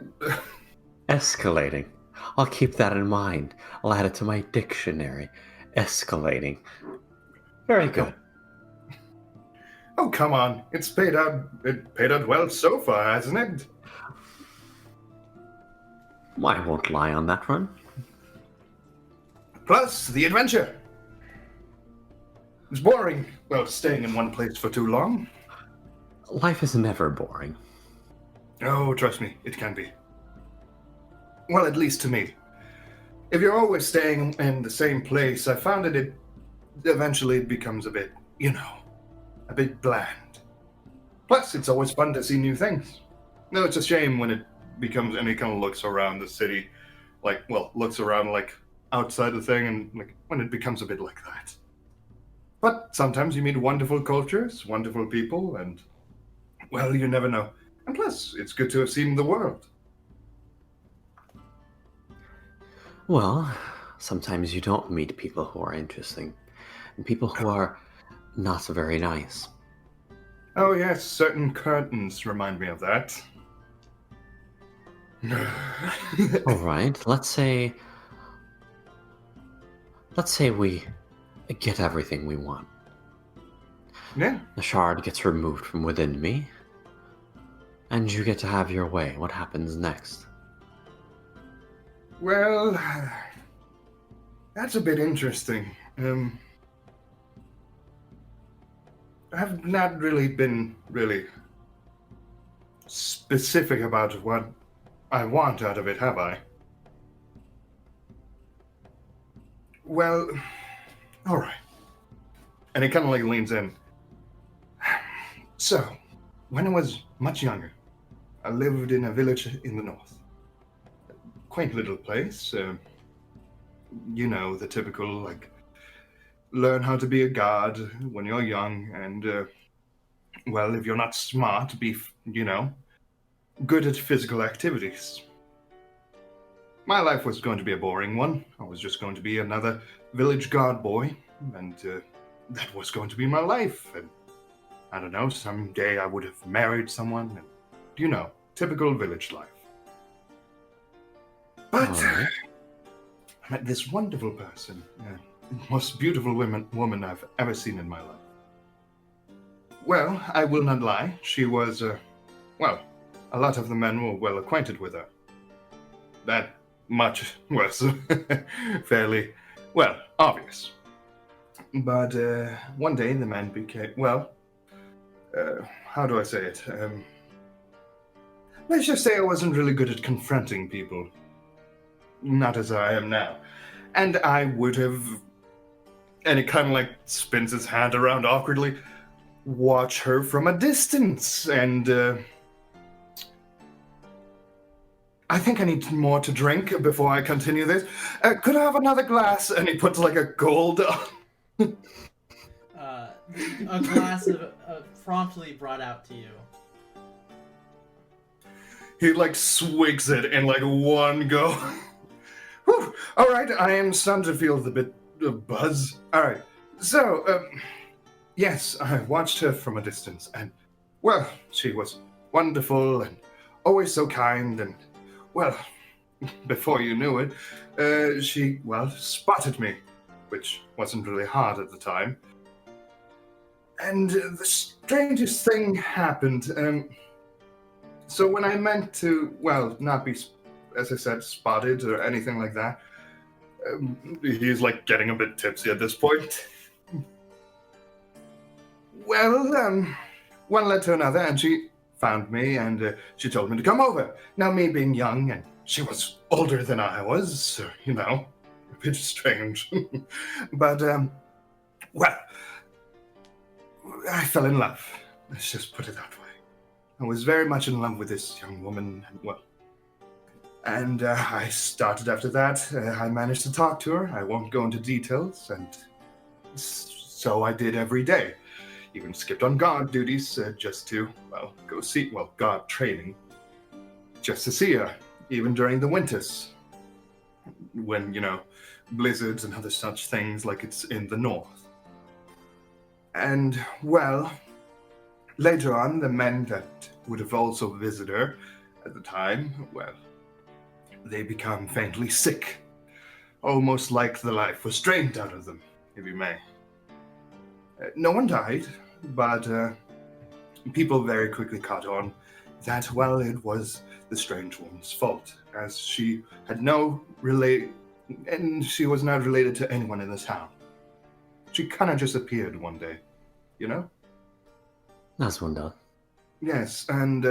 Escalating. I'll keep that in mind. I'll add it to my dictionary. Escalating. Very good. Oh, come on. It paid out well so far, hasn't it? I won't lie on that one. Plus, the adventure. It's boring, well, staying in one place for too long. Life is never boring. Oh, trust me, it can be. Well, at least to me. If you're always staying in the same place, I found that it eventually becomes a bit, a bit bland. Plus, it's always fun to see new things. No, it's a shame when it becomes, and it kind of looks around the city, looks around outside the thing, and when it becomes a bit like that. But sometimes you meet wonderful cultures, wonderful people, and, well, you never know. And plus, it's good to have seen the world. Well, sometimes you don't meet people who are interesting, and people who are not very nice. Oh yes, certain curtains remind me of that. All right, let's say we get everything we want. Yeah. The shard gets removed from within me, and you get to have your way. What happens next? Well, that's a bit interesting. I've not really been specific about what I want out of it, have I? Well, all right. And it kind of leans in. So, when I was much younger, I lived in a village in the north. Quaint little place. The typical, learn how to be a god when you're young, and, if you're not smart, be, good at physical activities. My life was going to be a boring one. I was just going to be another village god boy, and that was going to be my life. And I don't know, someday I would have married someone, and, typical village life. But I met this wonderful person, most beautiful woman I've ever seen in my life. Well, I will not lie. She was, a lot of the men were well acquainted with her. That much was fairly, obvious. But one day the man became, how do I say it? Let's just say I wasn't really good at confronting people. Not as I am now. And I would have, and it kind of spins his hand around awkwardly, watch her from a distance. And I think I need more to drink before I continue this. Could I have another glass? And he puts a gold on. A glass of promptly brought out to you. He swigs it in one go. Whew. All right, I am starting to feel the bit of buzz. All right, so, yes, I watched her from a distance, and, well, she was wonderful and always so kind, and, well, before you knew it, she, well, spotted me, which wasn't really hard at the time. And the strangest thing happened. So when I meant to, well, not be, as I said, spotted or anything like that, he's like getting a bit tipsy at this point. Well, one led to another, and she found me, and she told me to come over. Now, me being young, and she was older than I was, so, you know, a bit strange. But, well, I fell in love. Let's just put it that way. I was very much in love with this young woman, and I started after that. I managed to talk to her. I won't go into details, and so I did every day. Even skipped on guard duties just to, well, go see, well, guard training, just to see her, even during the winters, when, you know, blizzards and other such things like it's in the north. And, well, later on, the men that would have also visited her at the time, well, they become faintly sick, almost like the life was drained out of them, if you may. No one died, but people very quickly caught on that, well, it was the strange woman's fault, as she had and she was not related to anyone in the town. She kind of just appeared one day, you know? As one does. Yes, and,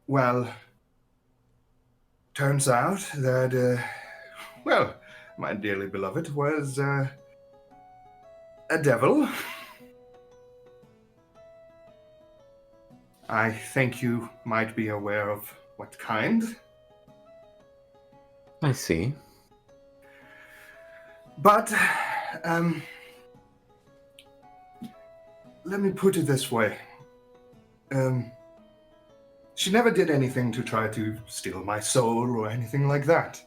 well, turns out that, well, my dearly beloved was, a devil. I think you might be aware of what kind. I see. But, let me put it this way. She never did anything to try to steal my soul or anything like that.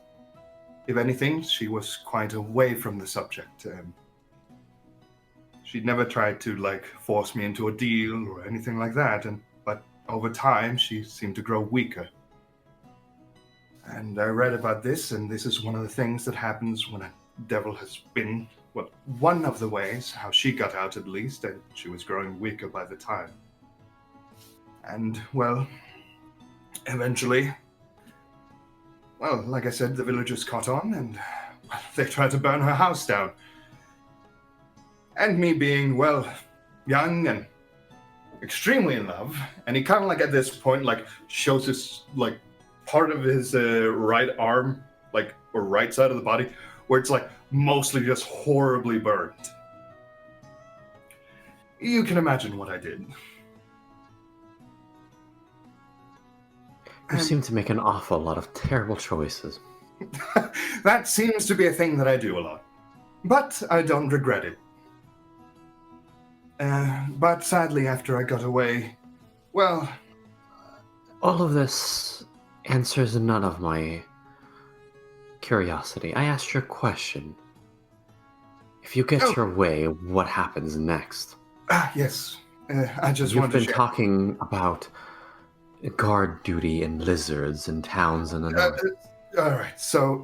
If anything, she was quite away from the subject. She'd never tried to, like, force me into a deal or anything like that, but over time, she seemed to grow weaker. And I read about this, and this is one of the things that happens when a devil has been, well, one of the ways how she got out at least, and she was growing weaker by the time. And, well, eventually, well, like I said, the villagers caught on, and, well, they tried to burn her house down. And me being, well, young and extremely in love, and he kind of, like, at this point, like, shows his, like, part of his right arm, like, or right side of the body, where it's, like, mostly just horribly burned. You can imagine what I did. You seem to make an awful lot of terrible choices. That seems to be a thing that I do a lot. But I don't regret it. But sadly, after I got away, well... All of this answers none of my curiosity. I asked you a question. If you get your way, what happens next? Yes. I just You've wanted to been share. talking about guard duty and lizards in towns in the north. All right, so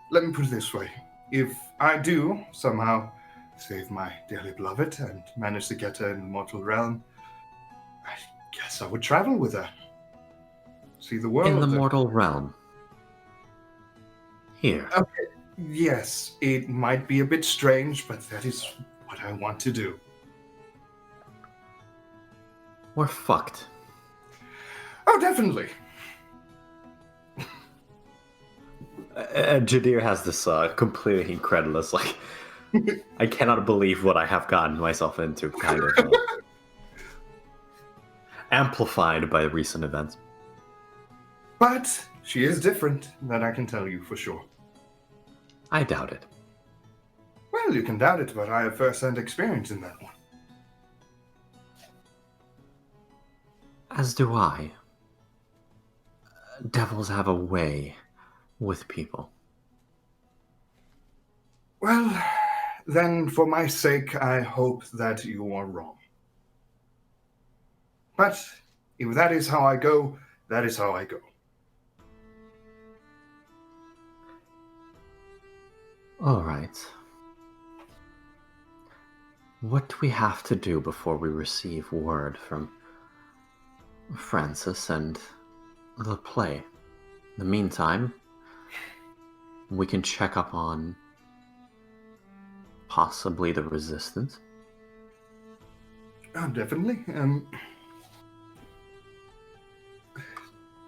let me put it this way. If I do somehow save my dearly beloved and manage to get her in the mortal realm, I guess I would travel with her. See the world. In the mortal realm. Here. Okay, yes, it might be a bit strange, but that is what I want to do. We're fucked. Oh, definitely. Jadir has this completely incredulous, like, I cannot believe what I have gotten myself into, kind of. Amplified by recent events. But she is different, that I can tell you for sure. I doubt it. Well, you can doubt it, but I have first-hand experience in that one. As do I. Devils have a way with people. Well, then for my sake, I hope that you are wrong. But if that is how I go, that is how I go. All right. What do we have to do before we receive word from Francis and the play? In the meantime, we can check up on possibly the resistance. Oh, definitely.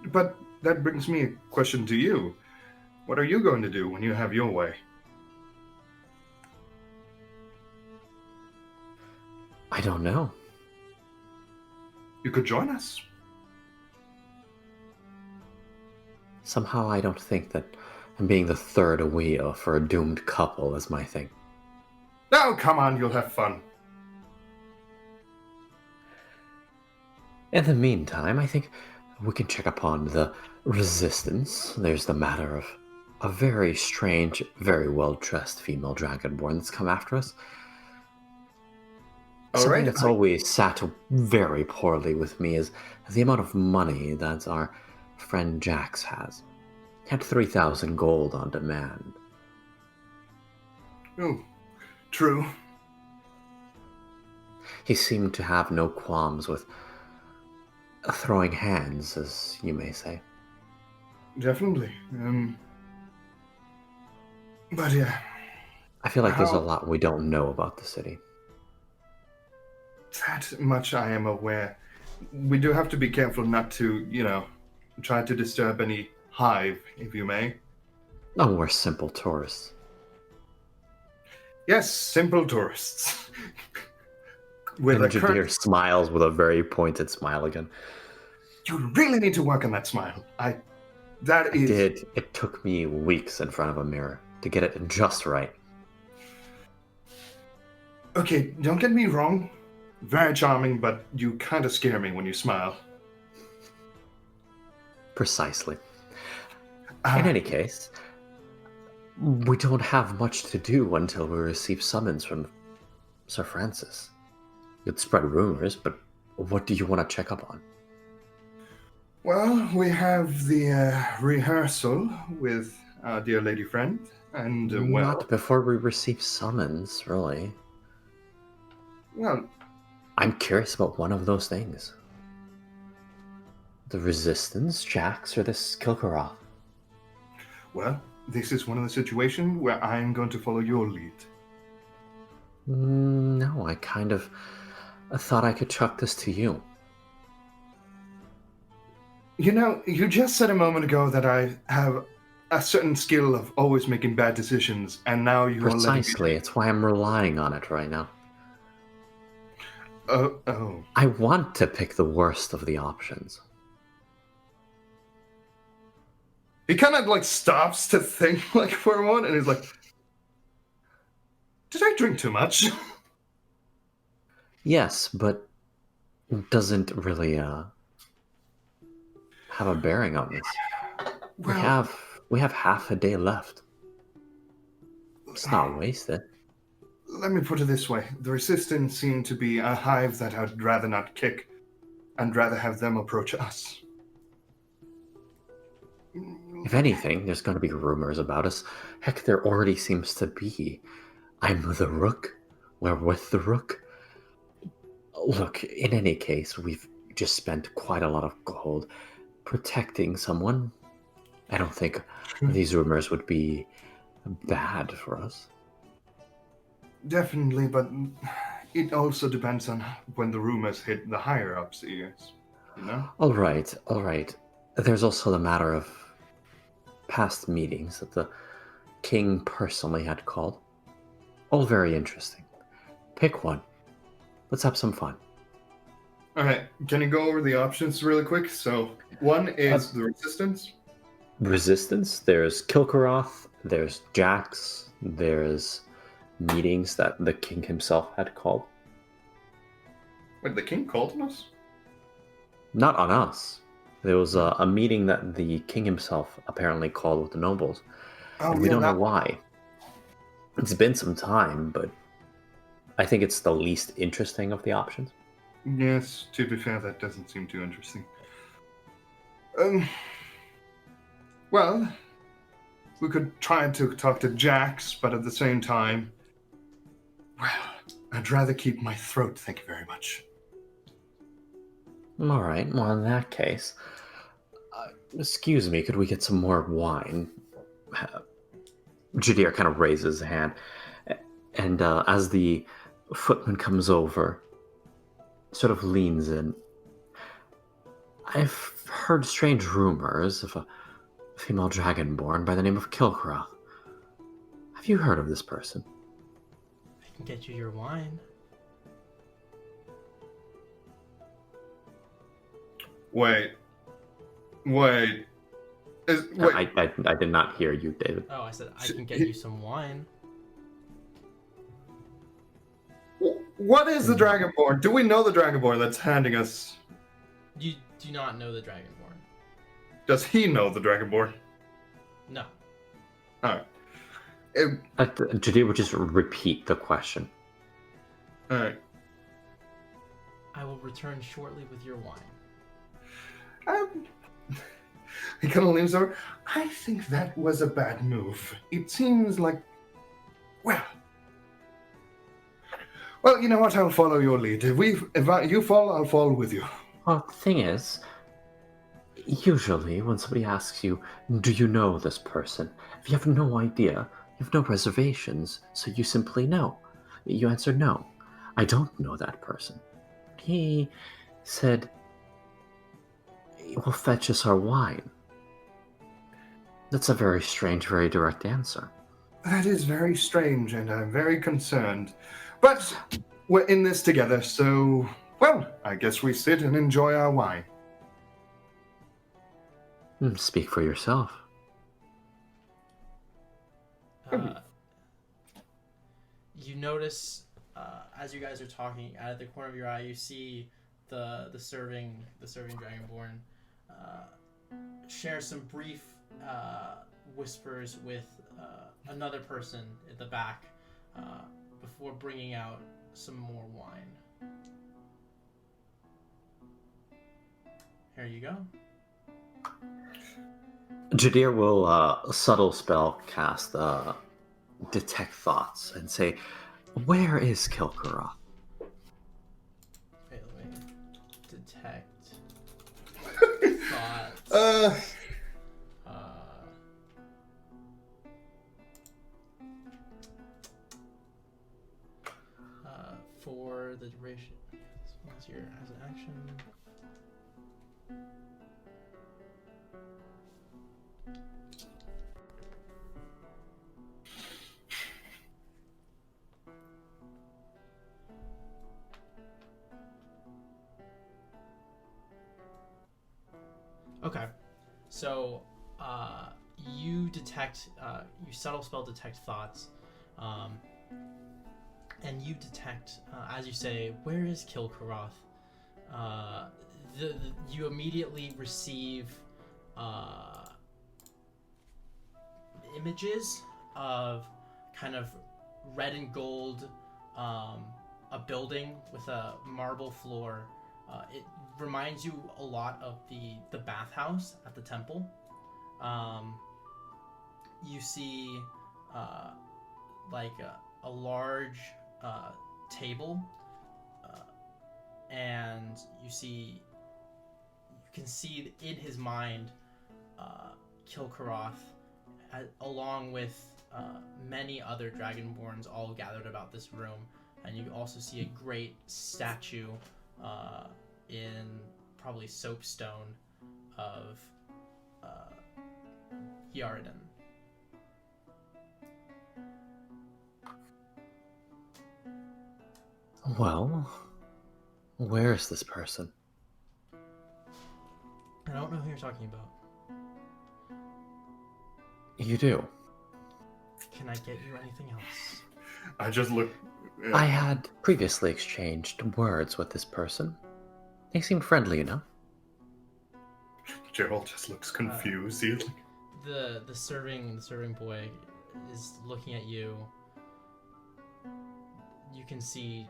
But that brings me a question to you. What are you going to do when you have your way? I don't know. You could join us. Somehow I don't think that being the third wheel for a doomed couple is my thing. Oh, come on, you'll have fun. In the meantime, I think we can check upon the resistance. There's the matter of a very strange, very well-dressed female dragonborn that's come after us. All Something right, that's always sat very poorly with me is the amount of money that our friend Jax has. He had 3,000 gold on demand. Oh, true. He seemed to have no qualms with throwing hands, as you may say. Definitely. But yeah. I feel like there's a How- lot we don't know about the city. That much I am aware. We do have to be careful not to, try to disturb any hive, if you may. Oh, we're simple tourists. Yes, simple tourists. With And a Jadir smiles with a very pointed smile again. You really need to work on that smile. That is. It took me weeks in front of a mirror to get it just right. Okay, don't get me wrong. Very charming, but you kind of scare me when you smile. Precisely. In any case, we don't have much to do until we receive summons from Sir Francis. You'd spread rumors, but what do you want to check up on? Well, we have the rehearsal with our dear lady friend, and Not before we receive summons, really. well, I'm curious about one of those things. The Resistance, Jax, or this Kilkaroth? this is one of the situations where I'm going to follow your lead. No, I thought I could chuck this to you. You just said a moment ago that I have a certain skill of always making bad decisions, and now you are letting me... Precisely, it's why I'm relying on it right now. Oh. I want to pick the worst of the options. He kind of stops to think for a moment, and he's like, "Did I drink too much?" Yes, but doesn't really have a bearing on this. We have half a day left. It's not wasted. Let me put it this way: the Resistance seem to be a hive that I'd rather not kick, and rather have them approach us. If anything, there's going to be rumors about us. Heck, there already seems to be. I'm the Rook. We're with the Rook. Look, in any case, we've just spent quite a lot of gold protecting someone. I don't think these rumors would be bad for us. Definitely, but it also depends on when the rumors hit the higher-ups' ears, All right. There's also the matter of past meetings that the king personally had called. All very interesting. Pick one. Let's have some fun. All right, can you go over the options really quick? So, one is the Resistance. Resistance, there's Kilkaroth, there's Jax, there's meetings that the king himself had called. Wait, the king called on us? Not on us. There was a meeting that the king himself apparently called with the nobles, and we don't know why. It's been some time, but I think it's the least interesting of the options. Yes, to be fair, that doesn't seem too interesting. Well, we could try to talk to Jax, but at the same time, well, I'd rather keep my throat, thank you very much. All right, well, in that case, excuse me, could we get some more wine? Jadir kind of raises a hand, and as the footman comes over, sort of leans in. I've heard strange rumors of a female dragonborn by the name of Kilkra. Have you heard of this person? I can get you your wine. Wait. Wait. I did not hear you, David. Oh, I said I can get you some wine. What is the Dragonborn? Do we know the Dragonborn that's handing us? You do not know the Dragonborn. Does he know the Dragonborn? No. Alright. Jadir would just repeat the question. Alright. I will return shortly with your wine. He kind of leans over. I think that was a bad move. It seems like, well, you know what? I'll follow your lead. If you fall, I'll fall with you. Well, the thing is, usually when somebody asks you, do you know this person? If you have no idea, you have no reservations, so you simply know. You answer no. I don't know that person. He said, he will fetch us our wine. That's a very strange, very direct answer. That is very strange, and I'm very concerned. But we're in this together, so, well, I guess we sit and enjoy our wine. Speak for yourself. You notice, as you guys are talking, out of the corner of your eye, you see the serving dragonborn share some brief whispers with another person at the back before bringing out some more wine. Here you go. Jadir will subtle spell cast detect thoughts and say, where is Kilkara? Wait, let me detect thoughts. For the duration, this one's here as an action. Okay, so you detect, you subtle spell detect thoughts, and you detect, as you say, where is Kilkaroth? You immediately receive images of kind of red and gold, a building with a marble floor. It reminds you a lot of the bathhouse at the temple. You see like a large table, and you can see in his mind Kilkaroth, along with many other dragonborns all gathered about this room, and you also see a great statue in probably soapstone of Yarden. Well, where is this person? I don't know who you're talking about. You do. Can I get you anything else? I just look. Yeah. I had previously exchanged words with this person. They seemed friendly enough. Gerald just looks confused. He's like, The serving boy is looking at you, you can see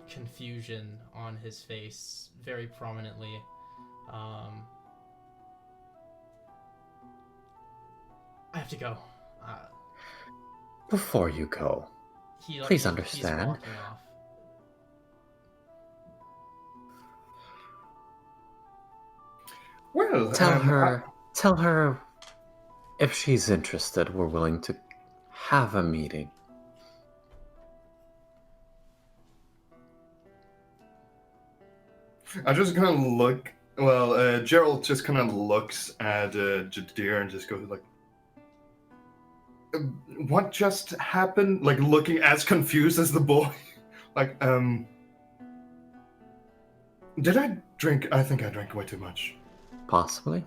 confusion on his face very prominently. I have to go. Before you go, please understand. He's walking off. Well, Tell her if she's interested, we're willing to have a meeting. I just kind of look. Well, Gerald just kind of looks at Jadir and just goes like, "What just happened?" Like looking as confused as the boy. Like, did I drink? I think I drank way too much. Possibly.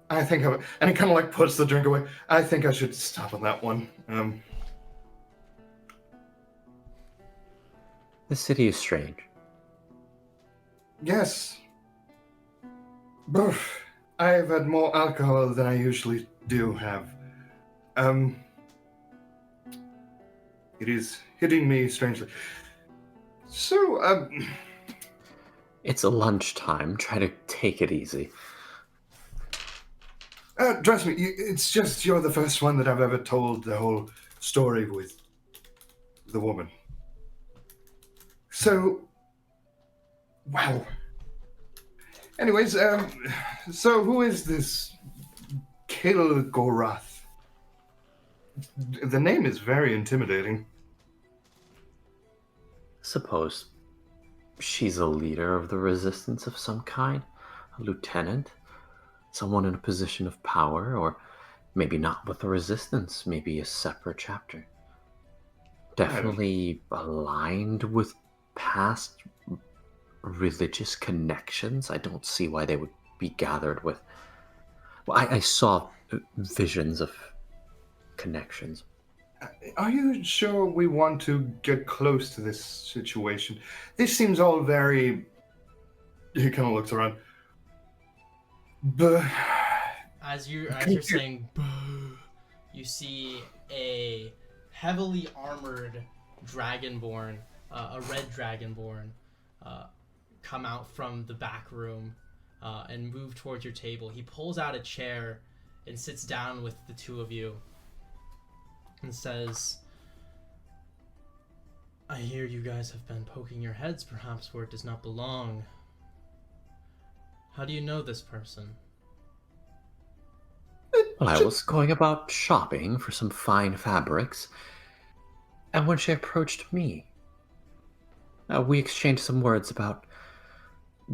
I think and he kind of like puts the drink away. I think I should stop on that one. The city is strange. Yes. I've had more alcohol than I usually do have. It is hitting me strangely. So, It's lunchtime. Try to take it easy. Trust me, it's just you're the first one that I've ever told the whole story with the woman. So, wow. Anyways, so who is this Kilgorath? The name is very intimidating. Suppose she's a leader of the resistance of some kind, a lieutenant, someone in a position of power, or maybe not with the resistance, maybe a separate chapter. Definitely aligned with past religious connections. I don't see why they would be gathered with. Well, I saw visions of connections. Are you sure we want to get close to this situation? This seems all very... He kind of looks around. But As you're saying, "Boo," you see a heavily armored dragonborn, a red dragonborn, come out from the back room and move towards your table. He pulls out a chair and sits down with the two of you and says, "I hear you guys have been poking your heads perhaps where it does not belong. How do you know this person?" Well, I was going about shopping for some fine fabrics, and when she approached me, we exchanged some words about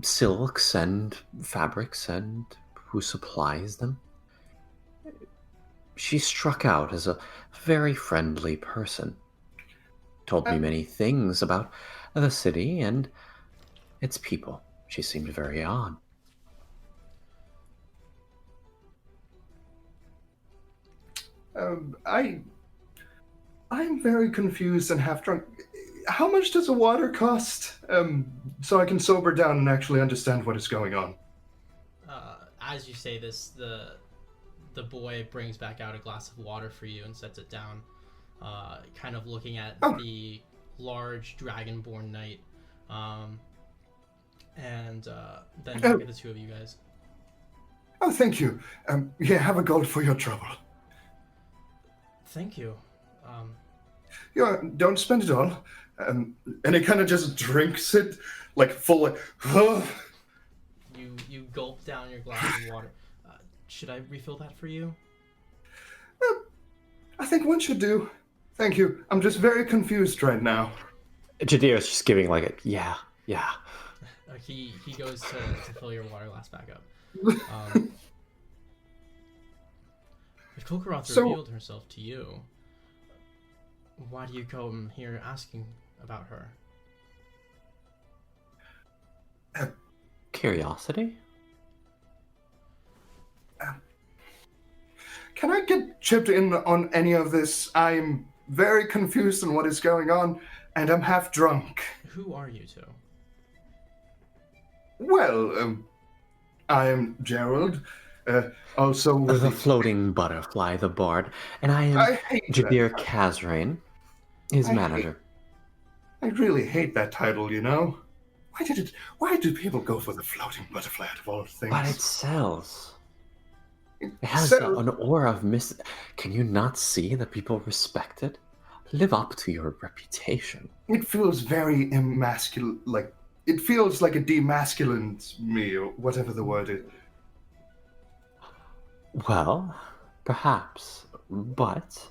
silks and fabrics and who supplies them. She struck out as a very friendly person. Told me many things about the city and its people. She seemed very odd. I'm very confused and half drunk. How much does a water cost? So I can sober down and actually understand what is going on. As you say this, the boy brings back out a glass of water for you and sets it down, kind of looking at the large dragonborn knight, and then look at the two of you guys. Oh, thank you. Yeah, have a gold for your trouble. Thank you. Yeah, don't spend it all. And he kind of just drinks it, like full of... You gulp down your glass of water. Should I refill that for you? I think one should do. Thank you. I'm just very confused right now. Jadir is just giving like a, yeah. He goes to fill your water glass back up. If Kilgorath revealed herself to you, why do you come here asking about her? Curiosity? Can I get chipped in on any of this? I'm very confused on what is going on, and I'm half drunk. Who are you two? Well, I am Gerald, also with The floating butterfly, the bard, and I am hate Jadir that. Kazrain. His I manager. I really hate that title, you know? Why do people go for the floating butterfly out of all things? But it sells. It It has sells- an aura of Can you not see that people respect it? Live up to your reputation. It feels very emasculine, like, it feels like it demasculines me, or whatever the word is. Well, perhaps, but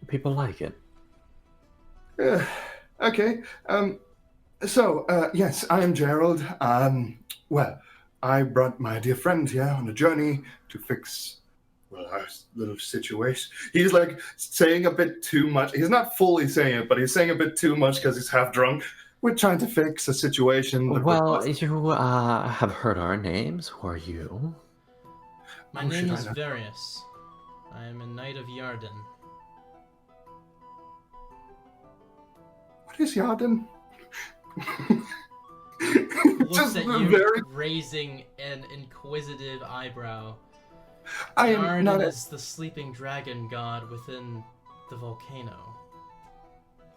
people like it. Okay, yes, I am Gerald. Well, I brought my dear friend here on a journey to fix, well, our little situation. He's like saying a bit too much. He's not fully saying it, but he's saying a bit too much because he's half drunk. We're trying to fix a situation. That Well, you have heard our names. Who are you? My Oh, name should I is not? Varius. I am a knight of Yarden. What is Yarden? Looks Just at you, very. raising an inquisitive eyebrow. I am Yarden not. is the sleeping dragon god within the volcano.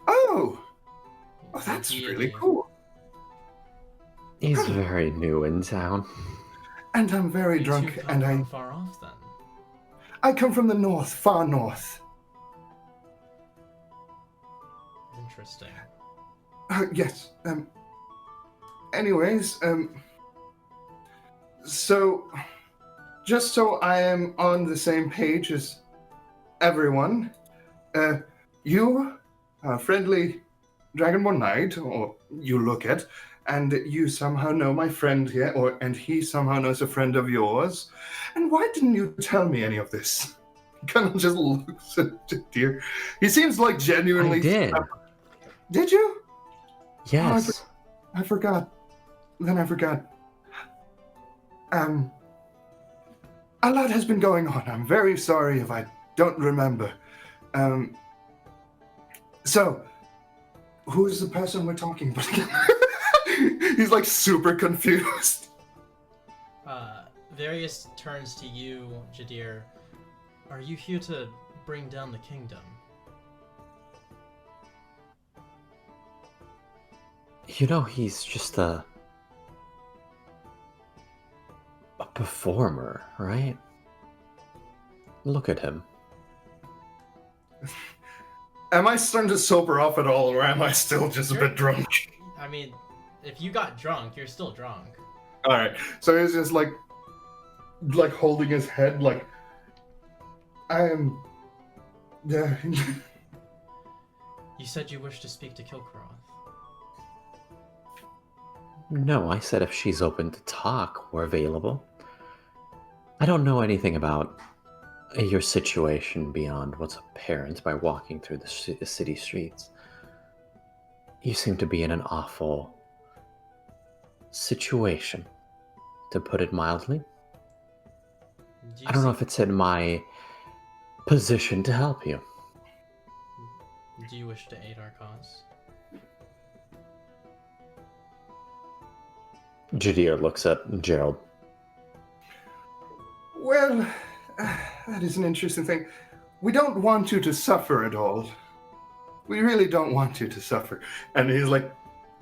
Oh, He's a that's deity. really cool. He's very new in town. And I'm very You drunk, two come and from far off then. I come from the north, far north. Interesting. Yes. Anyways, so just so I am on the same page as everyone, you are a friendly Dragonborn Knight, or you look it, and you somehow know my friend here, and he somehow knows a friend of yours. And why didn't you tell me any of this? He kind of just looks at dear. He seems like genuinely. I did. Did you? Yes. I forgot. Then I forgot. A lot has been going on. I'm very sorry if I don't remember. So, who's the person we're talking about? He's like super confused. Varius turns to you, Jadir. Are you here to bring down the kingdom? You know, he's just a performer, right? Look at him. Am I starting to sober up at all, or am I still just a bit drunk? I mean, if you got drunk, you're still drunk. All right. So he's just like holding his head, like I am. Yeah. You said you wish to speak to Kilkaroth. No, I said if she's open to talk, we're available. I don't know anything about your situation beyond what's apparent by walking through the city streets. You seem to be in an awful situation, to put it mildly. I don't know if it's in my position to help you. Do you wish to aid our cause? Jadir looks at Gerald. Well, that is an interesting thing. We don't want you to suffer at all. We really don't want you to suffer. And he's like,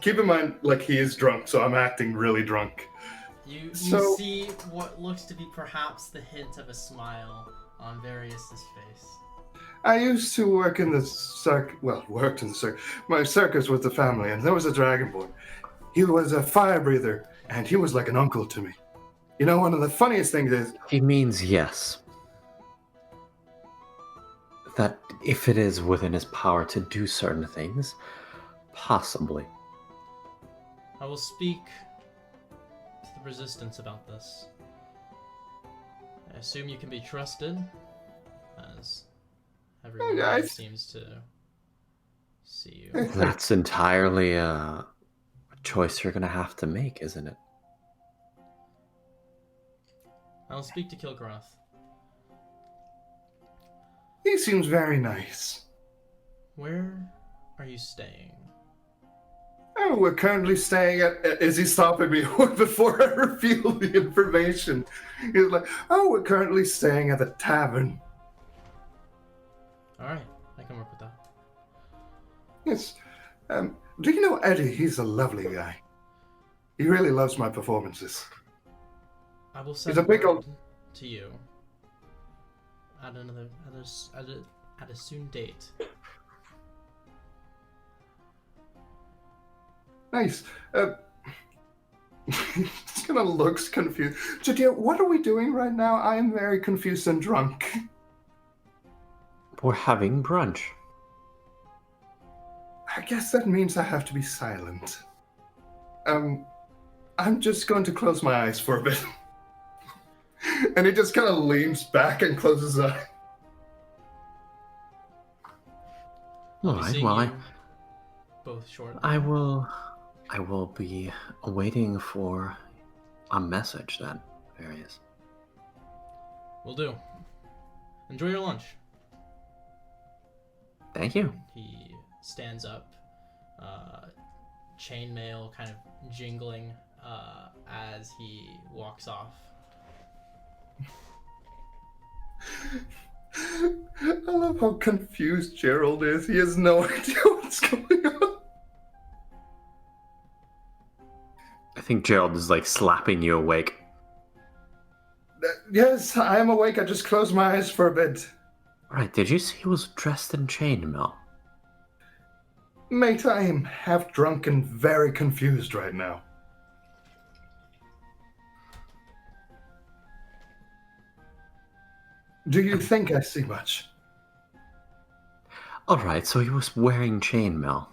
keep in mind, like, he is drunk, so I'm acting really drunk. You So- see what looks to be perhaps the hint of a smile on Varius's face. I used to work in the worked in the circus. My circus with the family, and there was a dragonborn. He was a fire breather, and he was like an uncle to me. You know, one of the funniest things is, He means yes. That if it is within his power to do certain things, possibly. I will speak to the resistance about this. I assume you can be trusted, as everyone Yeah, here seems to see you. That's entirely a choice you're going to have to make, isn't it? I'll speak to Kilkaroth. he seems very nice. Where are you staying? Oh, we're currently staying at. Is he stopping me before I reveal the information? He's like, oh, we're currently staying at the tavern. Alright, I can work with that. Yes. Do you know Eddie? He's a lovely guy. He really loves my performances. I will send He's a big word old... to you at a soon date. Nice. Just kind of looks confused. Jadir, what are we doing right now? I am very confused and drunk. We're having brunch. I guess that means I have to be silent. I'm just going to close my eyes for a bit. And he just kind of leans back and closes his eyes. All I'll be right. seeing Well, you both shortly. I will be waiting for a message then, Various. Will do. Enjoy your lunch. Thank you. He stands up, chainmail kind of jingling as he walks off. I love how confused Gerald is. He has no idea what's going on. I think Gerald is like slapping you awake. Yes, I am awake. I just closed my eyes for a bit. Right, did you see he was dressed in chainmail? Mate, I am half drunk and very confused right now. Do you think I see much? Alright, so he was wearing chainmail.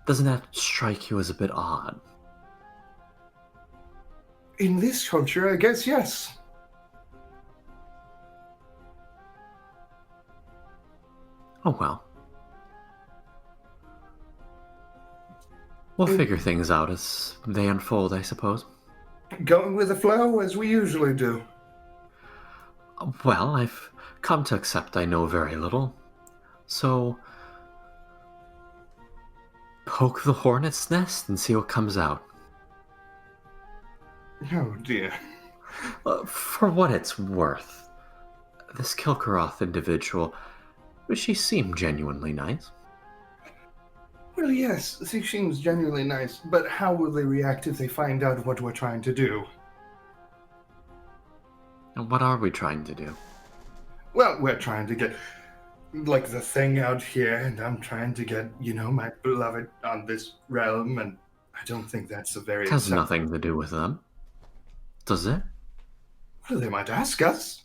Doesn't that strike you as a bit odd? In this culture, I guess yes. Oh well. We'll figure things out as they unfold, I suppose. Going with the flow as we usually do. Well, I've come to accept I know very little. So, poke the hornet's nest and see what comes out. Oh dear. For what it's worth, this Kilkaroth individual, she seemed genuinely nice. Well, yes, she seems genuinely nice, but how will they react if they find out what we're trying to do? And what are we trying to do? Well, we're trying to get, like, the thing out here, and I'm trying to get, my beloved on this realm, and I don't think that's a very... It has nothing to do with them. Does it? Well, they might ask us.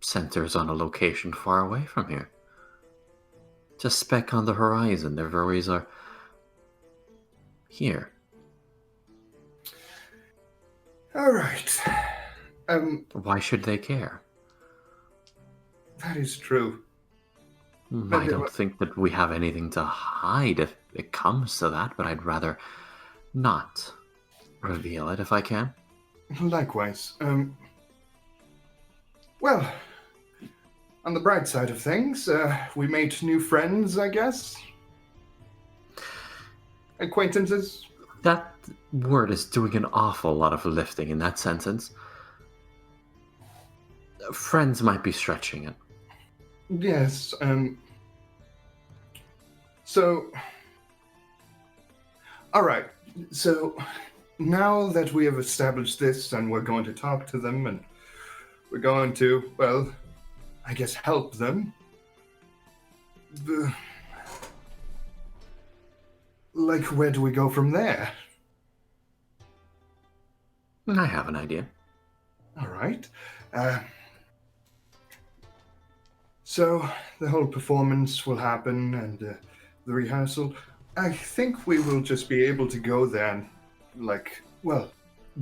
Center's on a location far away from here. Just a speck on the horizon. Their worries are here. All right. Why should they care? That is true. I don't think that we have anything to hide if it comes to that, but I'd rather not reveal it if I can. Likewise. Well, on the bright side of things, we made new friends, I guess. Acquaintances. That word is doing an awful lot of lifting in that sentence. Friends might be stretching it. Yes, so... Alright, so now that we have established this and we're going to talk to them and we're going to, well, I guess help them. Like, where do we go from there? I have an idea. Alright. So, the whole performance will happen and the rehearsal. I think we will just be able to go there and,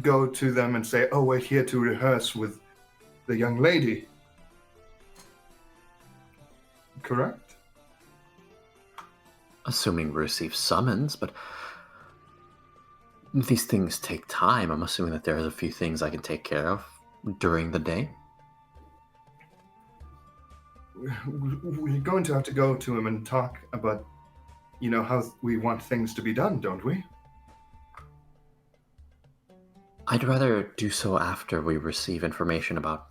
go to them and say, oh, we're here to rehearse with the young lady. Correct? Assuming we receive summons, but these things take time. I'm assuming that there's a few things I can take care of during the day. We're going to have to go to him and talk about, how we want things to be done, don't we? I'd rather do so after we receive information about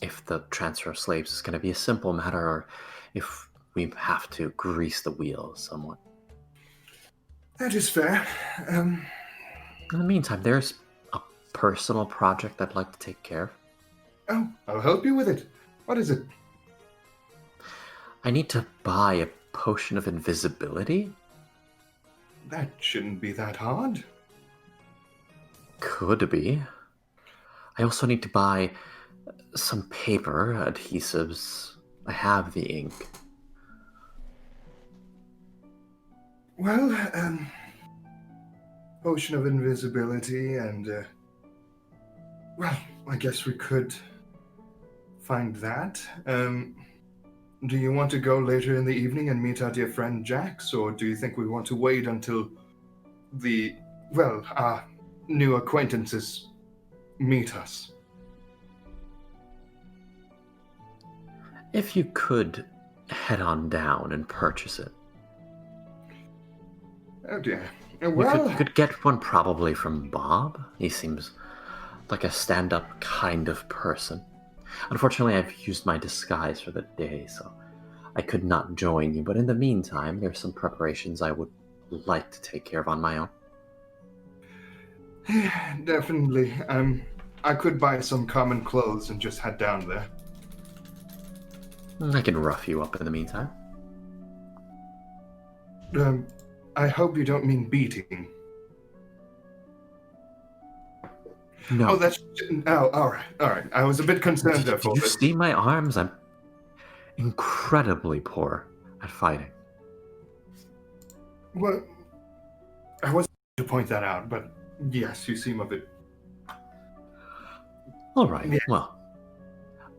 if the transfer of slaves is going to be a simple matter or if we have to grease the wheels somewhat. That is fair. In the meantime, there's a personal project I'd like to take care of. Oh, I'll help you with it. What is it? I need to buy a potion of invisibility. That shouldn't be that hard. Could be. I also need to buy some paper, adhesives. I have the ink. Well, potion of invisibility and, well, I guess we could find that. Do you want to go later in the evening and meet our dear friend Jax, or do you think we want to wait until our new acquaintances meet us? If you could head on down and purchase it. Oh dear. You Well, could get one probably from Bob. He seems like a stand-up kind of person. Unfortunately, I've used my disguise for the day, so I could not join you. But in the meantime, there's some preparations I would like to take care of on my own. definitely. I could buy some common clothes and just head down there. I can rough you up in the meantime. I hope you don't mean beating. No. All right. I was a bit concerned there Did for you a bit. see my arms? I'm incredibly poor at fighting. Well, I wasn't to point that out, but yes, you seem a bit. All right. Yeah. Well,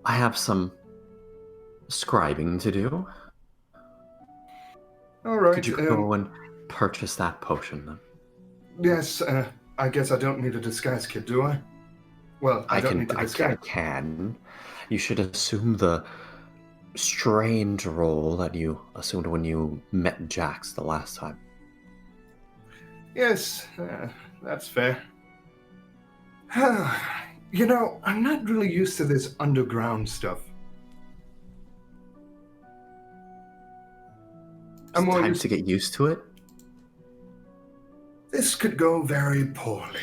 I have some scribing to do. All right. Could you go and purchase that potion then? Yes. I guess I don't need a disguise kit, do I? Well, I don't need to disguise. I can. You should assume the strange role that you assumed when you met Jax the last time. Yes, that's fair. You know, I'm not really used to this underground stuff. I'm more Time used to get used to it. This could go very poorly.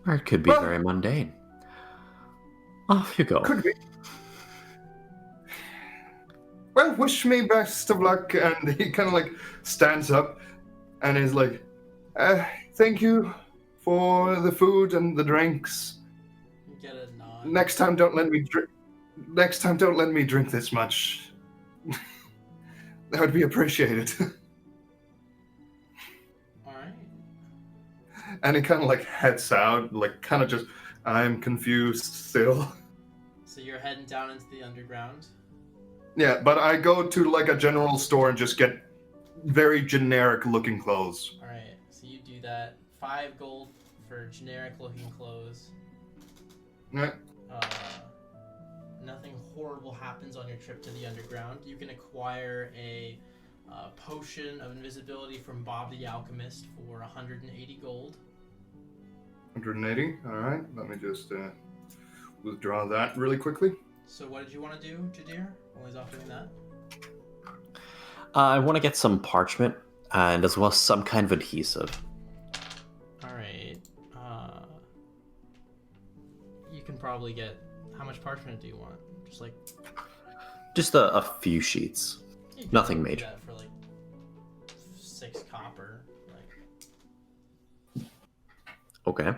Or it could be Well- very mundane. Off you go. Could be. Well, wish me best of luck. And he kind of like stands up and is like, thank you for the food and the drinks. You get a nod. Next time, don't let me drink. Next time, don't let me drink this much. That would be appreciated. All right. And he kind of like heads out, like kind of just, I'm confused still. So you're heading down into the underground. Yeah, but I go to like a general store and just get very generic looking clothes. All right. So you do that. 5 gold for generic looking clothes. Yeah. Nothing horrible happens on your trip to the underground. You can acquire a potion of invisibility from Bob the Alchemist for 180 gold. 180. All right, let me just withdraw that really quickly. So what did you want to do, Jadir? Always off doing that. I want to get some parchment and as well as some kind of adhesive. All right. You can probably get. How much parchment do you want? Just like. Just a few sheets. You can Nothing probably do major. that for like 6 copper. Like. Okay.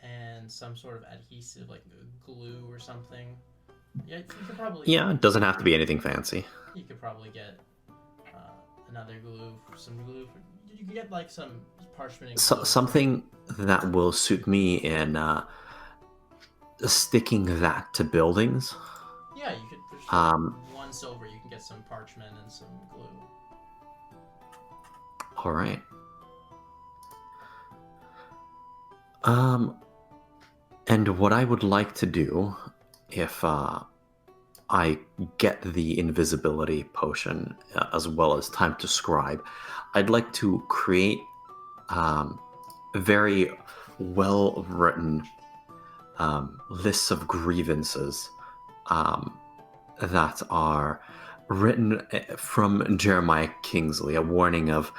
And some sort of adhesive, like glue or something. Yeah, you could probably. Yeah, it doesn't have to be anything fancy. You could probably get another glue, some glue. You could get like some parchment. And glue. Something that will suit me in sticking that to buildings. Yeah, you could. There's Um, 1 silver. You can get some parchment and some glue. All right. And what I would like to do, if I get the invisibility potion as well as time to scribe, I'd like to create very well written lists of grievances that are written from Jeremiah Kingsley, a warning of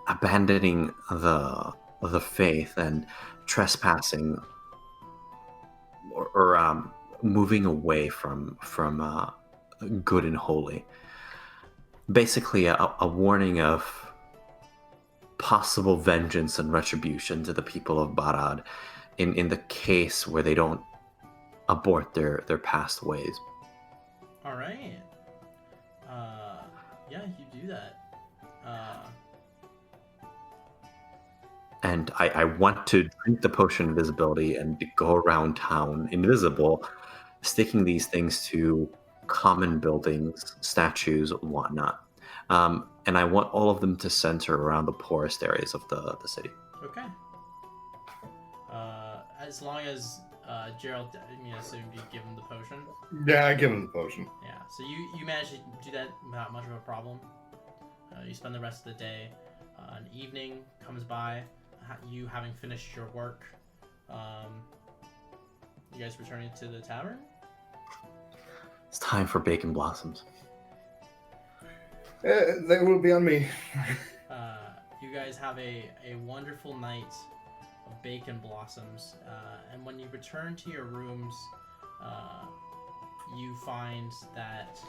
abandoning the faith and trespassing or moving away from good and holy. Basically, a warning of possible vengeance and retribution to the people of Barad in the case where they don't abort their past ways. All right. Yeah, you do that. And I want to drink the potion of invisibility and go around town invisible, sticking these things to common buildings, statues, whatnot. And I want all of them to center around the poorest areas of the city. Okay. As long as Gerald, I assume you give him the potion. Yeah, I give him the potion. Yeah. So you manage to do that without much of a problem. You spend the rest of the day. An evening comes by. You having finished your work. You guys returning to the tavern? It's time for bacon blossoms. They will be on me. You guys have a wonderful night of bacon blossoms, and when you return to your rooms, you find that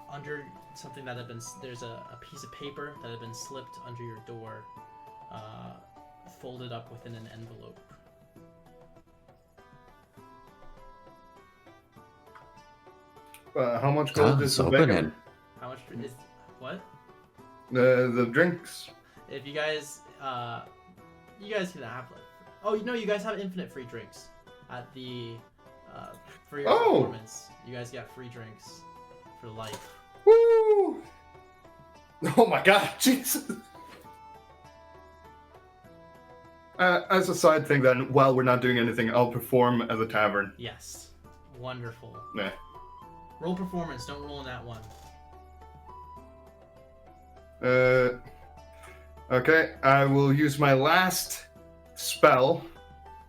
under something that had been there's a piece of paper that had been slipped under your door, folded up within an envelope. How much gold is the open bacon? it. How much is what? The drinks. If you guys can have like, oh, you guys have infinite free drinks at the for your performance. You guys got free drinks for life. Woo! Oh my god, Jesus! As a side thing, then, while we're not doing anything, I'll perform at the tavern. Yes, wonderful. Yeah. Roll performance. Don't roll in that one. Okay, I will use my last spell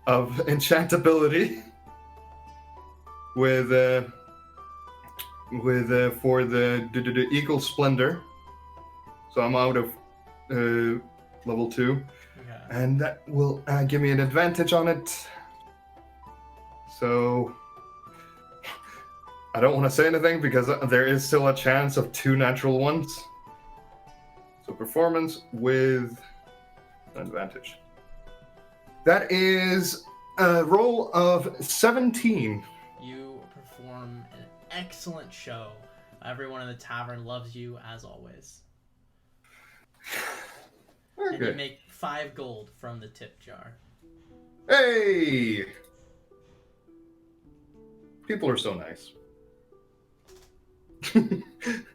of enchantability with for the Eagle Splendor. So I'm out of level 2, Okay. and that will give me an advantage on it. So I don't want to say anything because there is still a chance of 2 natural ones. So performance with an advantage. That is a roll of 17. You perform an excellent show. Everyone in the tavern loves you as always. Very And you good. make 5 gold from the tip jar. Hey! People are so nice.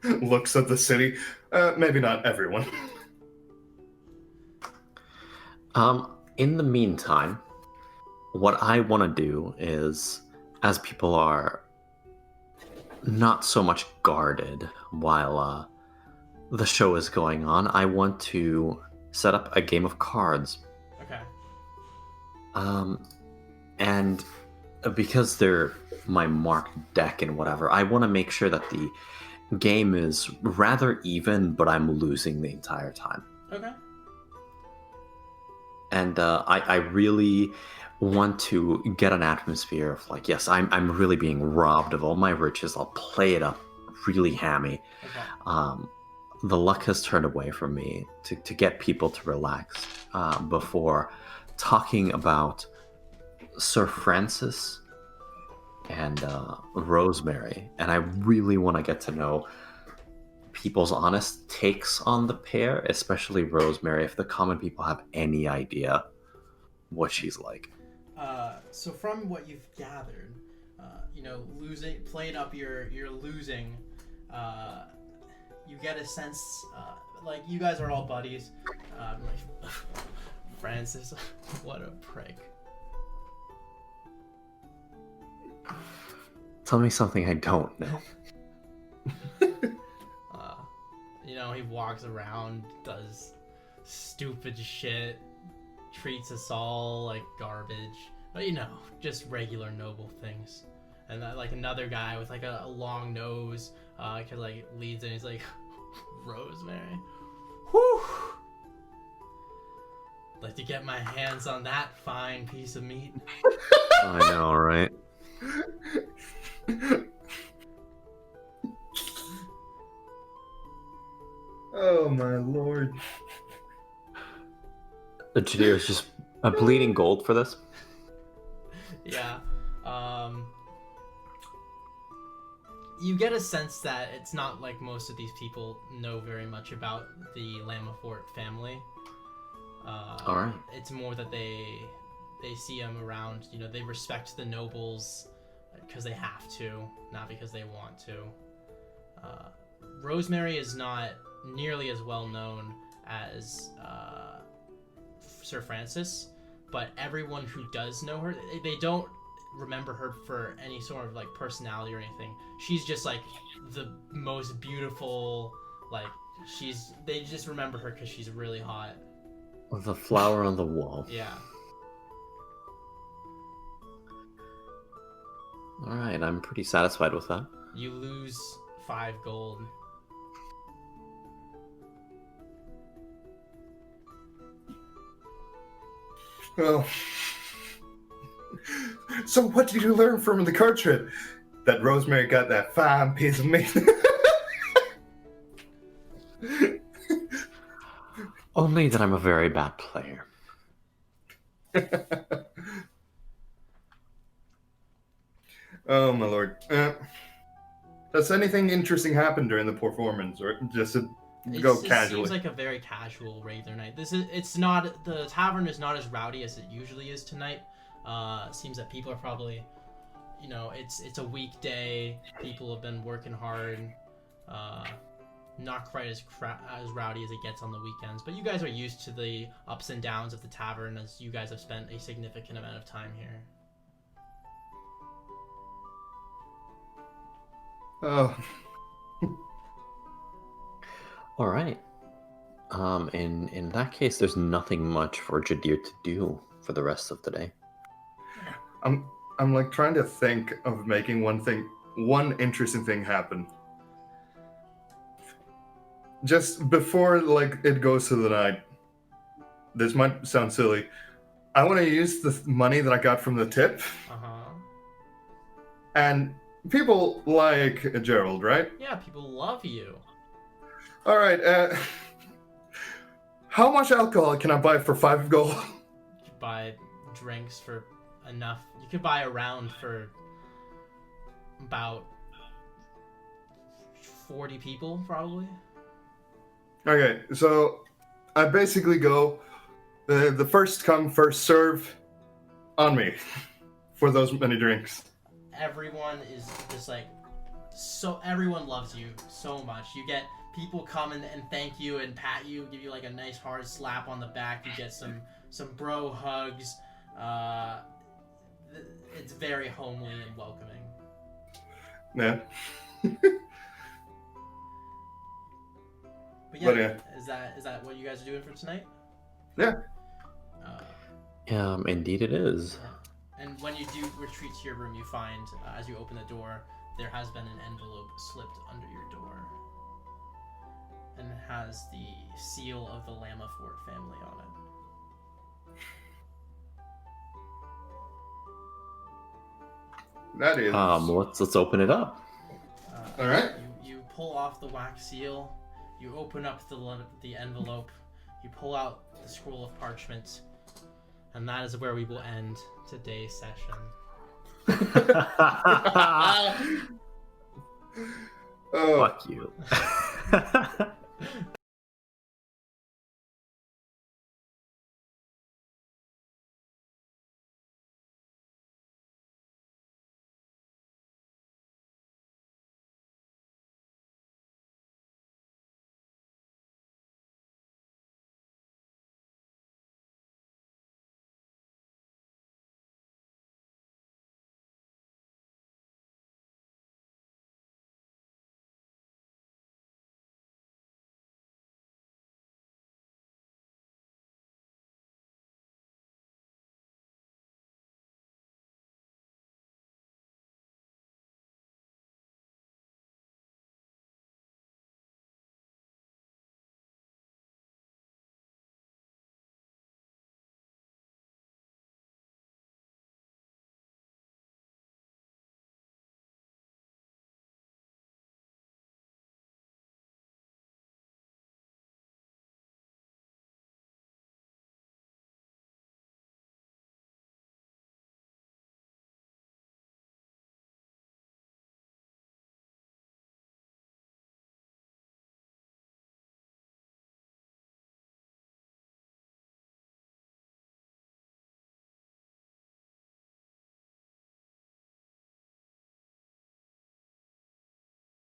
Looks at the city. Maybe not everyone. In the meantime, what I want to do is, as people are not so much guarded while the show is going on, I want to set up a game of cards. Okay. And because they're my marked deck and whatever, I want to make sure that the game is rather even, but I'm losing the entire time. Okay. And I really want to get an atmosphere of like, yes, I'm really being robbed of all my riches. I'll play it up really hammy. Okay. The luck has turned away from me to get people to relax before talking about Sir Francis and Rosemary. And I really want to get to know people's honest takes on the pair, especially Rosemary, if the common people have any idea what she's like. So from what you've gathered, playing up your losing, you get a sense, like you guys are all buddies. Like Francis, what a prick. Tell me something I don't know. He walks around, does stupid shit, treats us all like garbage. But just regular noble things. And like another guy with like a long nose, leads and he's like, Rosemary, whew. Like to get my hands on that fine piece of meat. I know, right? Oh my lord. The Jadir is just a bleeding gold for this. Yeah. You get a sense that it's not like most of these people know very much about the Lamafort family. All right. It's more that they see them around. They respect the nobles because they have to, not because they want to. Rosemary is not nearly as well known as Sir Francis, but everyone who does know her, they don't remember her for any sort of like personality or anything. She's just like the most beautiful, like they just remember her because she's really hot. The flower on the wall. Yeah. All right, I'm pretty satisfied with that. You lose 5 gold. Well, so what did you learn from the card trip? That Rosemary got that fine piece of meat. Only that I'm a very bad player. Oh my lord. Does anything interesting happen during the performance, or just go casually? It seems like a very casual regular night. It's not, the tavern is not as rowdy as it usually is tonight. Seems that people are probably, it's a weekday. People have been working hard. Not quite as rowdy as it gets on the weekends, but you guys are used to the ups and downs of the tavern as you guys have spent a significant amount of time here. Oh. All right. In that case, there's nothing much for Jadir to do for the rest of the day. I'm like trying to think of making one interesting thing happen. Just before like it goes to the night. This might sound silly. I want to use the money that I got from the tip. And people like Gerald, right? Yeah, people love you. All right. How much alcohol can I buy for 5 gold? You could buy drinks for enough. You could buy a round for about 40 people, probably. Okay, so I basically go the first come, first serve on me for those many drinks. Everyone is just like, so everyone loves you so much. You get people come and thank you and pat you, give you like a nice hard slap on the back. You get some bro hugs. It's very homely and welcoming. Yeah. But yeah, is that what you guys are doing for tonight? Yeah. Indeed it is. Yeah. And when you do retreat to your room, you find, as you open the door, there has been an envelope slipped under your door. And it has the seal of the Lamafort family on it. That is. Let's open it up. All right. You pull off the wax seal. You open up the envelope. You pull out the scroll of parchment. And that is where we will end today's session. Oh. Fuck you.